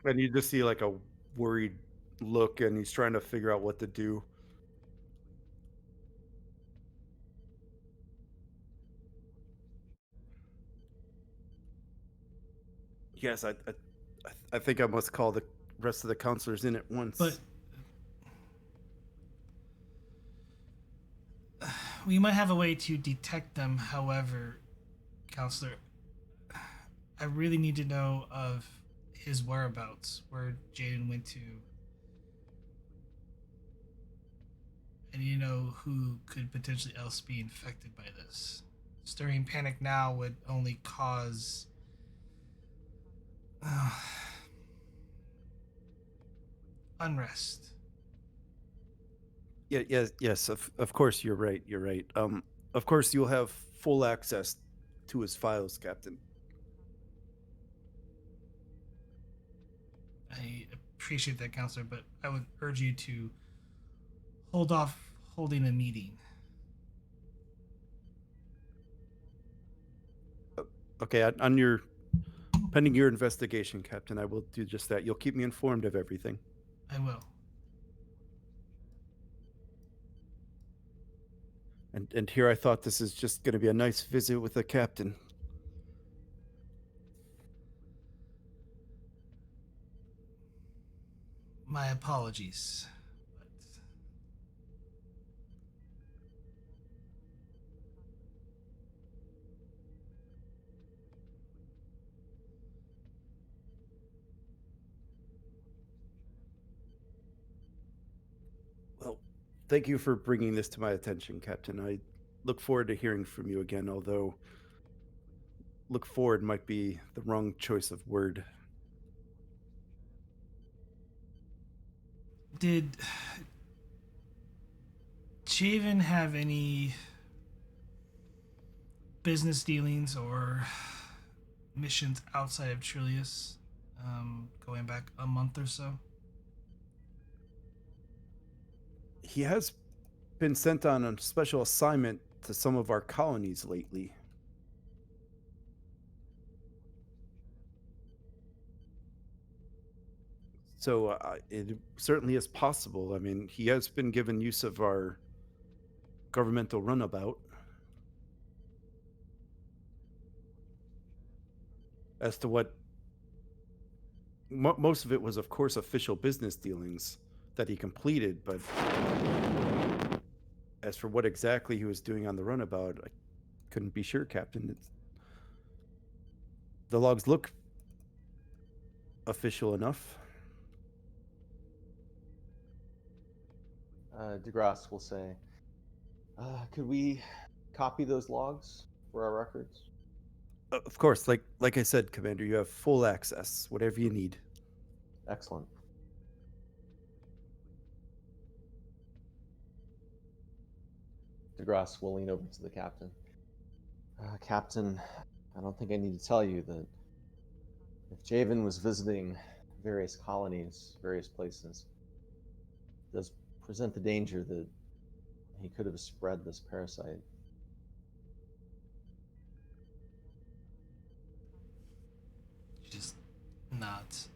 And you just see like a worried look, and he's trying to figure out what to do. Yes, I think I must call the rest of the counselors in at once. But we might have a way to detect them. However, counselor, I really need to know of his whereabouts, where Jaden went to. I need to know who could potentially else be infected by this. Stirring panic now would only cause unrest. Yes. Of course, you're right. You're right. Of course, you'll have full access to his files, Captain. I appreciate that, counselor, but I would urge you to hold off holding a meeting. Okay, pending your investigation, Captain, I will do just that. You'll keep me informed of everything. I will. And here I thought this is just going to be a nice visit with the captain. My apologies. Well, thank you for bringing this to my attention, Captain. I look forward to hearing from you again, although look forward might be the wrong choice of word. Did Javen have any business dealings or missions outside of Trillius, going back a month or so? He has been sent on a special assignment to some of our colonies lately. So it certainly is possible. I mean, he has been given use of our governmental runabout. As to what, most of it was, of course, official business dealings that he completed, but as for what exactly he was doing on the runabout, I couldn't be sure, Captain. The logs look official enough. DeGrasse will say, Could we copy those logs for our records? Of course, like I said, Commander, you have full access. Whatever you need. Excellent. DeGrasse will lean over to the captain. Captain, I don't think I need to tell you that if Javen was visiting various colonies, various places, it does present the danger that he could have spread this parasite. She just nods.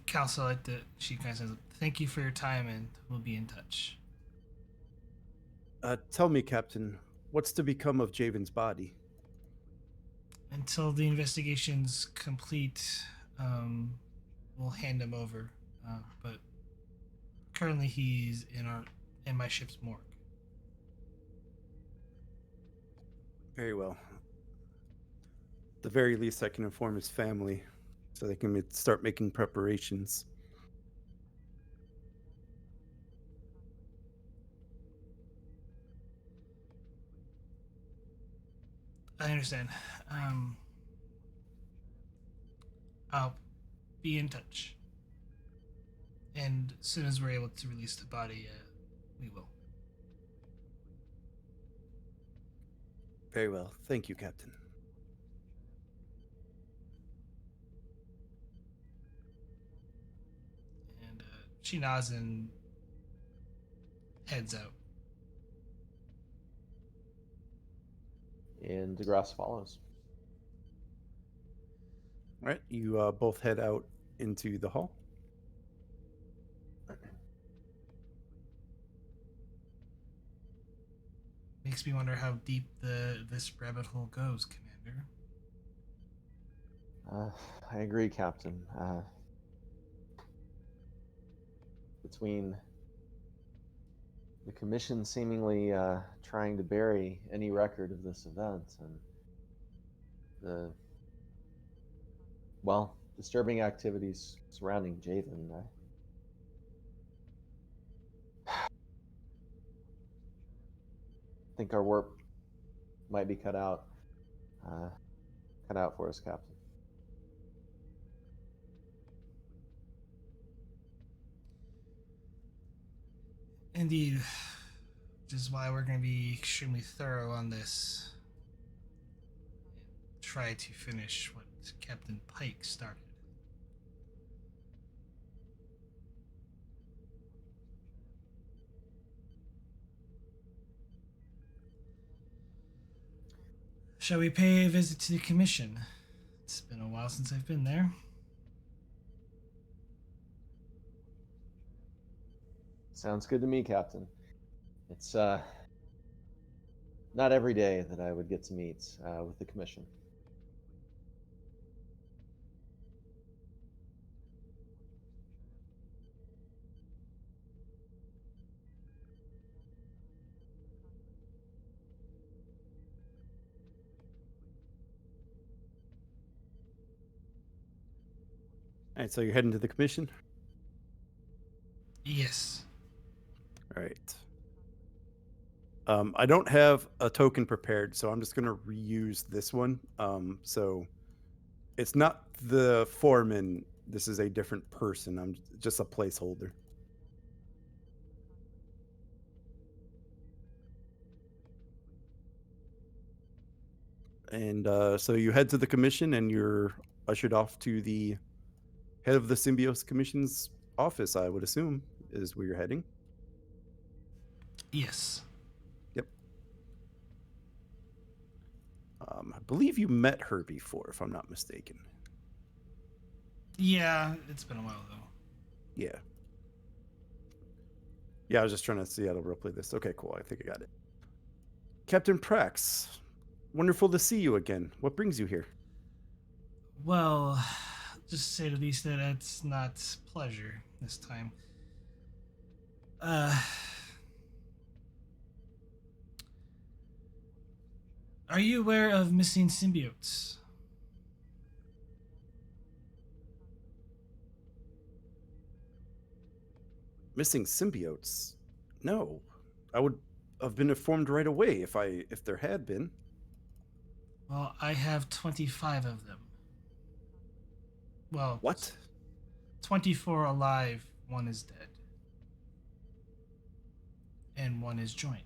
Calcel, like she kind of says, "Thank you for your time, and we'll be in touch." Tell me, Captain, what's to become of Javen's body? Until the investigation's complete, we'll hand him over. But currently, he's in my ship's morgue. Very well. At the very least, I can inform his family so they can start making preparations. I understand. I'll be in touch. And as soon as we're able to release the body, we will. Very well. Thank you, Captain. And she nods and heads out. And DeGrasse follows. All right, you both head out into the hall. Makes me wonder how deep this rabbit hole goes, Commander. I agree, Captain. Between the Commission seemingly trying to bury any record of this event and the, well, disturbing activities surrounding Javen, I think our work might be cut out for us, Captain. Indeed. Which is why we're going to be extremely thorough on this. And try to finish what Captain Pike started. Shall we pay a visit to the Commission? It's been a while since I've been there. Sounds good to me, Captain. It's not every day that I would get to meet with the Commission. All right, so you're heading to the commission? Yes. All right. I don't have a token prepared, so I'm just going to reuse this one. So it's not the foreman. This is a different person. I'm just a placeholder. And so you head to the commission and you're ushered off to the head of the Symbiosis Commission's office, I would assume, is where you're heading. Yes. Yep. I believe you met her before, if I'm not mistaken. Yeah, it's been a while though. Yeah. Yeah, I was just trying to see how to roleplay this. Okay, cool. I think I got it. Captain Prax, wonderful to see you again. What brings you here? Well, just to say the least that it's not pleasure this time. Are you aware of missing symbiotes? Missing symbiotes? No. I would have been informed right away if there had been. Well, I have 25 of them. Well, What? 24 alive, one is dead. And one is joined.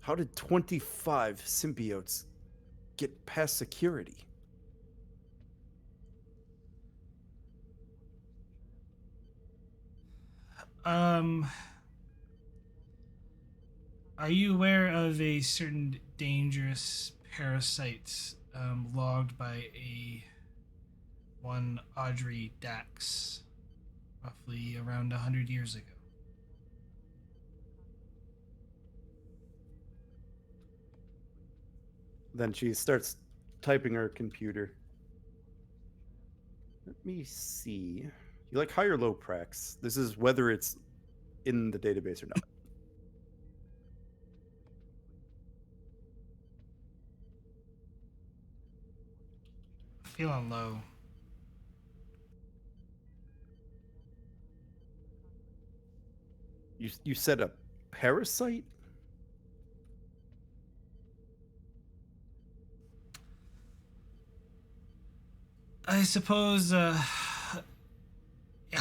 How did 25 symbiotes get past security? Um, are you aware of a certain dangerous parasite logged by a one Audrey Dax, roughly around 100 years ago? Then she starts typing her computer. Let me see. You like high or low prax? This is whether it's in the database or not. Feeling low. You said a parasite? I suppose, how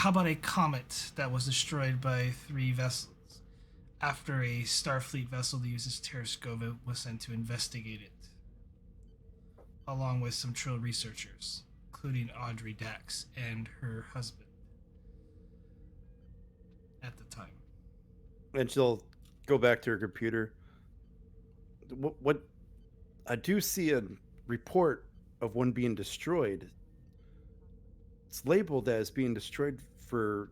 about a comet that was destroyed by 3 vessels after a Starfleet vessel that uses Terrascova was sent to investigate it, along with some Trill researchers, including Audrey Dax and her husband at the time. And she'll go back to her computer. What I do see a report of one being destroyed. It's labeled as being destroyed for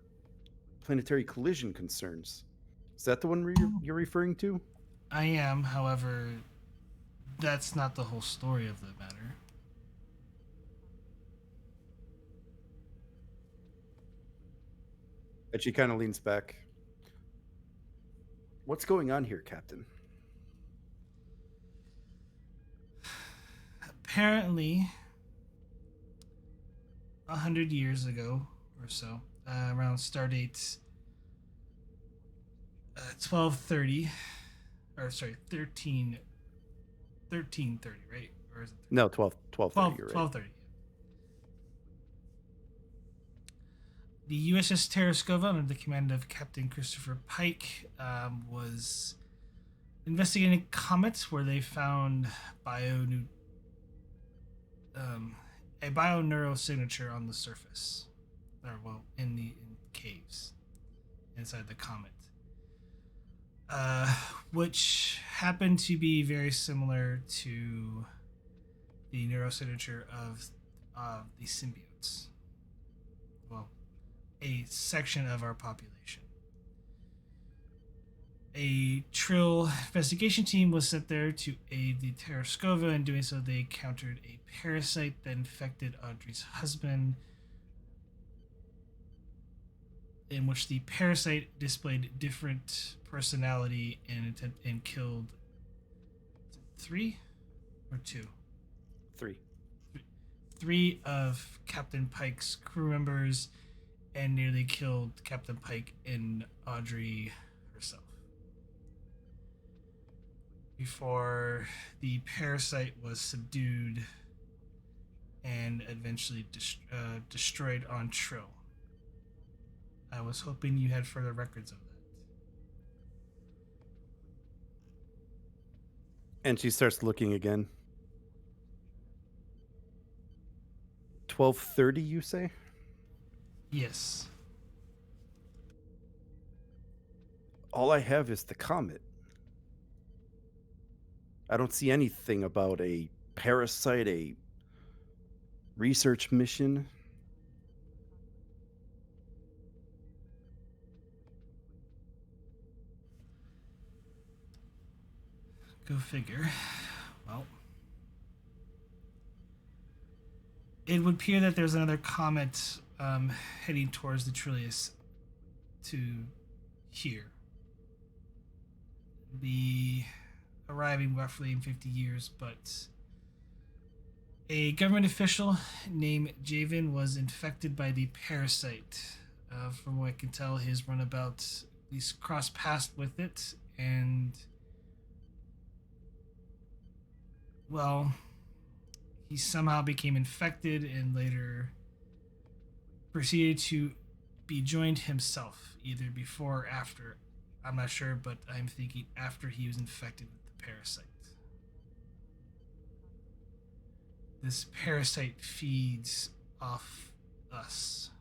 planetary collision concerns. Is that the one you're referring to? I am, however, that's not the whole story of the matter. And she kind of leans back. What's going on here, Captain? Apparently, 100 years ago or so, around Stardate 1230, or sorry, 1330, right? Or is it No, 1230, you're right. 1230. The USS Terrascova, under the command of Captain Christopher Pike, was investigating comets where they found a bioneurosignature on the surface, or well, in caves inside the comet, which happened to be very similar to the neurosignature of the symbiotes. Well, a section of our population. A Trill investigation team was sent there to aid the Terrascova. In doing so, they encountered a parasite that infected Audrey's husband, in which the parasite displayed different personality and killed 3 or 2? 3. 3 of Captain Pike's crew members, and nearly killed Captain Pike and Audrey herself, before the parasite was subdued and eventually destroyed on Trill. I was hoping you had further records of that. And she starts looking again. 1230, you say? Yes. All I have is the comet. I don't see anything about a parasite, a research mission. Go figure. Well, it would appear that there's another comet heading towards the Trillius to here. Be arriving roughly in 50 years, but A government official named Javen was infected by the parasite. From what I can tell, his runabout at least crossed paths with it, and well, he somehow became infected and later proceeded to be joined himself, either before or after. I'm not sure, but I'm thinking after he was infected with the parasite. This parasite feeds off us,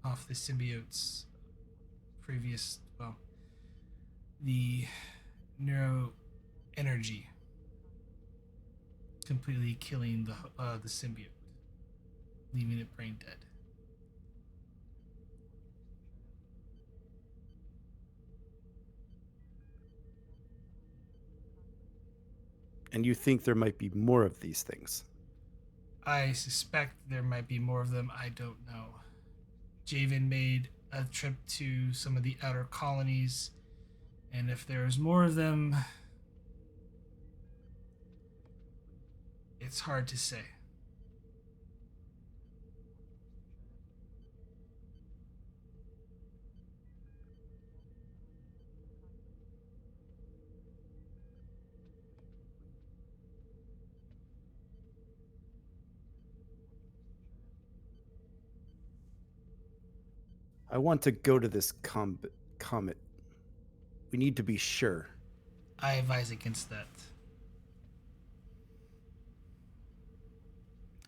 off the symbiotes. Previous, well, the neuro energy, completely killing the symbiote, leaving it brain dead. And you think there might be more of these things? I suspect there might be more of them. I don't know. Javen made a trip to some of the outer colonies, and if there's more of them, it's hard to say. I want to go to this comet. We need to be sure. I advise against that.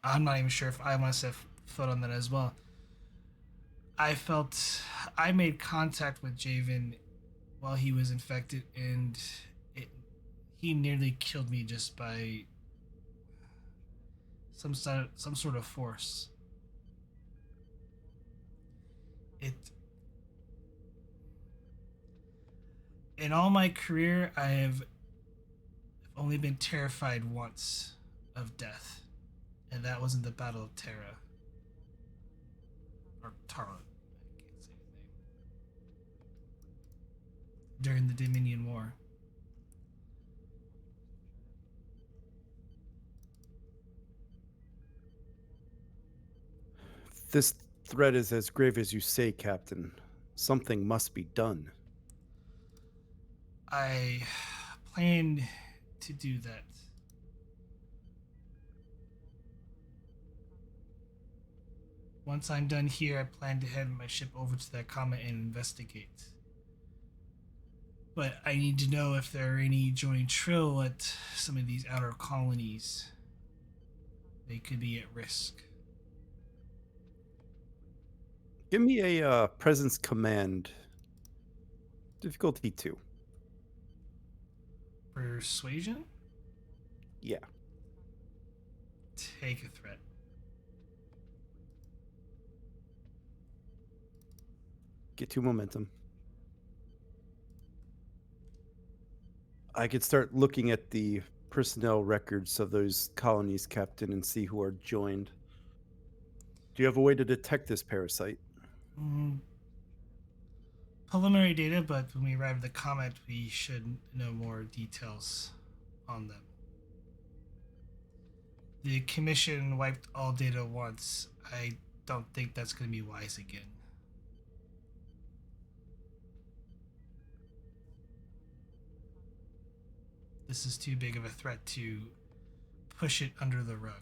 I'm not even sure if I want to set foot on that as well. I made contact with Javen while he was infected, and it, he nearly killed me just by some sort of force. It In all my career, I have only been terrified once of death, and that was in the Battle of Terra or Tara. I can't say his name. During the Dominion War. This threat is as grave as you say, Captain. Something must be done. I plan to do that. Once I'm done here, I plan to head my ship over to that comet and investigate. But I need to know if there are any joining Trill at some of these outer colonies. They could be at risk. Give me a presence command. Difficulty 2. Persuasion? Yeah. Take a threat. Get 2 momentum. I could start looking at the personnel records of those colonies, Captain, and see who are joined. Do you have a way to detect this parasite? Preliminary data, but when we arrive at the comet, we should know more details on them. The Commission wiped all data once. I don't think that's going to be wise again. This is too big of a threat to push it under the rug.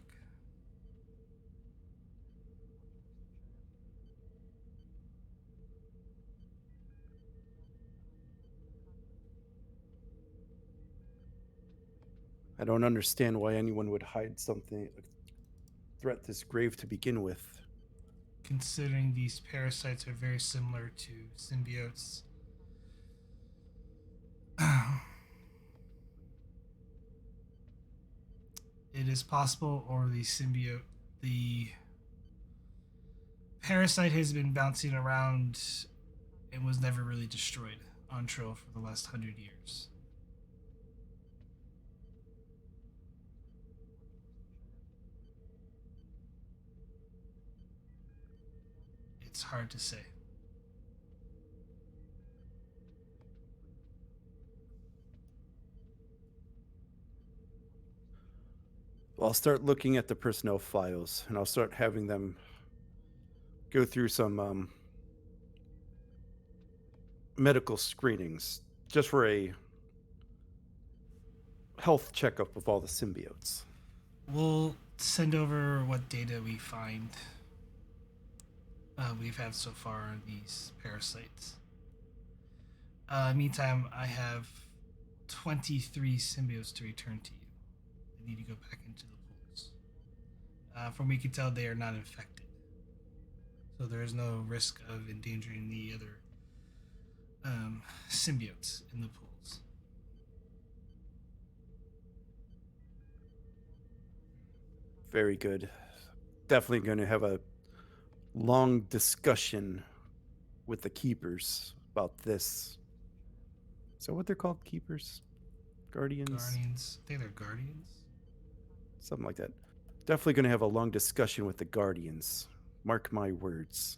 I don't understand why anyone would hide something, a threat this grave to begin with. Considering these parasites are very similar to symbiotes. It is possible, or the parasite has been bouncing around and was never really destroyed on Trill for the last 100 years. It's hard to say. Well, I'll start looking at the personnel files, and I'll start having them go through some medical screenings just for a health checkup of all the symbiotes. We'll send over what data we find we've had so far on these parasites. Meantime, I have 23 symbiotes to return to you. They need to go back into the pools. From what we can tell, they are not infected. So there is no risk of endangering the other symbiotes in the pools. Very good. Definitely going to have a long discussion with the keepers about this. So what they're called? Keepers? Guardians? Guardians. I think they're guardians. Something like that. Definitely going to have a long discussion with the Guardians. Mark my words.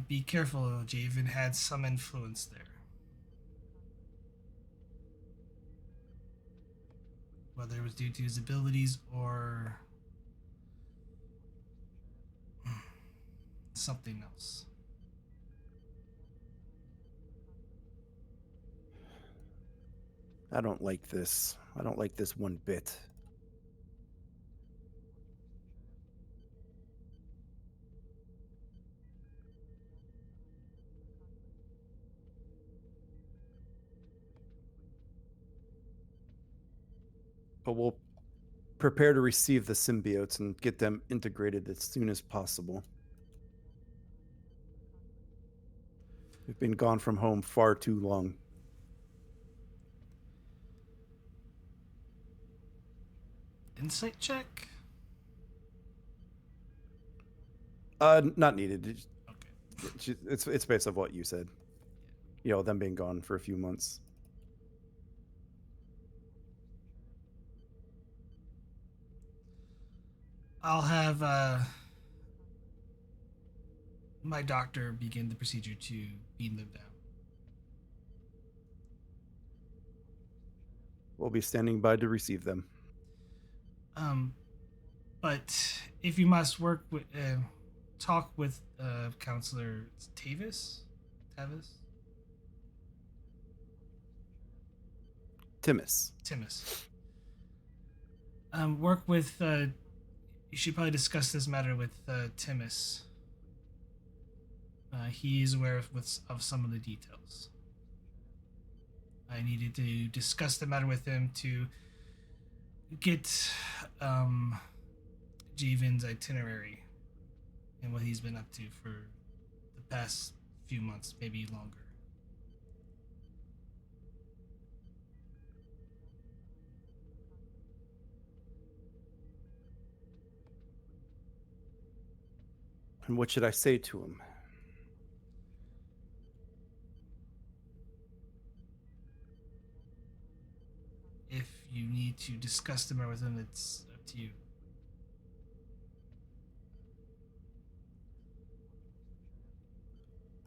Be careful, Javen had some influence there. Whether it was due to his abilities or something else. I don't like this. I don't like this one bit. But we'll prepare to receive the symbiotes and get them integrated as soon as possible. We've been gone from home far too long. Insight check? Not needed. Okay. It's based off what you said. You know, them being gone for a few months. I'll have my doctor begin the procedure to beam them down. We'll be standing by to receive them. But if you must work with, talk with Counselor Tavis. Timus. Work with. You should probably discuss this matter with Timus. He is aware of some of the details. I needed to discuss the matter with him to get Javen's itinerary and what he's been up to for the past few months, maybe longer. And what should I say to him? If you need to discuss the matter with him, it's up to you.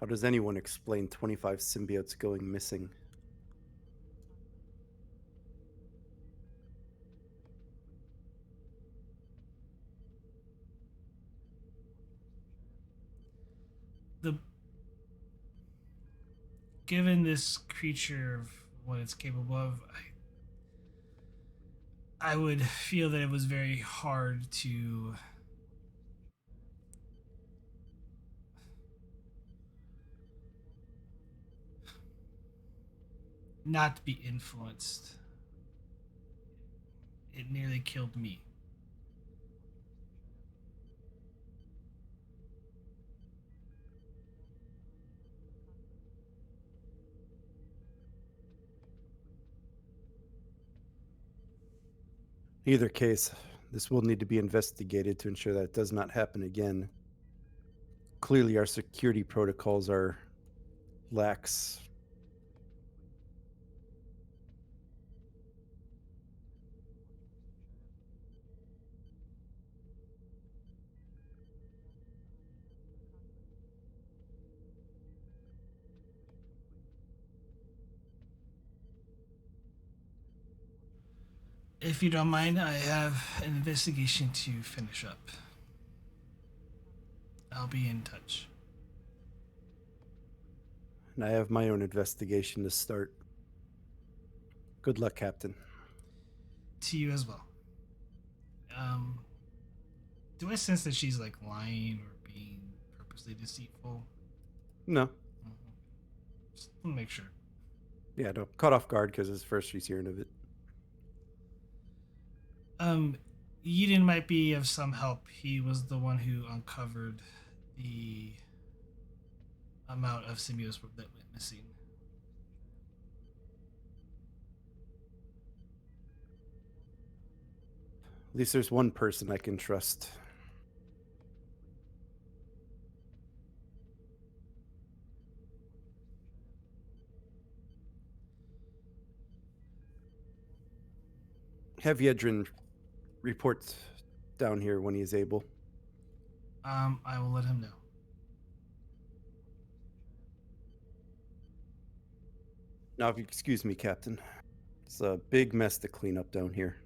How does anyone explain 25 symbiotes going missing? Given this creature of what it's capable of, I would feel that it was very hard to not be influenced. It nearly killed me. In either case, this will need to be investigated to ensure that it does not happen again. Clearly, our security protocols are lax. If you don't mind, I have an investigation to finish up. I'll be in touch. And I have my own investigation to start. Good luck, Captain. To you as well. Do I sense that she's like lying or being purposely deceitful? No. Mm-hmm. Just want to make sure. Yeah, no. Caught off guard because it's first she's hearing of it. Eden might be of some help. He was the one who uncovered the amount of symbiotes that went missing. At least there's one person I can trust. Have Yedrin report down here when he is able. I will let him know. Now, if you excuse me, Captain, it's a big mess to clean up down here,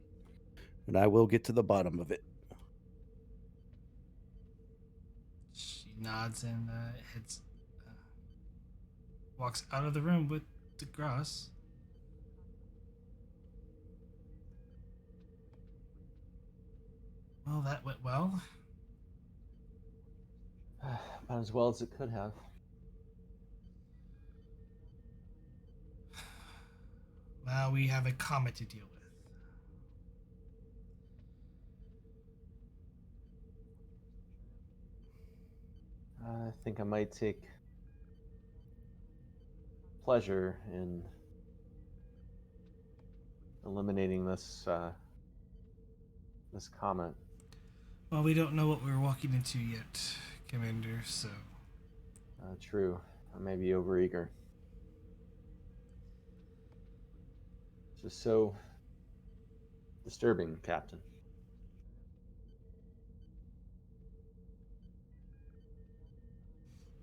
and I will get to the bottom of it. She nods and heads, walks out of the room with DeGrasse. Well, that went well. About as well as it could have. Now we have a comet to deal with. I think I might take pleasure in eliminating this this comet. Well, we don't know what we're walking into yet, Commander, so... True. I may be overeager. It's just so disturbing, Captain.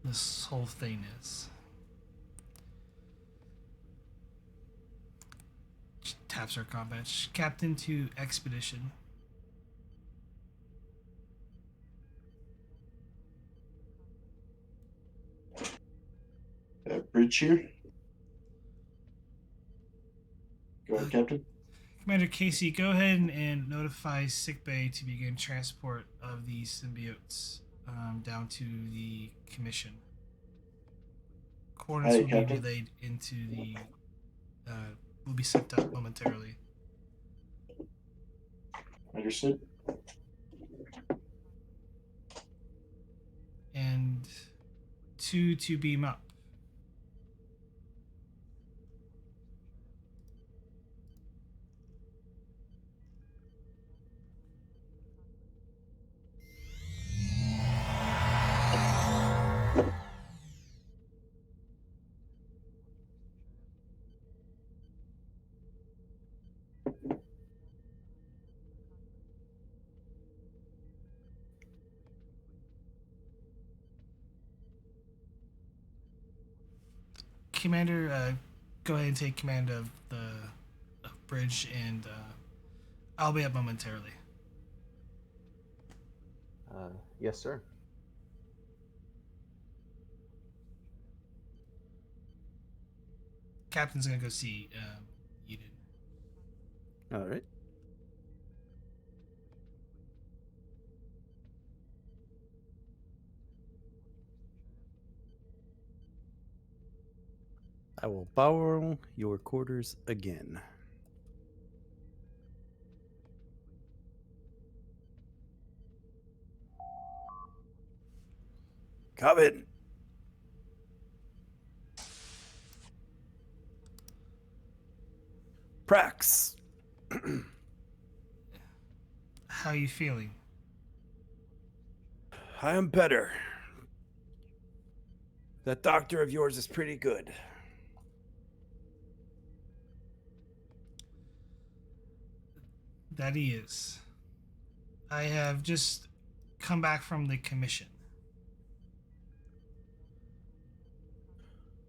This whole thing is. She taps her combat. Captain to Expedition. Bridge here. Go ahead, Captain. Commander Casey, go ahead and notify sickbay to begin transport of the symbiotes down to the commission. Coordinates Aye, will Captain. be relayed into the. Will be sent up momentarily. Understood. And 2 to beam up. Commander, go ahead and take command of the bridge, and I'll be up momentarily. Yes, sir. Captain's gonna go see Eden. All right. I will borrow your quarters again. Come in. Prax. How are you feeling? I am better. That doctor of yours is pretty good. That he is. I have just come back from the commission.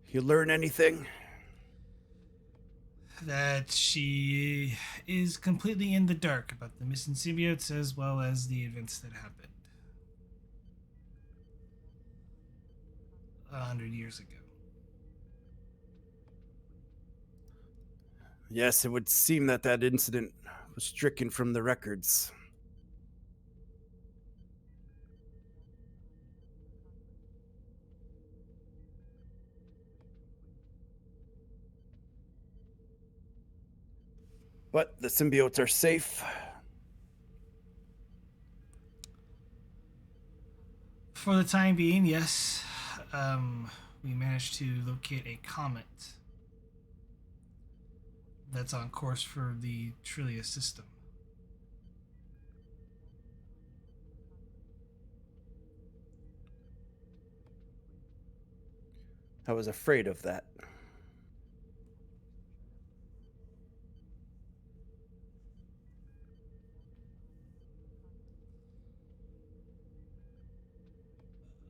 You learn anything? that she is completely in the dark about the missing symbiotes as well as the events that happened 100 years ago. Yes, it would seem that that incident was stricken from the records. But the symbiotes are safe. For the time being, yes. We managed to locate a comet that's on course for the Trillia system. I was afraid of that.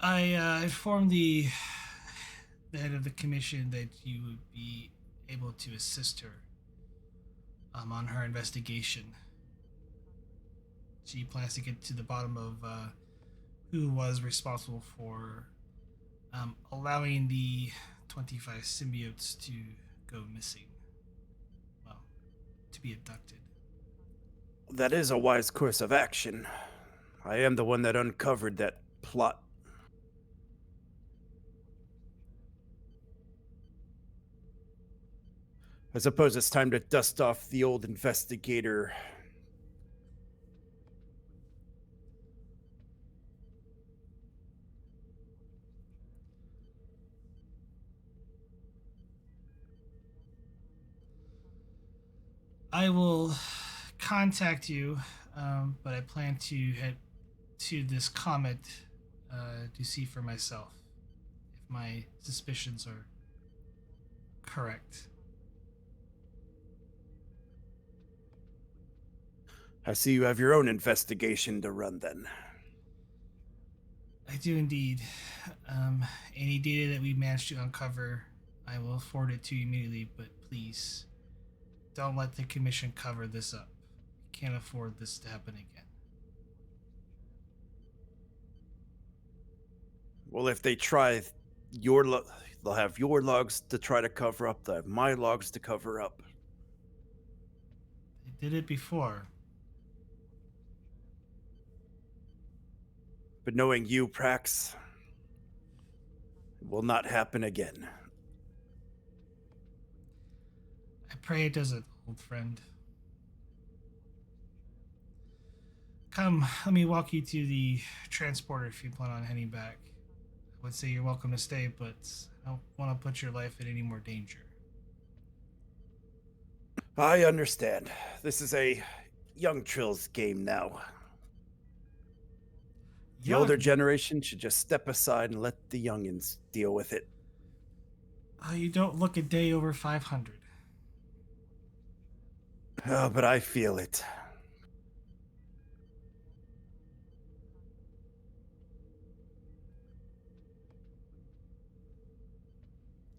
I informed the head of the commission that you would be able to assist her on her investigation. She plans to get to the bottom of who was responsible for allowing the 25 symbiotes to go missing. Well, to be abducted. That is a wise course of action. I am the one that uncovered that plot. I suppose it's time to dust off the old investigator. I will contact you, but I plan to head to this comet to see for myself if my suspicions are correct. I see you have your own investigation to run then. I do indeed. Any data that we manage to uncover, I will forward it to you immediately, but please don't let the commission cover this up. We can't afford this to happen again. Well, if they try they'll have your logs to try to cover up, they'll have my logs to cover up. They did it before. But knowing you, Prax, it will not happen again. I pray it doesn't, old friend. Come, let me walk you to the transporter if you plan on heading back. I would say you're welcome to stay, but I don't want to put your life in any more danger. I understand. This is a young Trill's game now. The older generation should just step aside and let the youngins deal with it. You don't look a day over 500. Oh, but I feel it.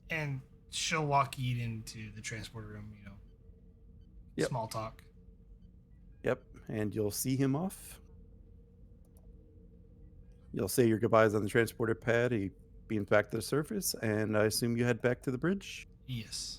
And she'll walk you into the transporter room, Yep. Small talk. Yep, and you'll see him off. You'll say your goodbyes on the transporter pad. He beams back to the surface, and I assume you head back to the bridge? Yes.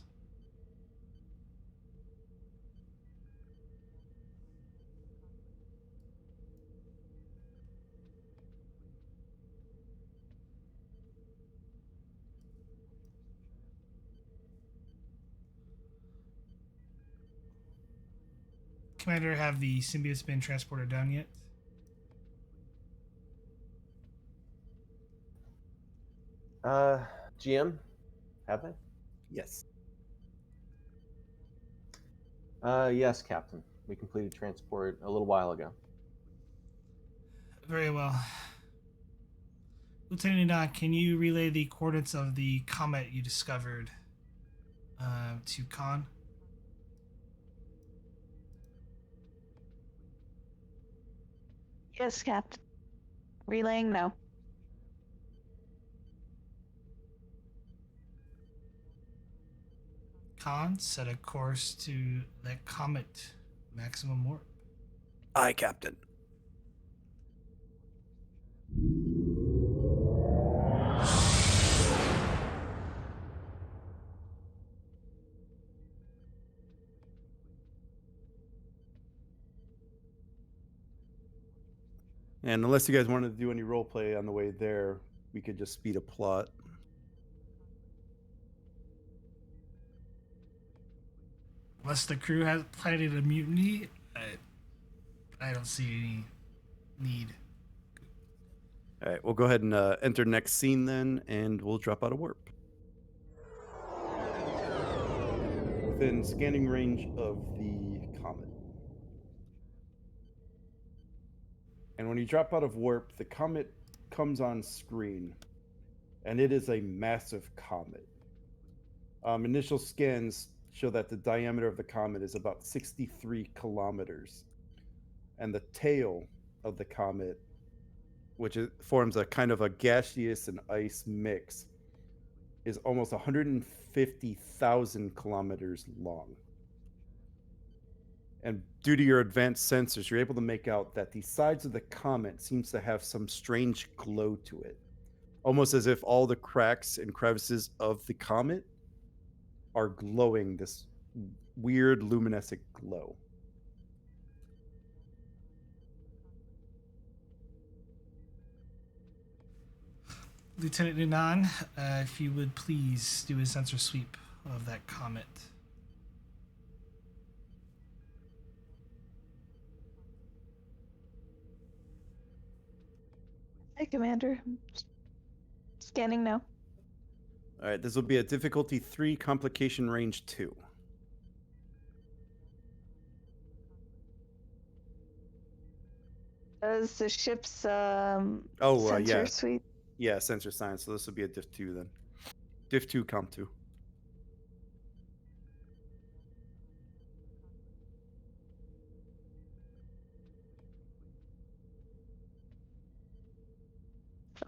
Commander, have the symbiotes been transported down yet? GM, have they? Yes. Yes, Captain. We completed transport a little while ago. Very well. Lieutenant Don, can you relay the coordinates of the comet you discovered to Khan? Yes, Captain. Relaying now. Khan, set a course to that comet maximum warp. Aye, Captain. And unless you guys wanted to do any role play on the way there, we could just speed a plot. Unless the crew has planted a mutiny, I don't see any need. All right, we'll go ahead and enter next scene then, and we'll drop out of warp. Within scanning range of the comet. And when you drop out of warp, the comet comes on screen, and it is a massive comet. Initial scans show that the diameter of the comet is about 63 kilometers, and the tail of the comet, which forms a kind of a gaseous and ice mix, is almost 150,000 kilometers long. And due to your advanced sensors, you're able to make out that the sides of the comet seems to have some strange glow to it, almost as if all the cracks and crevices of the comet are glowing this weird luminescent glow. Lieutenant Nunan, if you would please do a sensor sweep of that comet. Hey, Commander. Scanning now. All right, this will be a difficulty 3, complication range 2. Does the ship's Oh, sensor yeah. suite? Yeah, sensor science. So this will be a diff 2 then. Diff 2, comp 2.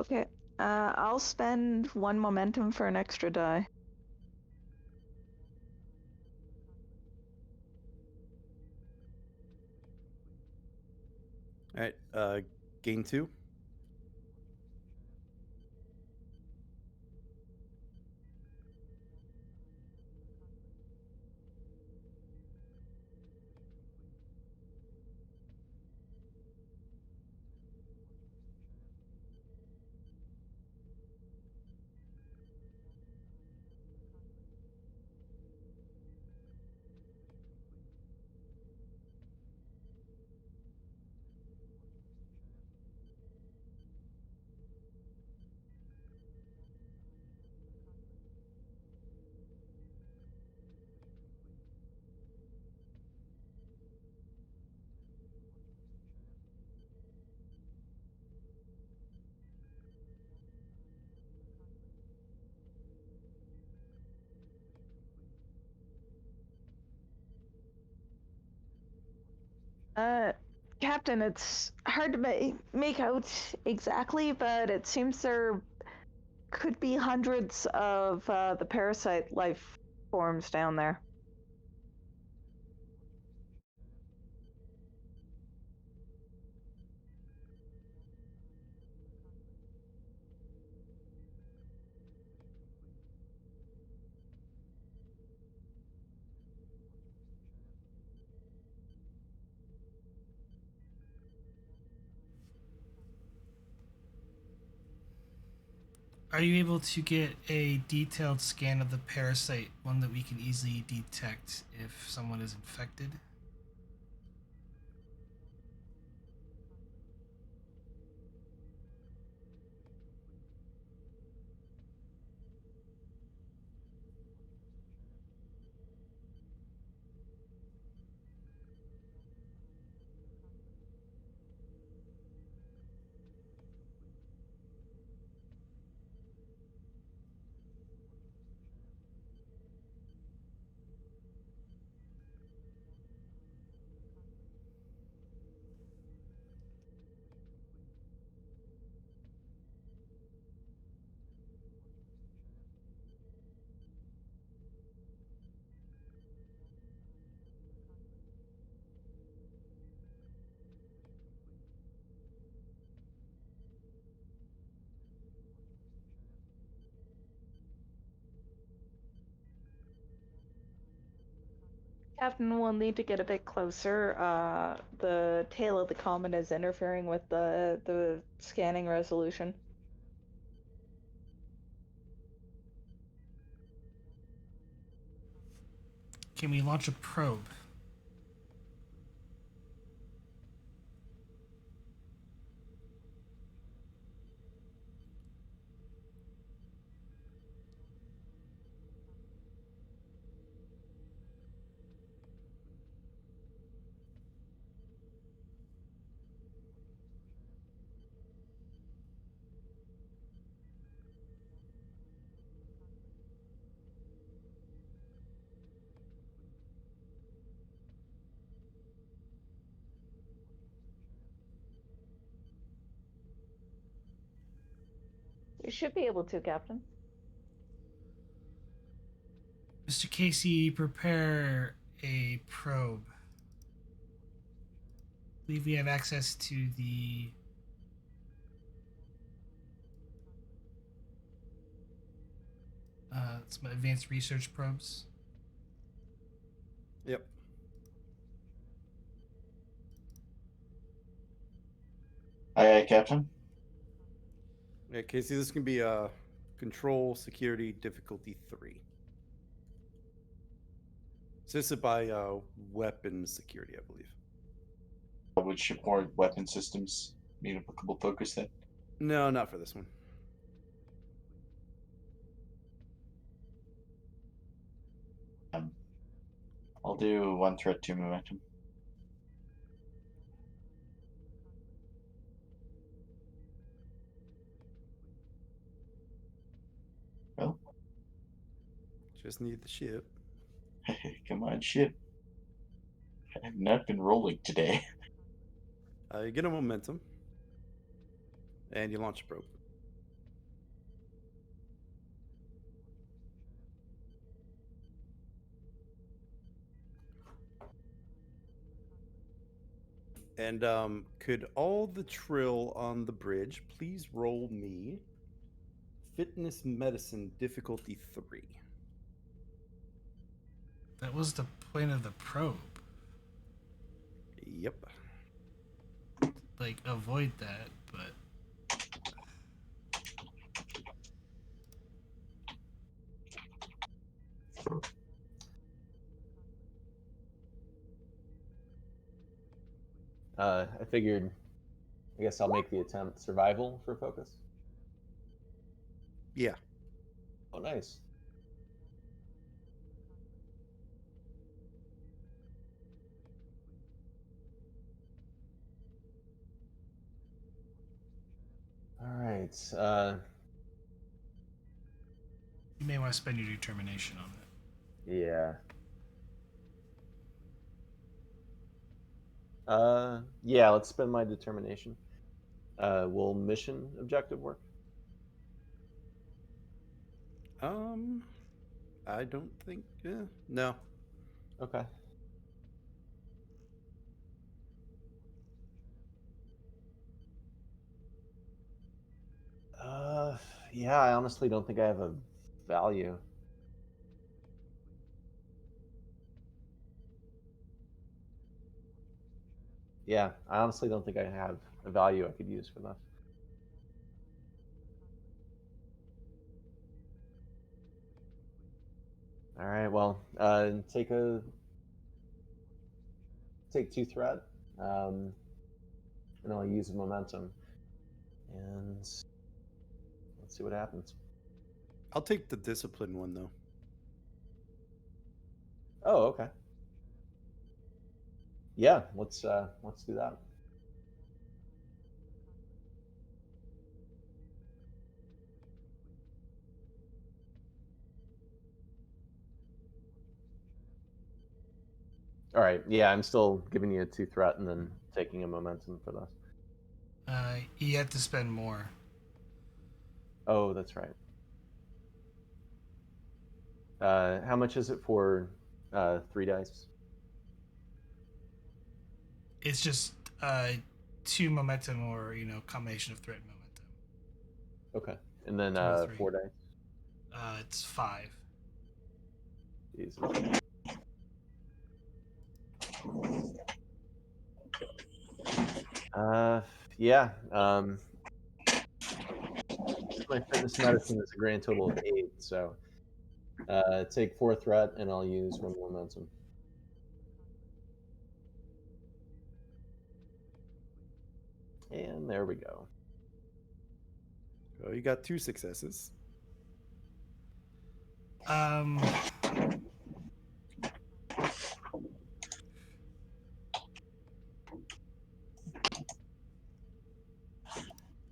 Okay. I'll spend 1 momentum for an extra die. All right, gain 2. Captain, it's hard to make out exactly, but it seems there could be hundreds of the parasite life forms down there. Are you able to get a detailed scan of the parasite, one that we can easily detect if someone is infected? Captain, we'll need to get a bit closer. The tail of the comet is interfering with the scanning resolution. Can we launch a probe? You should be able to, Captain. Mr. Casey, prepare a probe. I believe we have access to the some advanced research probes. Yep. Aye, Captain. Yeah, Casey, this can be control security difficulty 3. Assisted by weapons security, I believe. Would shipboard weapon systems need applicable focus then? No, not for this one. I'll do 1 threat, 2 momentum. Well, Just need the ship. come on, ship. I have not been rolling today. You get a momentum, and you launch a probe. And could all the Trill on the bridge please roll me fitness medicine difficulty 3? That was the point of the probe. Yep. Like, avoid that, but I figured, I guess I'll make the attempt. Survival for focus. Yeah. Oh, nice. All right. you may want to spend your determination on it. Yeah. Yeah, let's spend my determination. Will mission objective work? I don't think. No. Okay. Yeah, I honestly don't think I have a value. Yeah, I honestly don't think I have a value I could use for this. All right, well, take 2 threat, and I'll use momentum, and let's see what happens. I'll take the discipline one though. Oh, okay. Yeah, let's do that. All right. Yeah, I'm still giving you a 2 threat and then taking a momentum for this. You have to spend more. Oh, that's right. How much is it for 3 dice? It's just 2 momentum or, combination of threat and momentum. Okay. And then 2 or 3. 4 dice? It's 5. Jesus. Yeah. My fitness medicine is a grand total of 8, so take 4 threat, and I'll use 1 momentum. And there we go. Oh, you got 2 successes.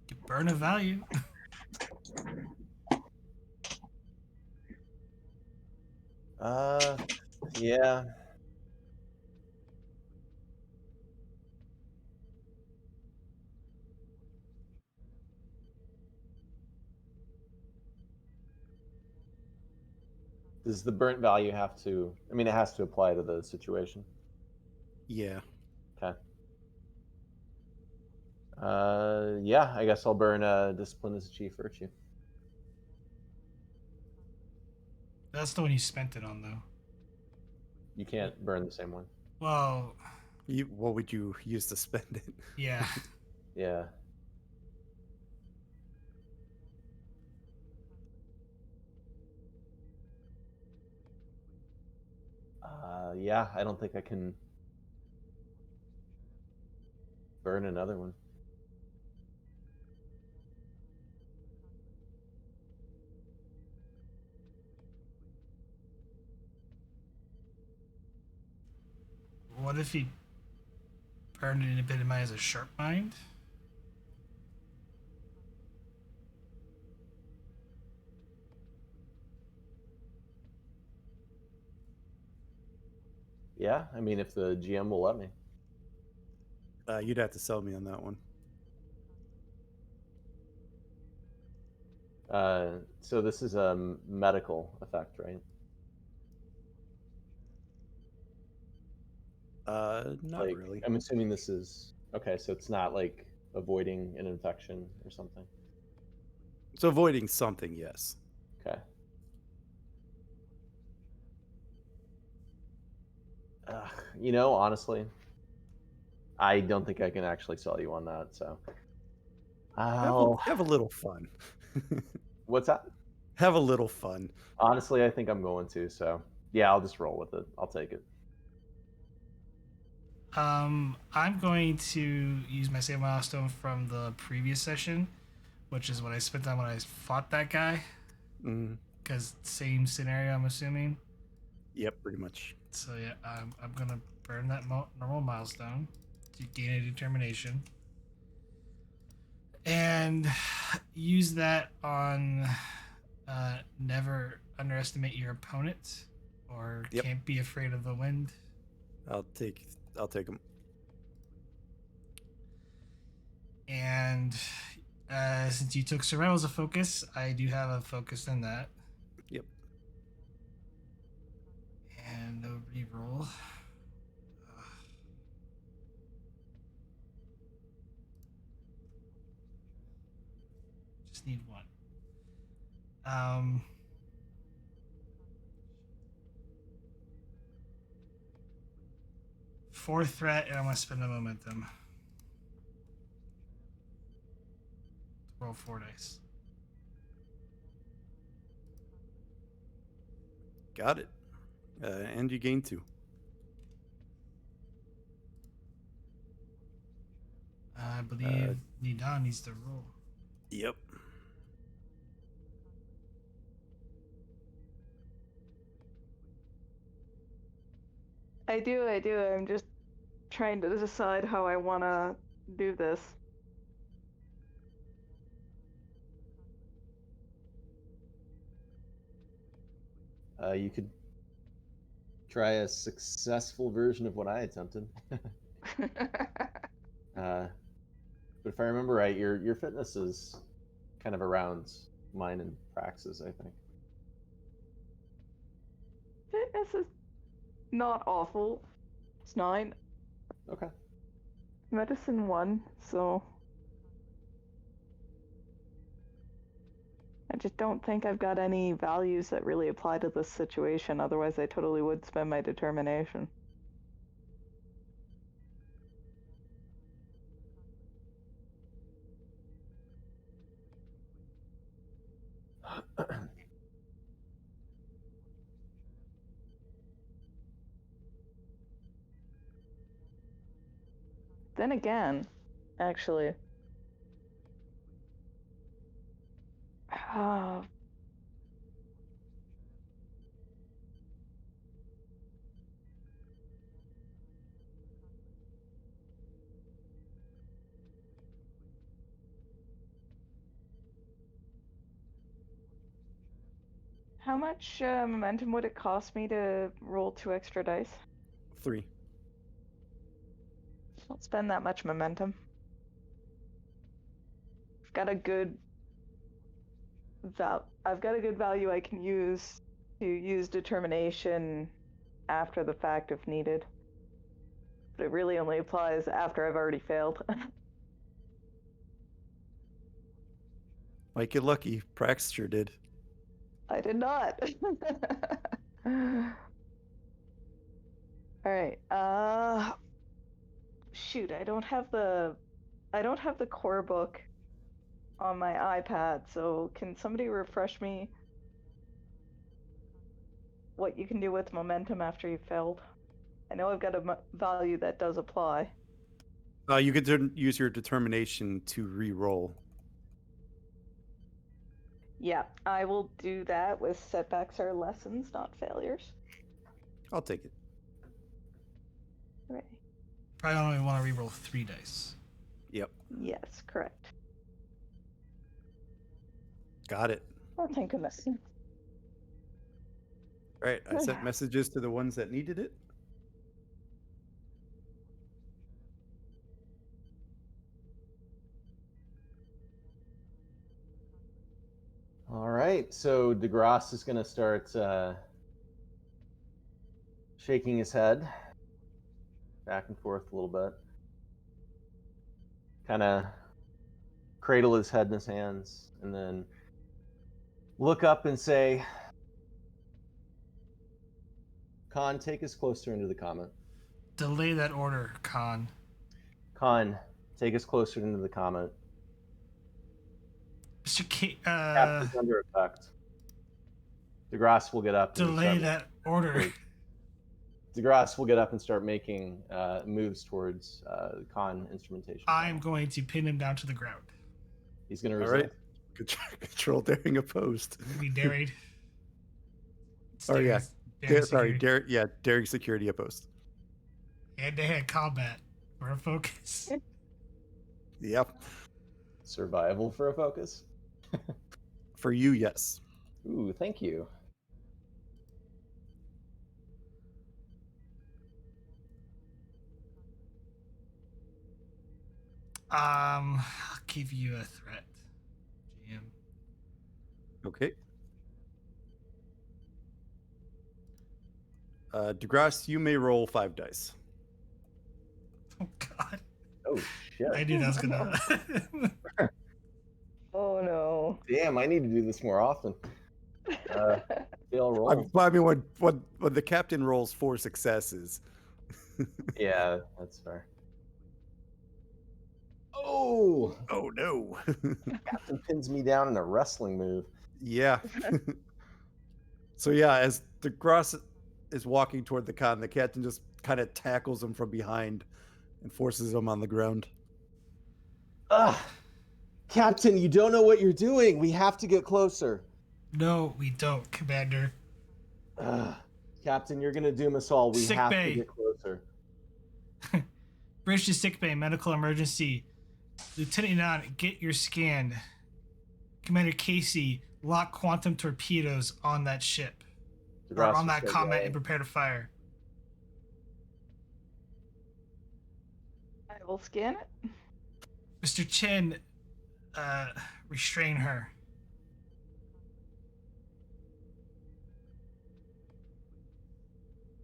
You burn a value. Yeah. Does the burnt value have to? I mean, it has to apply to the situation. Yeah. Okay. Yeah, I guess I'll burn discipline as a chief virtue. That's the one you spent it on, though. You can't burn the same one. Well, What would you use to spend it? yeah. Yeah. Yeah, I don't think I can burn another one. What if he burned it and epitomized as a sharp mind? Yeah, I mean, if the GM will let me. You'd have to sell me on that one. So this is a medical effect, right? Not Like, really. I'm assuming this is okay. So it's not like avoiding an infection or something. So avoiding something, yes. Okay. Honestly, I don't think I can actually sell you on that. So, Have a little fun. what's that? Have a little fun. Honestly, I think I'm going to. So, yeah, I'll just roll with it. I'll take it. I'm going to use my save milestone from the previous session, which is what I spent on when I fought that guy. Mm, Because same scenario, I'm assuming. yep, pretty much. So yeah, I'm gonna burn that normal milestone to gain a determination, and use that on never underestimate your opponent, or Yep. can't be afraid of the wind. I'll take them. And since you took survival as a focus, I do have a focus in that. Yep. And no reroll. Just need one. 4 threat, and I'm gonna spend a momentum. Roll 4 dice. Got it. And you gain 2. I believe Nidan needs to roll. Yep. I do. I'm just trying to decide how I want to do this. You could try a successful version of what I attempted. But if I remember right, your fitness is kind of around mine and Praxis, I think. Fitness is not awful. It's 9. Okay. Medicine 1, so I just don't think I've got any values that really apply to this situation. Otherwise, I totally would spend my determination. then again, actually, uh, how much momentum would it cost me to roll 2 extra dice? 3. Don't spend that much momentum. I've got a good value I can use to use determination after the fact if needed. But it really only applies after I've already failed. Might get lucky. Prax sure did. I did not. All right. Shoot, I don't have the core book on my iPad, so can somebody refresh me what you can do with momentum after you've failed? I know I've got a value that does apply. You could use your determination to re-roll. Yeah, I will do that with setbacks are lessons, not failures. I'll take it. Right. Probably only want to reroll 3 dice. Yep. Yes, correct. Got it. Oh, thank goodness. All right. I sent messages to the ones that needed it. All right, so DeGrasse is going to start shaking his head back and forth a little bit. Kind of cradle his head in his hands and then look up and say, Khan, take us closer into the comet. Delay that order, Khan. Khan, take us closer into the comet. Mr. K. Captain's under effect. DeGrasse will get up. Delay that order. DeGrasse will get up and start making moves towards Khan instrumentation. I'm going to pin him down to the ground. He's going to All resist. right. Control daring opposed. We daring. Oh, yeah. Sorry, Security. daring security opposed. Hand-to-hand combat for a focus. Yep. Survival for a focus. For you, yes. Ooh, thank you. I'll give you a threat, GM. Okay. DeGrasse, you may roll 5 dice. Oh God! Oh shit! I knew that was gonna. Oh no. Damn, I need to do this more often. Fail roll. I mean, when the captain rolls 4 successes. Yeah, that's fair. Oh! Oh no. Captain pins me down in a wrestling move. Yeah. So yeah, as DeGrasse is walking toward the con, the captain just kind of tackles him from behind and forces him on the ground. Ugh! Captain, you don't know what you're doing. We have to get closer. No, we don't, Commander. Ugh. Captain, you're gonna doom us all. We Sick have bay. to get closer. Bridge to sick bay, medical emergency. Lieutenant Nan, get your scan. Commander Casey, lock quantum torpedoes on that ship. Or on that comet and prepare to fire. I will scan it. Mr. Chen, restrain her.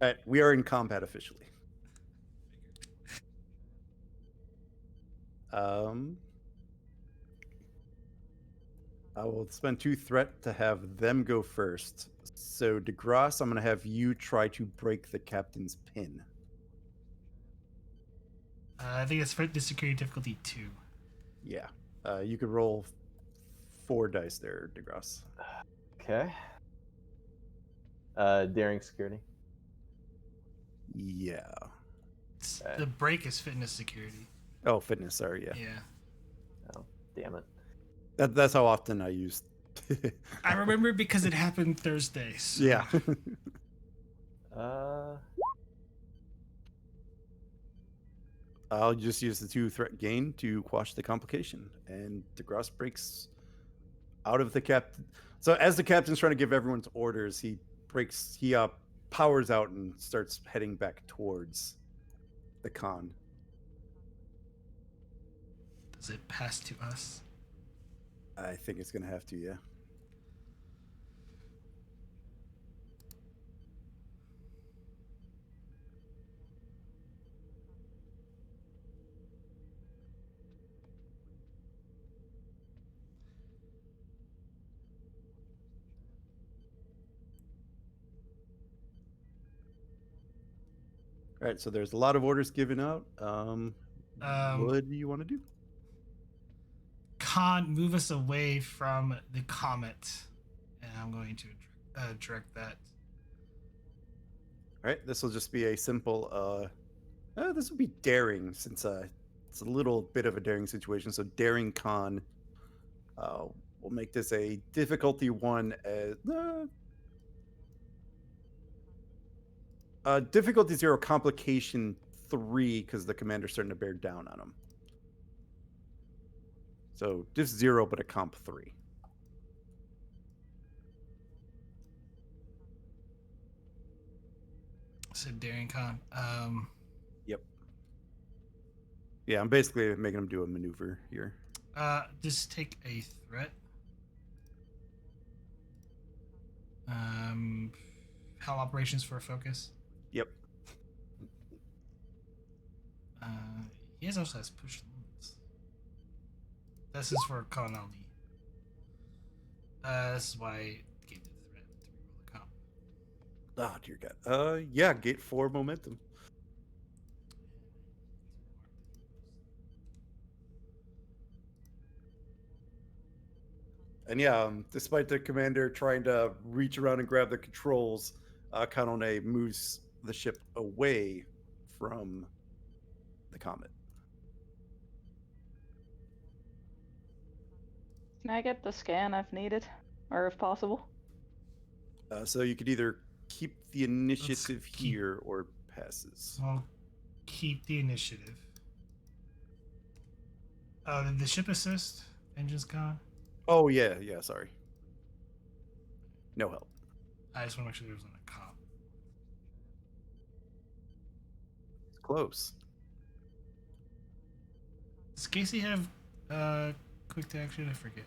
All right, we are in combat officially. I will spend 2 threat to have them go first. So DeGrasse, I'm going to have you try to break the captain's pin. I think it's for the security difficulty 2. Yeah. You could roll 4 dice there, DeGrasse. Okay. Daring security. Yeah. The break is fitness security. Oh, fitness. Sorry, yeah. Yeah. Oh, damn it. That's how often I use. I remember because it happened Thursday. So. Yeah. Uh, I'll just use the 2 threat gain to quash the complication, and DeGrasse breaks out of the captain. So as the captain's trying to give everyone's orders, he powers out and starts heading back towards the con. Does it pass to us? I think it's gonna have to, yeah. All right, so there's a lot of orders given out. What do you want to do? Khan, move us away from the comet, and I'm going to direct that. All right, this will just be a simple. This will be daring, since it's a little bit of a daring situation. So daring con. We'll make this a difficulty 1 as difficulty 0, complication 3, because the commander's starting to bear down on him. So just 0, but a comp 3. So daring Khan. Yep. Yeah, I'm basically making him do a maneuver here. Just take a threat. Hell operations for a focus. Yep. He also has push limits. This is for Colonel Lee. This is why I gave the threat to reroll the comp. Oh dear God. Yeah, gate 4 momentum. And yeah, despite the commander trying to reach around and grab the controls, Kanone moves the ship away from the comet. Can I get the scan if needed, or if possible? So you could either keep the initiative here or passes. I'll keep the initiative. Did the ship assist? Engines gone? Oh yeah, sorry. No help. I just want to make sure there wasn't a comp. It's close. Does Casey have quick to action? I forget.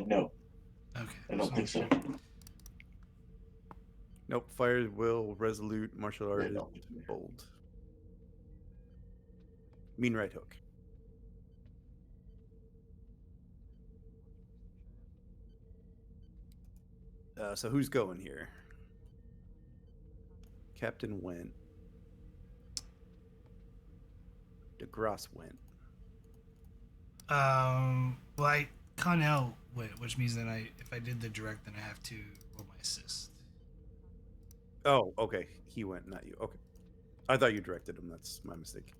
No, Okay. I don't think so. Nope. Fire, will, resolute, martial art, no. bold. Mean right hook. So who's going here? Captain went. DeGrasse went. Well, Connell went, which means that if I did the direct, then I have to roll my assist. Oh, okay. He went, not you. Okay. I thought you directed him. That's my mistake.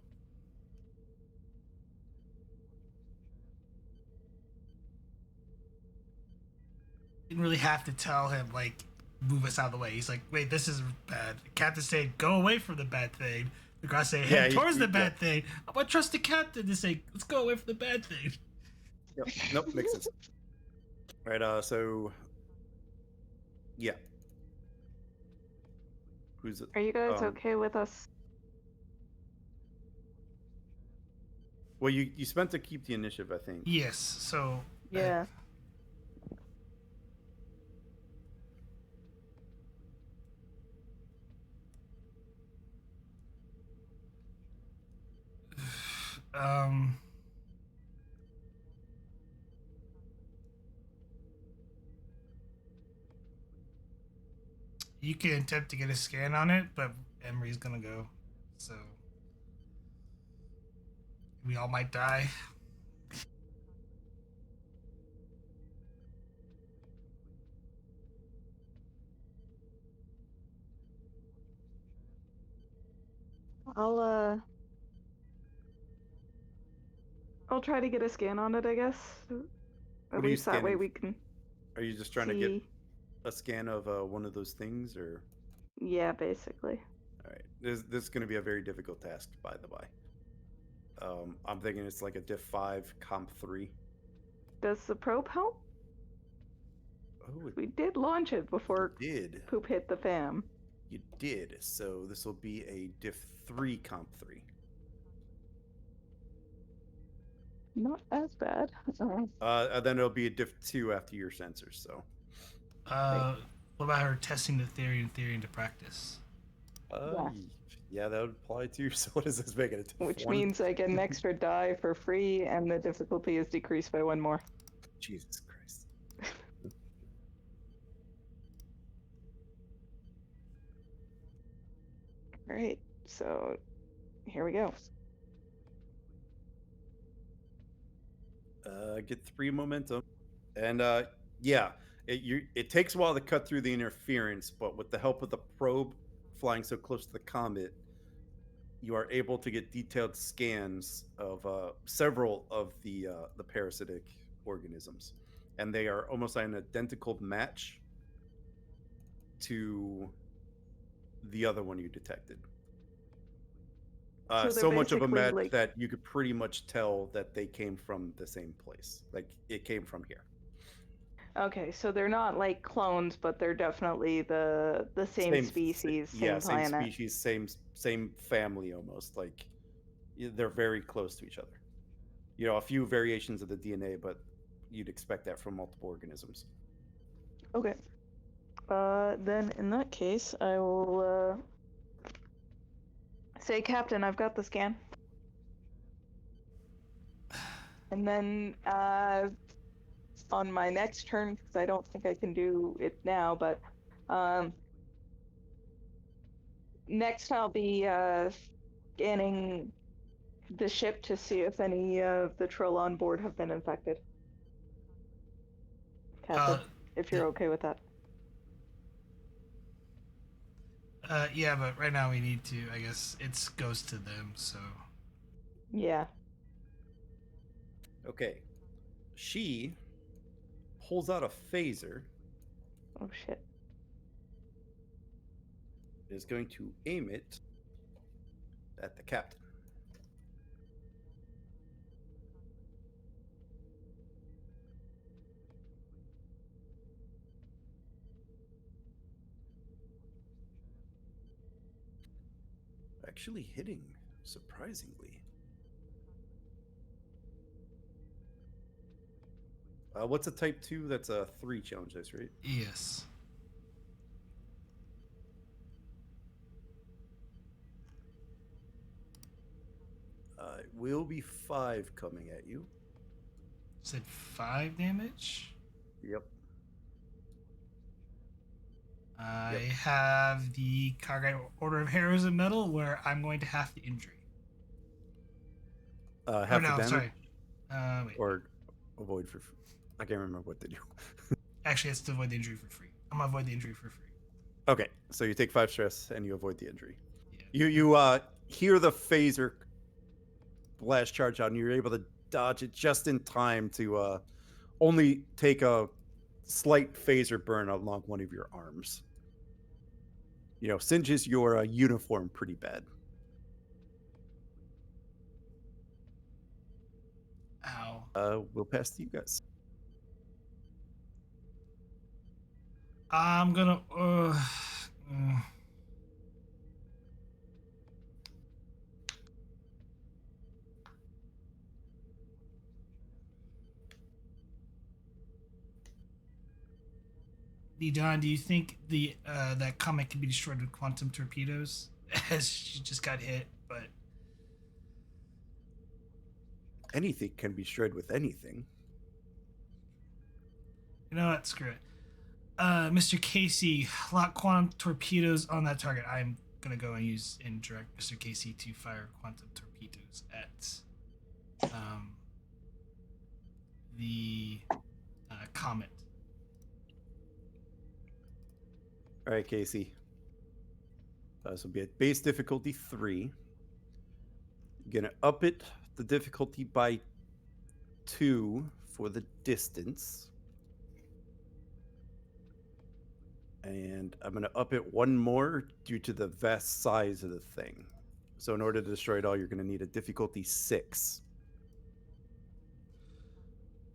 Didn't really have to tell him, like, move us out of the way. He's like, wait, this is bad. Captain saying, go away from the bad thing. The guy saying, head towards the bad thing. I'm going to trust the captain to say, let's go away from the bad thing. Yep. Nope, makes sense. Right, so yeah. Who's it? Are you guys okay with us? Well, you spent to keep the initiative, I think. Yes, so... Yeah. You can attempt to get a scan on it, but Emery's gonna go. So we all might die. I'll try to get a scan on it, I guess. At What are you least that way scanning? we can Are you just trying to get see. a scan of one of those things, or? Yeah, basically. All right, this is going to be a very difficult task, by the by. I'm thinking it's like a Diff 5 Comp 3. Does the probe help? Oh, We did launch it before you did. poop hit the fan. You did. So this will be a Diff 3 Comp 3. Not as bad. And then it'll be a Diff 2 after your sensors. So. What about her testing the theory and theory into practice? Yeah. Yeah, that would apply too. So what does this make it? Which 1? means I get an extra die for free, and the difficulty is decreased by 1 more. Jesus Christ. All right, so here we go. Get 3 momentum, and yeah, it takes a while to cut through the interference, but with the help of the probe flying so close to the comet, you are able to get detailed scans of several of the parasitic organisms, and they are almost an identical match to the other one you detected. So they're So much of a basically match like- that you could pretty much tell that they came from the same place. Like it came from here. Okay, so they're not like clones, but they're definitely the same species, Yeah, same planet. same species, same family almost. Like they're very close to each other. You know, a few variations of the DNA, but you'd expect that from multiple organisms. Okay. Then in that case, I will say, Captain, I've got the scan. And then on my next turn, because I don't think I can do it now, but next I'll be scanning the ship to see if any of the Trill on board have been infected. Captain, if you're okay with that. Yeah, but right now we need to. I guess it goes to them. So. Yeah. Okay. She pulls out a phaser. Oh shit. Is going to aim it at the captain. Actually hitting, surprisingly. What's a type 2? That's a 3 challenge dice, right? Yes. It will be 5 coming at you. Said 5 damage. Yep. I have the Kagrai Order of Heroism medal where I'm going to half the injury. Half the damage? Sorry. Wait. Or avoid for... I can't remember what they do. Actually, it's to avoid the injury for free. I'm going to avoid the injury for free. Okay, so you take 5 stress and you avoid the injury. Yeah. You hear the phaser blast charge out, and you're able to dodge it just in time to only take a slight phaser burn along one of your arms. You know, singes your uniform pretty bad. Ow. We'll pass to you guys. I'm gonna. Don, do you think the that comet can be destroyed with quantum torpedoes? As she just got hit, but Anything can be destroyed with anything. you know what? Screw it. Mr. Casey, lock quantum torpedoes on that target. I'm gonna go and use and direct Mr. Casey to fire quantum torpedoes at the comet. All right, Casey. This will be at base difficulty 3. Gonna up it the difficulty by 2 for the distance. And I'm going to up it 1 more due to the vast size of the thing. So in order to destroy it all, you're going to need a difficulty 6.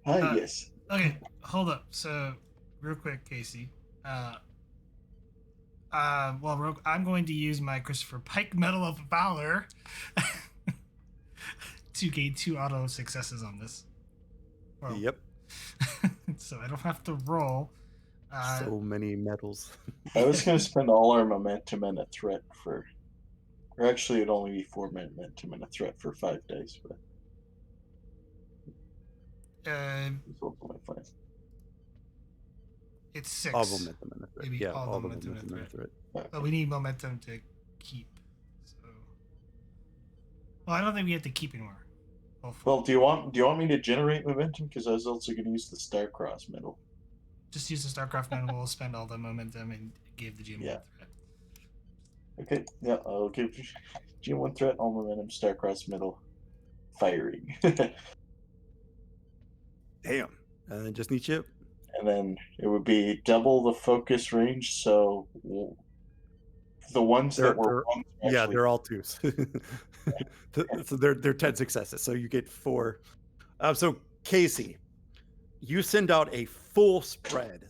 Yes. Okay, hold up. So, real quick, Casey. I'm going to use my Christopher Pike Medal of Valor to gain 2 auto successes on this. Well, Yep. so I don't have to roll. So many medals. I was going to spend all our momentum and a threat for. Or actually, it'd only be 4 momentum and a threat for 5 dice, but. It's also my plan. It's 6. All momentum and a threat. Maybe Yeah, all all the momentum momentum and a threat. But we need momentum to keep. So, well, I don't think we have to keep anymore. Hopefully. Well, do you want me to generate momentum? Because I was also going to use the Starcross medal. Just use the Starcraft medal. We'll spend all the momentum and give the GM Yeah. 1 threat. Okay, yeah, I'll give GM 1 threat, all momentum, Starcross medal, firing. Damn. And then just need chip. And then it would be double the focus range, so the ones that were ones yeah, actually. they're all 2s. So they're 10 successes. So you get 4. So Casey, you send out a full spread,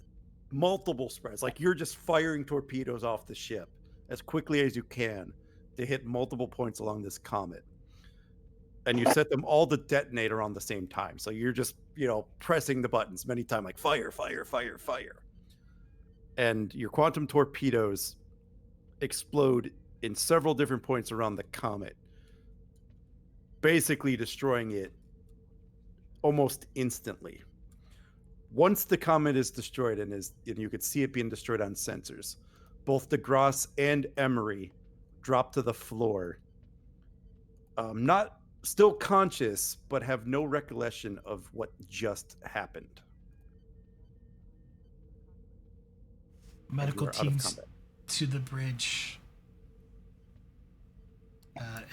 multiple spreads, like you're just firing torpedoes off the ship as quickly as you can to hit multiple points along this comet. And you set them all to detonate around the same time. So you're just, pressing the buttons many times, like fire, fire, fire, fire. And your quantum torpedoes explode in several different points around the comet, basically destroying it almost instantly. Once the comet is destroyed and you could see it being destroyed on sensors, both DeGrasse and Emery drop to the floor, not still conscious, but have no recollection of what just happened. Medical you are out of teams combat. to the bridge.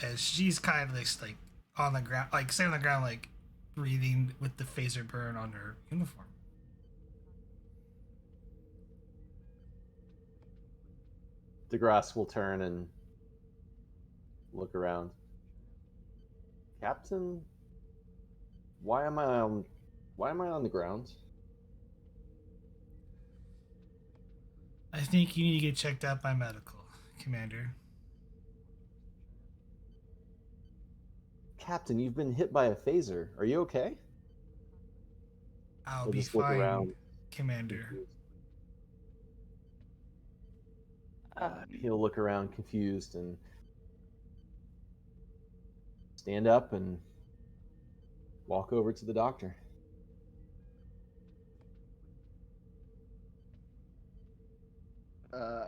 As she's kind of like on the ground, like sitting on the ground, like breathing with the phaser burn on her uniform. DeGrasse will turn and look around. Captain, why am I on the ground? I think you need to get checked out by medical, Commander. Captain, you've been hit by a phaser. Are you okay? I'll He'll be just look fine, around. Commander. He'll look around confused and stand up and walk over to the doctor.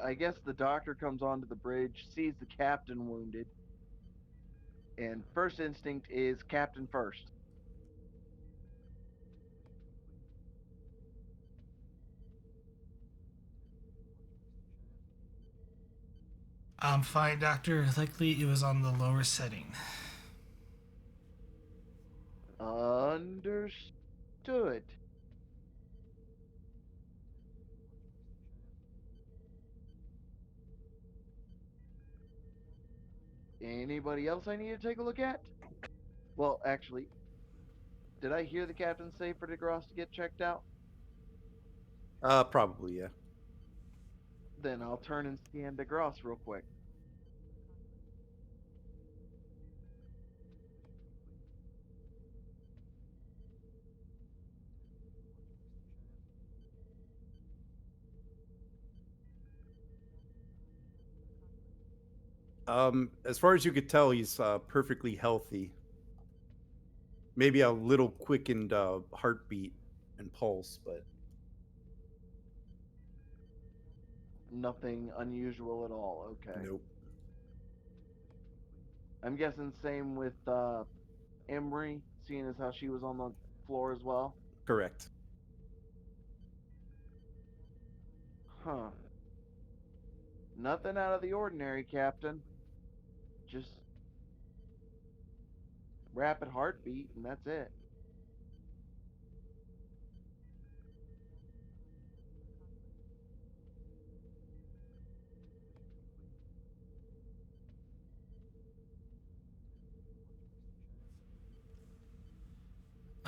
I guess the doctor comes onto the bridge, sees the captain wounded, and first instinct is captain first. I'm fine, Doctor. Likely it was on the lower setting. Understood. Anybody else I need to take a look at? Well, actually, did I hear the captain say for DeGrasse to get checked out? Probably, yeah. Then I'll turn and scan DeGrasse real quick. As far as you could tell, he's perfectly healthy. Maybe a little quickened heartbeat and pulse, but Nothing unusual at all. Okay. nope. I'm guessing same with Emery, seeing as how she was on the floor as well. Correct. Huh. Nothing out of the ordinary, Captain. Just rapid heartbeat, and that's it.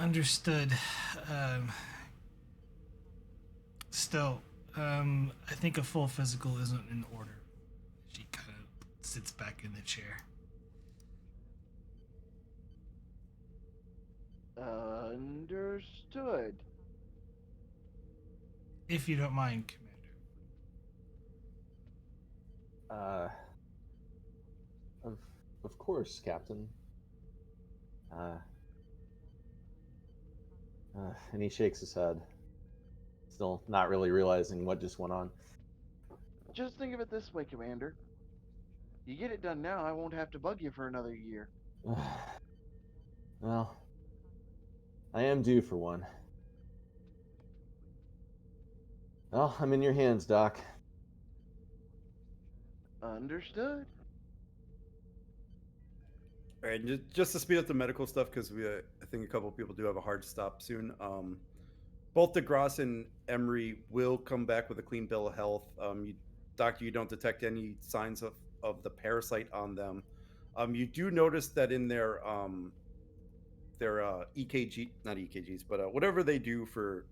Understood. Um, Still, I think a full physical isn't in order. She kind of sits back in the chair. Understood. If you don't mind, Commander. Uh, of of course, Captain. Uh, and he shakes his head, still not really realizing what just went on. Just think of it this way, Commander. You get it done now, I won't have to bug you for another year. Well, I am due for one. Well, I'm in your hands, Doc. Understood. All right, just to speed up the medical stuff because I think a couple of people do have a hard stop soon. Both DeGrasse and Emery will come back with a clean bill of health. Doctor, you don't detect any signs of the parasite on them. You do notice that in their EKG, not EKGs, but whatever they do for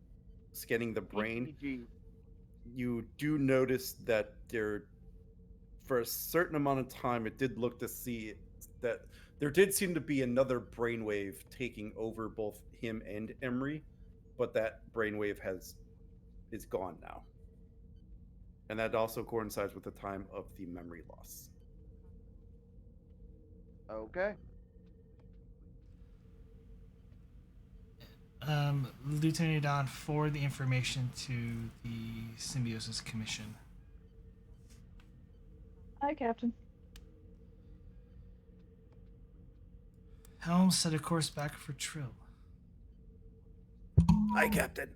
scanning the brain, EKG. you do notice that there, for a certain amount of time, it did look to see that there did seem to be another brainwave taking over both him and Emery, but that brainwave is gone now, and that also coincides with the time of the memory loss. Okay. Lieutenant Don, forward the information to the Symbiosis Commission. Hi, Captain. Helm set a course back for Trill. Hi, Captain.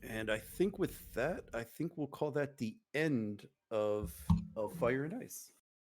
And I think with that, I think we'll call that the end of Fire and Ice.